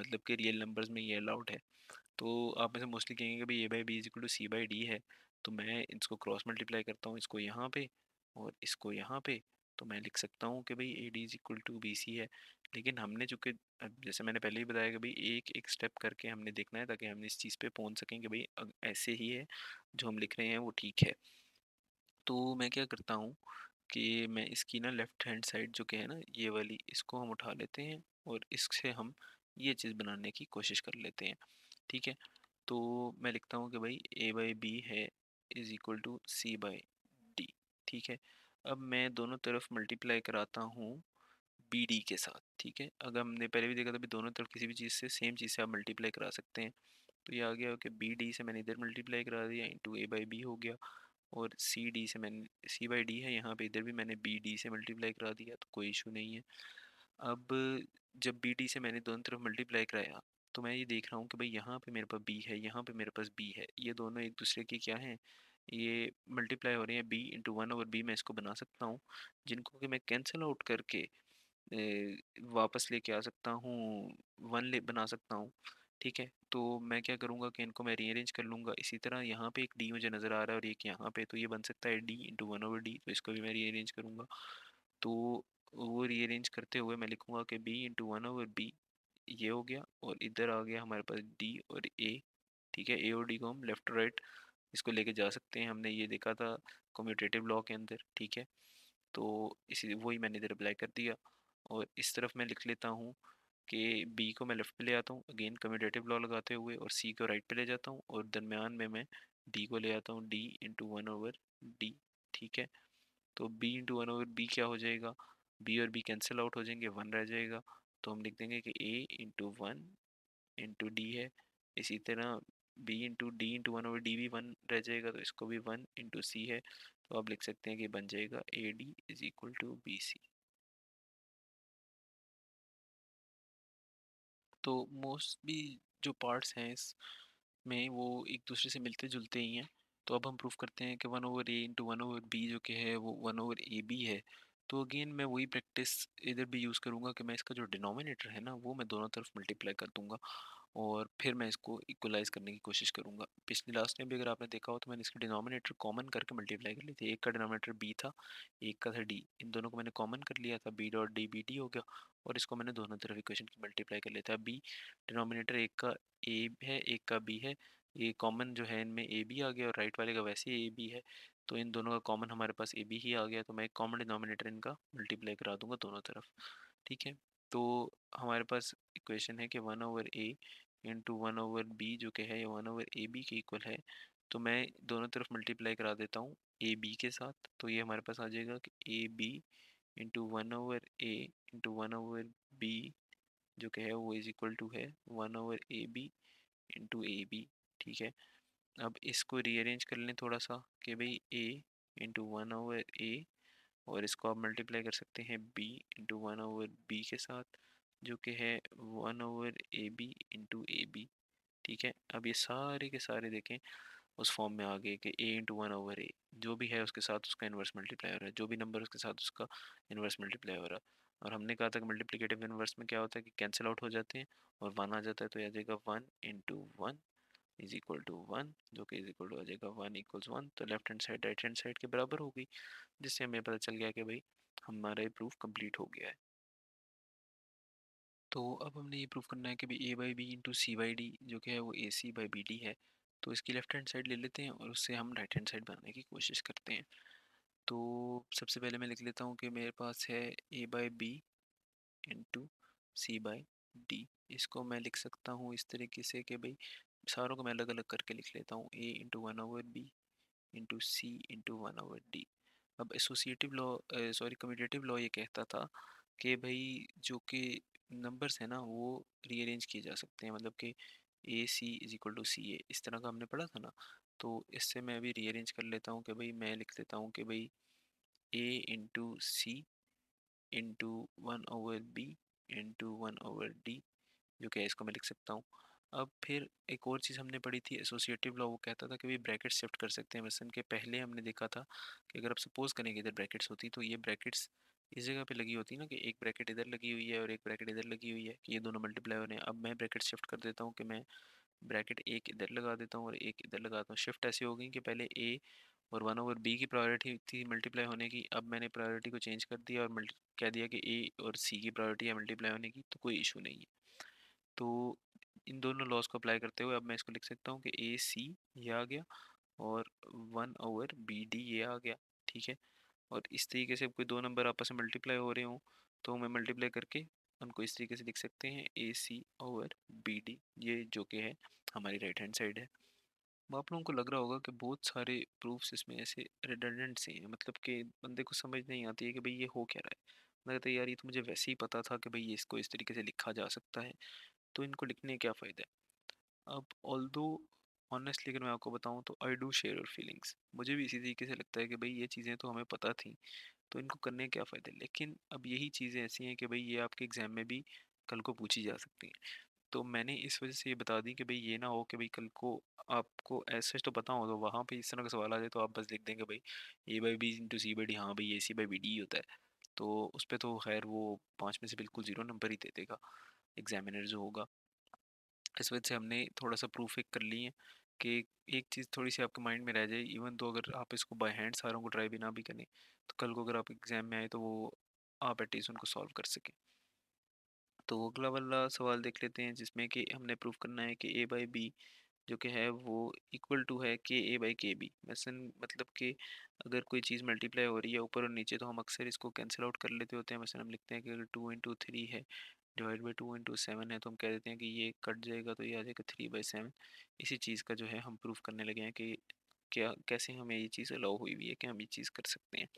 Speaker 2: मतलब कि रियल नंबर्स में ये अलाउड है। तो आप में से मोस्टली कहेंगे कि भाई ए by B is equal to C by D है, तो मैं इसको क्रॉस मल्टीप्लाई करता हूँ, इसको यहाँ पे और इसको यहाँ पे, तो मैं लिख सकता हूँ कि भाई a D is equal to B C है। लेकिन हमने चूँकि जैसे मैंने पहले ही बताया कि भाई एक एक स्टेप करके हमने देखना है ताकि हम इस चीज़ पे पहुँच सकें कि भाई ऐसे ही है जो हम लिख रहे हैं वो ठीक है। तो मैं क्या करता हूँ कि मैं इसकी ना लेफ़्ट हैंड साइड जो कि है ना ये वाली, इसको हम उठा लेते हैं और इससे हम ये चीज़ बनाने की कोशिश कर लेते हैं। ठीक है, तो मैं लिखता हूँ कि भाई ए बाई बी है is equal to C by d. ठीक है, अब मैं दोनों तरफ मल्टीप्लाई कराता हूँ बी डी के साथ। ठीक है, अगर हमने पहले भी देखा था भी दोनों तरफ किसी भी चीज़ से सेम चीज़ से आप मल्टीप्लाई करा सकते हैं। तो ये आ गया कि बी डी से मैंने इधर मल्टीप्लाई करा दिया इंटू ए बाई बी हो गया, और सी डी से मैंने सी बाई डी है यहाँ पे, इधर भी मैंने बी डी से मल्टीप्लाई करा दिया, तो कोई इशू नहीं है। अब जब बी डी से मैंने दोनों तरफ मल्टीप्लाई कराया तो मैं ये देख रहा हूँ कि भाई यहाँ पे मेरे पास बी है, यहाँ पे मेरे पास बी है, ये दोनों एक दूसरे की क्या हैं, ये मल्टीप्लाई हो रहे हैं। B into one over b मैं इसको बना सकता हूँ, जिनको कि मैं कैंसिल आउट करके वापस लेके आ सकता हूँ, वन ले बना सकता हूँ। ठीक है, तो मैं क्या करूँगा कि इनको मैं रीअरेंज कर लूँगा। इसी तरह यहाँ पे एक डी मुझे नज़र आ रहा है और एक यहाँ पे, तो ये बन सकता है D into one over D, तो इसको भी मैं रीअरेंज करूँगा। तो वो रीअरेंज करते हुए मैं लिखूँगा कि b into one over b ये हो गया, और इधर आ गया हमारे पास डी और ए। ठीक है, ए और डी को हम लेफ़्ट और राइट इसको लेके जा सकते हैं, हमने ये देखा था कम्यूटेटिव लॉ के अंदर। ठीक है, तो इसी वही मैंने इधर अप्लाई कर दिया, और इस तरफ मैं लिख लेता हूँ कि बी को मैं लेफ़्ट पे ले आता हूँ अगेन कम्यूटेटिव लॉ लगाते हुए, और सी को राइट पे ले जाता हूँ, और दरमियान में मैं डी को ले आता हूँ d into one over d. ठीक है, तो B into one over b क्या हो जाएगा, बी और बी कैंसिल आउट हो जाएंगे, वन रह जाएगा, तो हम लिख देंगे कि ए इंटू वन इंटू डी है। इसी तरह b into d into one over d भी वन रह जाएगा, तो इसको भी वन इंटू सी है, तो आप लिख सकते हैं कि बन जाएगा a D is equal to B C. तो मोस्टली जो पार्ट्स हैं इसमें वो एक दूसरे से मिलते जुलते ही हैं। तो अब हम प्रूफ करते हैं कि वन ओवर ए इंटू वन ओवर बी जो कि है वो वन ओवर ए बी है। तो अगेन मैं वही प्रैक्टिस इधर भी यूज़ करूँगा कि मैं इसका जो डिनोमिनेटर है ना वो मैं दोनों तरफ मल्टीप्लाई कर दूंगा और फिर मैं इसको इक्वलाइज करने की कोशिश करूँगा। पिछली लास्ट टाइम भी अगर आपने देखा हो तो मैंने इसके डिनोमिनेटर कॉमन करके मल्टीप्लाई कर ली थी। एक का डिनोमिनेटर बी था, एक का था डी, इन दोनों को मैंने कॉमन कर लिया था, b dot d b d हो गया और इसको मैंने दोनों तरफ इक्वेशन की मल्टीप्लाई कर लिया था। बी डिनोमिनेटर एक का ए है एक का बी है, ये कॉमन जो है इनमें ए बी आ गया और राइट वाले का वैसे ही ए बी है, तो इन दोनों का कॉमन हमारे पास ए बी ही आ गया, तो मैं एक कॉमन डिनोमिनेटर इनका मल्टीप्लाई करा दूंगा दोनों तरफ। ठीक है, तो हमारे पास इक्वेशन है कि 1/a इंटू 1/b जो कि है ये 1/ab के इक्वल है। तो मैं दोनों तरफ मल्टीप्लाई करा देता हूँ ए बी के साथ, तो ये हमारे पास आ जाएगा कि a B into 1/a into 1/b जो कि है वो इज इक्वल टू है 1/ab इंटू ए बी। ठीक है, अब इसको रीअरेंज कर लें थोड़ा सा कि भाई a इंटू 1/a और इसको आप मल्टीप्लाई कर सकते हैं b इंटू 1/b के साथ जो कि है 1/ab इंटू ए बी। ठीक है, अब ये सारे के सारे देखें उस फॉर्म में आ गए कि a इंटू 1/a जो भी है उसके साथ उसका इन्वर्स मल्टीप्लाई हो रहा है, जो भी नंबर उसके साथ उसका इन्वर्स मल्टीप्लाई हो रहा है। और हमने कहा था कि मल्टीप्लिकेटिव इन्वर्स में क्या होता है कि कैंसिल आउट हो जाते हैं और वन आ जाता है, तो यह आ जाएगा 1/1 इज इक्वल टू 1 जो कि इज इक्वल टू आ जाएगा 1 = 1, तो left hand side right hand side के बराबर होगी, जिससे हमें पता चल गया कि भाई हमारा ये प्रूफ कंप्लीट हो गया है। तो अब हमने ये प्रूफ करना है कि भाई ए by B into C by D जो कि है वो A C by B D है। तो इसकी लेफ्ट हैंड साइड ले लेते हैं और उससे हम राइट हैंड साइड बनाने की कोशिश करते हैं। तो सबसे पहले मैं लिख लेता हूँ कि मेरे पास है A by B into C by D. इसको मैं लिख सकता हूँ इस तरीके से कि भाई सारों को मैं अलग अलग करके लिख लेता हूँ, A into 1/b into C into 1/d। अब associative law sorry commutative law ये कहता था कि भाई जो कि नंबर्स हैं ना वो रीअरेंज किए जा सकते हैं, मतलब कि A C is equal to सी ए, इस तरह का हमने पढ़ा था ना। तो इससे मैं अभी रीअरेंज कर लेता हूँ कि भाई मैं लिख देता हूँ कि भाई A into C into 1/b into 1/d जो कि है इसको मैं लिख सकता हूँ। अब फिर एक और चीज़ हमने पढ़ी थी एसोसिएटिव लॉ, वो कहता था कि भी ब्रैकेट शिफ्ट कर सकते हैं। मसलन के पहले हमने देखा था कि अगर आप सपोज करें कि इधर ब्रैकेट्स होती तो ये ब्रैकेट्स इस जगह पे लगी होती ना, कि एक ब्रैकेट इधर लगी हुई है और एक ब्रैकेट इधर लगी हुई है कि ये दोनों मल्टीप्लाई हो रहे हैं। अब मैं ब्रैकेट शिफ्ट कर देता हूँ कि मैं ब्रैकेट एक इधर लगा देता हूँ और एक इधर लगाता हूँ। शिफ्ट ऐसी हो गई कि पहले ए और 1/b की प्रायोरिटी थी मल्टीप्लाई होने की, अब मैंने प्रायोरिटी को चेंज कर दिया और कह दिया कि ए और सी की प्रायोरिटी है मल्टीप्लाई होने की, तो कोई इशू नहीं है। तो इन दोनों लॉज को अप्लाई करते हुए अब मैं इसको लिख सकता हूँ कि ए सी ये आ गया और 1/b d ये आ गया। ठीक है, और इस तरीके से कोई दो नंबर आपस में मल्टीप्लाई हो रहे हों तो मैं मल्टीप्लाई करके उनको इस तरीके से लिख सकते हैं AC/BD, ये जो कि है हमारी राइट हैंड साइड है। अब आप लोगों को लग रहा होगा कि बहुत सारे प्रूफ्स इसमें ऐसे रिडंडेंट से हैं, मतलब कि बंदे को समझ नहीं आती है कि भाई ये हो क्या रहा है। मैं कहता यार ये तो मुझे वैसे ही पता था कि भाई ये इसको इस तरीके से लिखा जा सकता है, तो इनको लिखने का क्या फ़ायदा है। अब ऑल्दो ऑनेस्टली अगर मैं आपको बताऊं तो I do share your feelings, मुझे भी इसी तरीके से लगता है कि भाई ये चीज़ें तो हमें पता थी, तो इनको करने के क्या फ़ायदा। लेकिन अब यही चीज़ें ऐसी हैं कि भाई ये आपके एग्ज़ाम में भी कल को पूछी जा सकती हैं, तो मैंने इस वजह से ये बता दी कि भाई ये ना हो कि भाई कल को आपको ऐसे तो पता हो तो वहाँ पे इस तरह का सवाल आ जाए तो आप बस लिख देंगे भाई ए by B into C by D, हाँ भाई A C by B D होता है, तो उस पर तो खैर वो 5 में से बिल्कुल ज़ीरो नंबर ही दे देगा एग्जामिनर जो होगा। इस वजह से हमने थोड़ा सा प्रूफ एक कर लिए कि एक चीज़ थोड़ी सी आपके माइंड में रह जाए, इवन तो अगर आप इसको बाय हैंड सारों को ट्राई भी ना भी करें तो कल को अगर आप एग्जाम में आए तो वो आप एटलीस्ट उनको सॉल्व कर सकें। तो अगला वाला सवाल देख लेते हैं जिसमें कि हमने प्रूव करना है कि ए बाई बी जो कि है वो इक्वल टू है के ए बाई के बी। मसलन मतलब कि अगर कोई चीज़ मल्टीप्लाई हो रही है ऊपर और नीचे तो हम अक्सर इसको कैंसिल आउट कर लेते होते हैं। मसलन हम लिखते हैं कि अगर 2 × 3 है डिवाइड बाई 2 × 7 है तो हम कह देते हैं कि ये कट जाएगा तो ये आ जाएगा 3/7। इसी चीज़ का जो है हम प्रूफ करने लगे हैं कि क्या कैसे हमें ये चीज़ अलाउ हुई हुई है कि हम ये चीज़ कर सकते हैं।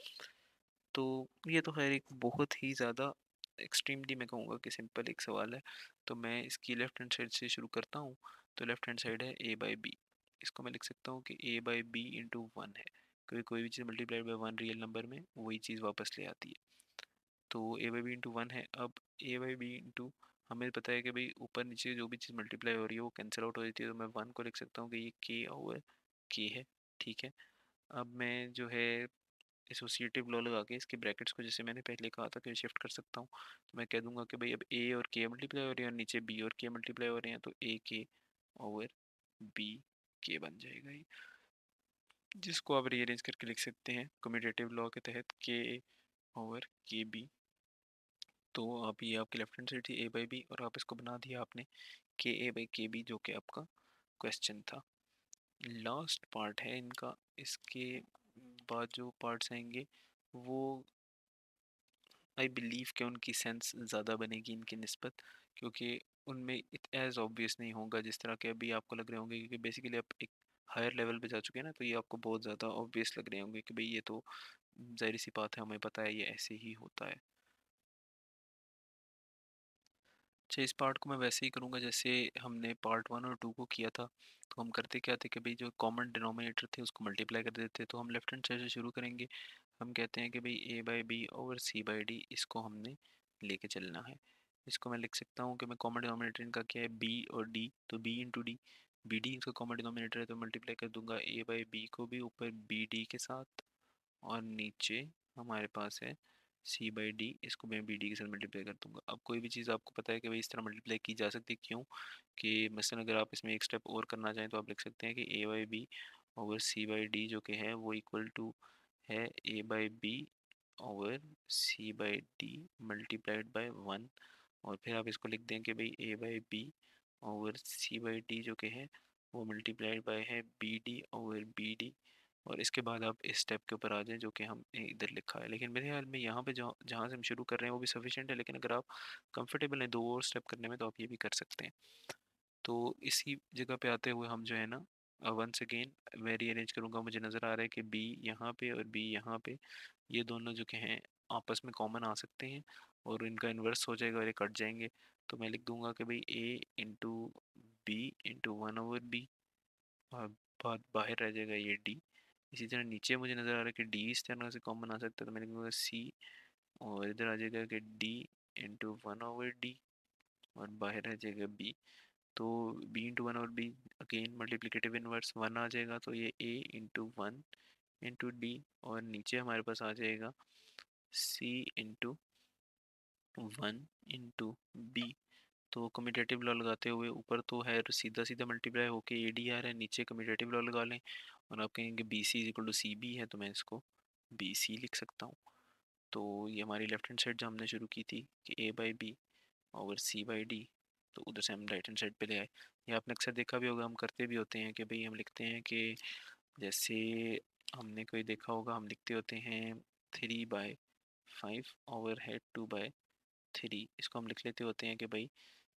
Speaker 2: तो ये तो खैर एक बहुत ही ज़्यादा एक्सट्रीमली मैं कहूँगा कि सिंपल एक सवाल है। तो मैं इसकी लेफ्ट हैंड साइड से शुरू करता हूँ। तो लेफ्ट हैंड साइड है ए बाई बी, इसको मैं लिख सकता हूँ कि A by B into one है, क्योंकि कोई भी चीज़ multiplied by one real number में वही चीज़ वापस ले आती है। तो A by B into one है। अब ए बाई बी इंटू हमें पता है कि भाई ऊपर नीचे जो भी चीज़ मल्टीप्लाई हो रही है वो कैंसिल आउट हो जाती है, तो मैं वन को लिख सकता हूँ कि ये के ओवर के है। ठीक है, अब मैं जो है एसोसिएटिव लॉ लगा के इसके ब्रैकेट्स को, जैसे मैंने पहले कहा था कि शिफ्ट कर सकता हूँ, तो मैं कह दूंगा कि भाई अब ए और के मल्टीप्लाई हो रहे हैं और नीचे बी और के मल्टीप्लाई हो रहे हैं, तो ए के ओवर बी के बन जाएगा ये, जिसको आप रीअरेंज करके लिख सकते हैं कम्यूटेटिव लॉ के तहत के ओवर के बी। तो अब ये आपकी लेफ्ट हैंड साइड थी ए बाई बी, और आप इसको बना दिया आपने के ए बाई के बी, जो कि आपका क्वेश्चन था। लास्ट पार्ट है इनका, इसके बाद जो पार्ट्स आएंगे वो आई बिलीव कि उनकी सेंस ज़्यादा बनेगी इनकी निस्बत, क्योंकि उनमें इट एज ऑब्वियस नहीं होगा जिस तरह के अभी आपको लग रहे होंगे, क्योंकि बेसिकली आप एक हायर लेवल पे जा चुके हैं ना, तो ये आपको बहुत ज़्यादा ऑब्वियस लग रहे होंगे कि भाई ये तो जाहिर सी बात है, हमें पता है ये ऐसे ही होता है। अच्छा, इस पार्ट को मैं वैसे ही करूँगा जैसे हमने पार्ट 1 और 2 को किया था। तो हम करते क्या थे कि भाई जो कॉमन डिनोमिनेटर थे उसको मल्टीप्लाई कर देते, तो हम लेफ्ट हैंड साइड से शुरू करेंगे। हम कहते हैं कि भाई ए by B over C by D, इसको हमने लेके चलना है। इसको मैं लिख सकता हूँ कि मैं कॉमन डिनोमिनेटर इनका क्या है, बी और डी, तो B into d, b d इसका कॉमन डिनोमिनेटर है, तो मल्टीप्लाई कर दूंगा ए बाई बी को भी ऊपर बी डी के साथ, और नीचे हमारे पास है सी बाई डी, इसको मैं बी डी के साथ मल्टीप्लाई कर दूंगा। अब कोई भी चीज़ आपको पता है कि भाई इस तरह मल्टीप्लाई की जा सकती है, क्यों कि मसलन अगर आप इसमें एक स्टेप और करना चाहें तो आप लिख सकते हैं कि A by B over C by D जो कि है वो इक्वल टू है A by B over C by D multiplied by one, और फिर आप इसको लिख दें कि भाई ए by B over C by D जो कि है वो मल्टीप्लाइड बाय है B D over B D, और इसके बाद आप इस स्टेप के ऊपर आ जाएं जो कि हमने इधर लिखा है। लेकिन मेरे ख्याल में यहाँ पे जहाँ जहाँ से हम शुरू कर रहे हैं वो भी सफिशिएंट है, लेकिन अगर आप कंफर्टेबल हैं दो और स्टेप करने में तो आप ये भी कर सकते हैं। तो इसी जगह पे आते हुए हम जो है ना, वंस अगेन मैं रीअरेंज करूँगा, मुझे नज़र आ रहा है कि बी यहाँ पे और बी यहाँ पे, ये दोनों जो कि हैं आपस में कॉमन आ सकते हैं और इनका इन्वर्स हो जाएगा और ये कट जाएंगे। तो मैं लिख दूंगा कि भाई A into B into one over B, और बाद बाहर रह जाएगा ये डी। इसी तरह नीचे मुझे नज़र आ रहा है कि डी इस तरह से कॉमन आ सकता है, तो मैं लिखूँगा सी, और इधर आ जाएगा कि D into one over D, और बाहर रह जाएगा बी। तो बी इंटू वन और B again multiplicative inverse one आ जाएगा, तो ये A into one into D, और नीचे हमारे पास आ जाएगा C into one into B. तो कम्यूटेटिव लॉ लगाते हुए ऊपर तो है सीधा सीधा मल्टीप्लाई होके ए डी आ रहा है, नीचे कम्यूटेटिव लॉ लगा लें और आप कहेंगे b c is equal to C b है, तो मैं इसको बी सी लिख सकता हूँ। तो ये हमारी लेफ्ट हैंड साइड जो हमने शुरू की थी कि A by B over C by D, तो उधर से हम राइट हैंड साइड पे ले आए। ये आपने अक्सर देखा भी होगा, हम करते भी होते हैं कि भाई हम लिखते हैं कि जैसे हमने कोई देखा होगा, हम लिखते होते हैं 3/5 ओवर है 2/3, इसको हम लिख लेते होते हैं कि भाई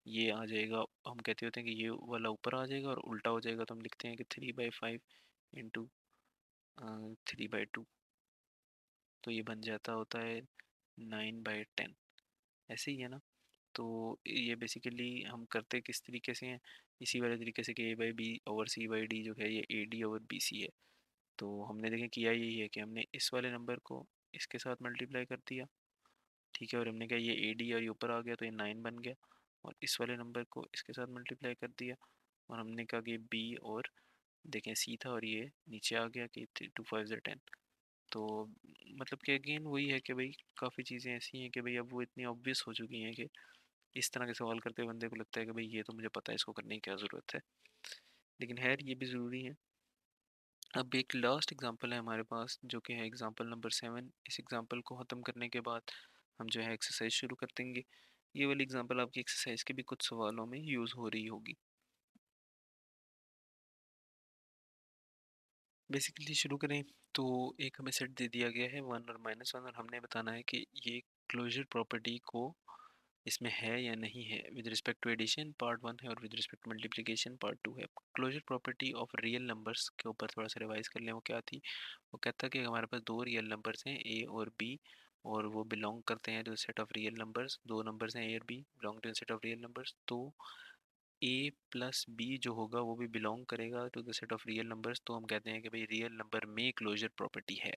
Speaker 2: ये आ जाएगा, हम कहते होते हैं कि ये वाला ऊपर आ जाएगा और उल्टा हो जाएगा, तो हम लिखते हैं कि 3/5 इंटू 3/2, तो ये बन जाता होता है 9/10, ऐसे ही है ना। तो ये बेसिकली हम करते किस तरीके से हैं, इसी वाले तरीके से कि A by B over C by D जो है ये ए डी ओवर बी सी है। तो हमने देखें किया यही है कि हमने इस वाले नंबर को इसके साथ मल्टीप्लाई कर दिया, ठीक है, और हमने कहा ये ए डी और ये ऊपर आ गया तो ये 9 बन गया, और इस वाले नंबर को इसके साथ मल्टीप्लाई कर दिया, और हमने कहा कि बी और देखें सी था और ये नीचे आ गया कि 3 2 5 10। तो मतलब कि अगेन वही है कि भाई काफ़ी चीज़ें ऐसी हैं कि भाई अब वो इतनी ऑब्वियस हो चुकी हैं कि इस तरह के सवाल करते हुए बंदे को लगता है कि भाई ये तो मुझे पता है, इसको करने की क्या ज़रूरत है, लेकिन खैर ये भी ज़रूरी है। अब एक लास्ट एग्जांपल है हमारे पास जो कि है एग्जांपल नंबर 7। इस एग्जांपल को ख़त्म करने के बाद हम जो है एक्सरसाइज शुरू कर देंगे। ये वाली एग्जांपल आपकी एक्सरसाइज के भी कुछ सवालों में यूज़ हो रही होगी। बेसिकली शुरू करें तो एक हमें सेट दे दिया गया है वन और माइनस वन, और हमने बताना है कि ये क्लोजर प्रॉपर्टी को इसमें है या नहीं है। With respect to addition part 1 है और with respect to multiplication part 2 है। Closure property of real numbers के ऊपर थोड़ा सा रिवाइज कर लें, वो क्या थी। वो कहता है कि हमारे पास दो रियल नंबर्स हैं ए और बी, और वो बिलोंग करते हैं to set of real numbers. दो नंबर्स हैं ए और b, belong to set of real numbers, तो ए प्लस बी जो होगा वो भी बिलोंग करेगा to the set of real numbers. तो हम कहते हैं कि भाई रियल नंबर में क्लोजर प्रॉपर्टी है,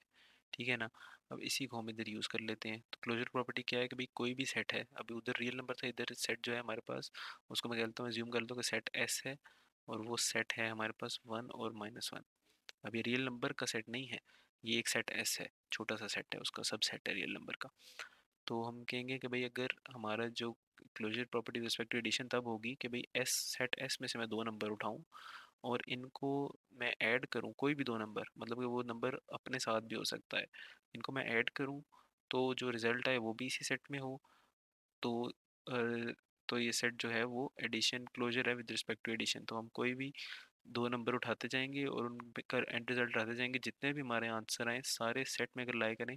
Speaker 2: ठीक है ना। अब इसी को हम इधर यूज़ कर लेते हैं। तो क्लोजर प्रॉपर्टी क्या है कि भाई कोई भी सेट है, अभी उधर रियल नंबर था, इधर सेट जो है हमारे पास उसको मैं कहता हूँ, ज्यूम कर लेता हूँ कि सेट एस है, और वो सेट है हमारे पास वन और माइनस वन। अब ये रियल नंबर का सेट नहीं है, ये एक सेट एस है, छोटा सा सेट है, उसका सब सेट है रियल नंबर का। तो हम कहेंगे कि भाई अगर हमारा जो closure property respect to addition तब होगी कि भाई एस सेट एस में से मैं दो नंबर उठाऊं और इनको मैं ऐड करूं, कोई भी दो नंबर, मतलब कि वो नंबर अपने साथ भी हो सकता है, इनको मैं ऐड करूं तो जो रिजल्ट आए वो भी इसी सेट में हो। तो अ, तो ये सेट जो है वो एडिशन क्लोजर है विद रिस्पेक्ट टू एडिशन। तो हम कोई भी दो नंबर उठाते जाएंगे और उन का एंड रिजल्ट आते जाएंगे, जितने भी हमारे आंसर आए सारे सेट में अगर लाई करें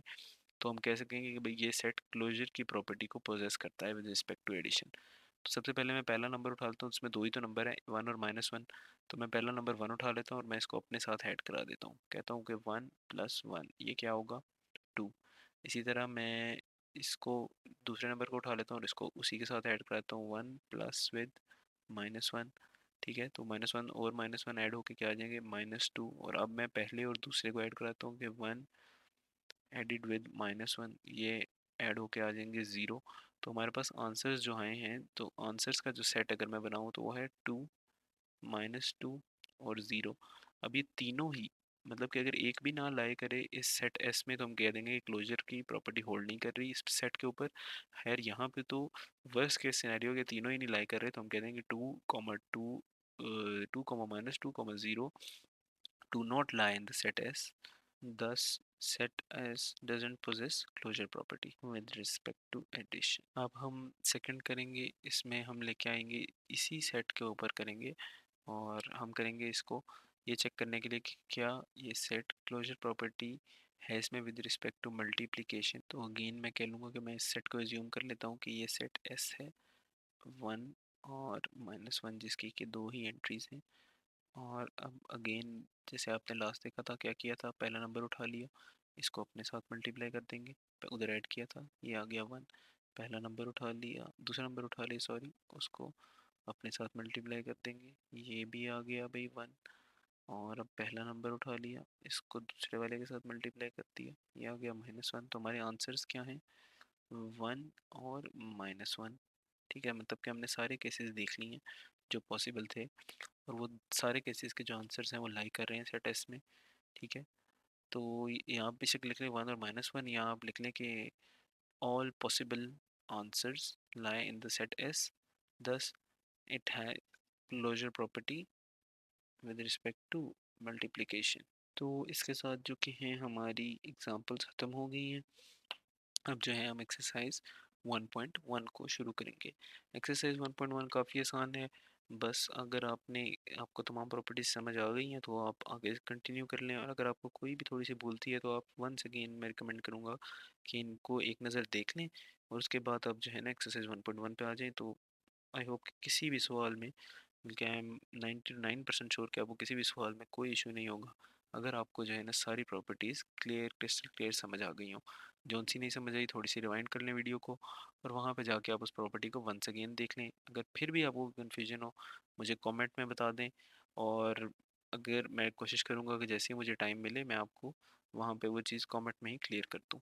Speaker 2: तो हम कह सकेंगे कि भाई ये सेट क्लोजर की प्रॉपर्टी को पोजेस करता है विद रिस्पेक्ट टू एडिशन। तो सबसे पहले मैं पहला नंबर उठाता हूँ, उसमें दो ही तो नंबर है, वन और माइनस वन। तो मैं पहला नंबर वन उठा लेता हूँ और मैं इसको अपने साथ ऐड करा देता हूँ, कहता हूँ कि वन प्लस वन ये क्या होगा, टू। इसी तरह मैं इसको दूसरे नंबर को उठा लेता हूँ और इसको उसी के साथ ऐड कराता हूँ, one plus with minus one. ठीक है, तो माइनस वन और माइनस वन ऐड होके क्या आ जाएंगे, माइनस टू। और अब मैं पहले और दूसरे को ऐड कराता हूँ कि one added with minus one, ये ऐड होके आ जाएंगे ज़ीरो। तो हमारे पास आंसर्स जो आए हैं, तो आंसर्स का जो सेट अगर मैं बनाऊँ तो वो है टू, माइनस टू और ज़ीरो। अब ये तीनों ही, मतलब कि अगर एक भी ना लाए करे इस सेट एस में तो हम कह देंगे कि क्लोजर की प्रॉपर्टी होल्ड नहीं कर रही इस सेट के ऊपर। खैर यहाँ पे तो वर्स्ट केस सिनेरियो के तीनों ही नहीं लाए कर रहे, तो हम कह देंगे two comma two, two comma minus two comma zero do not lie in the set S. Thus, set S doesn't possess closure property with respect to addition. अब हम सेकंड करेंगे, इसमें हम लेके आएंगे इसी सेट के ऊपर करेंगे और हम करेंगे इसको ये चेक करने के लिए कि क्या ये सेट क्लोजर प्रॉपर्टी है इसमें विद रिस्पेक्ट टू मल्टीप्लिकेशन। तो अगेन मैं कह लूँगा कि मैं इस सेट को एज्यूम कर लेता हूँ कि ये सेट एस है, वन और माइनस वन जिसकी कि दो ही एंट्रीज हैं। और अब अगेन जैसे आपने लास्ट देखा था, क्या किया था, पहला नंबर उठा लिया, इसको अपने साथ मल्टीप्लाई कर देंगे, उधर ऐड किया था, ये आ गया वन। पहला नंबर उठा लिया, दूसरा नंबर उठा लिया सॉरी, उसको अपने साथ मल्टीप्लाई कर देंगे, ये भी आ गया भाई वन। और अब पहला नंबर उठा लिया, इसको दूसरे वाले के साथ मल्टीप्लाई कर दिया, ये आ गया माइनस वन। तो हमारे आंसर्स क्या हैं, वन और माइनस वन। ठीक है, मतलब कि हमने सारे केसेस देख लिए हैं जो पॉसिबल थे और वो सारे केसेस के जो आंसर्स हैं वो लाई कर रहे हैं सेट एस में। ठीक है, तो यहाँ बेशक लिख लें वन और माइनस वन, यहाँ आप लिख लें कि all possible answers lie in the set S, thus it है closure property with respect to multiplication. तो इसके साथ जो कि हैं हमारी एग्जांपल्स ख़त्म हो गई हैं। अब जो है हम एक्सरसाइज 1.1 को शुरू करेंगे। एक्सरसाइज 1.1 काफ़ी आसान है, बस अगर आपको तमाम प्रॉपर्टीज समझ आ गई हैं तो आप आगे कंटिन्यू कर लें, और अगर आपको कोई भी थोड़ी सी भूलती है तो आप वंस अगेन मैं रिकमेंड करूँगा कि इनको एक नज़र देख लें और उसके बाद आप जो है ना एक्सरसाइज 1.1 पे आ जाएं। तो आई होप कि किसी भी सवाल में, बल्कि आई एम 99% श्योर कि आपको किसी भी सवाल में कोई इशू नहीं होगा अगर आपको जो है ना सारी प्रॉपर्टीज़ क्लियर क्रिस्टल क्लियर समझ आ गई हों। जौन सी नहीं समझ आई थोड़ी सी रिवाइंड कर लें वीडियो को और वहाँ पे जाके आप उस प्रॉपर्टी को वंस अगेन देख लें। अगर फिर भी आपको कन्फ्यूजन हो मुझे कमेंट में बता दें, और अगर मैं कोशिश करूँगा कि जैसे ही मुझे टाइम मिले मैं आपको वहाँ पे वो चीज़ कमेंट में ही क्लियर कर दूँ।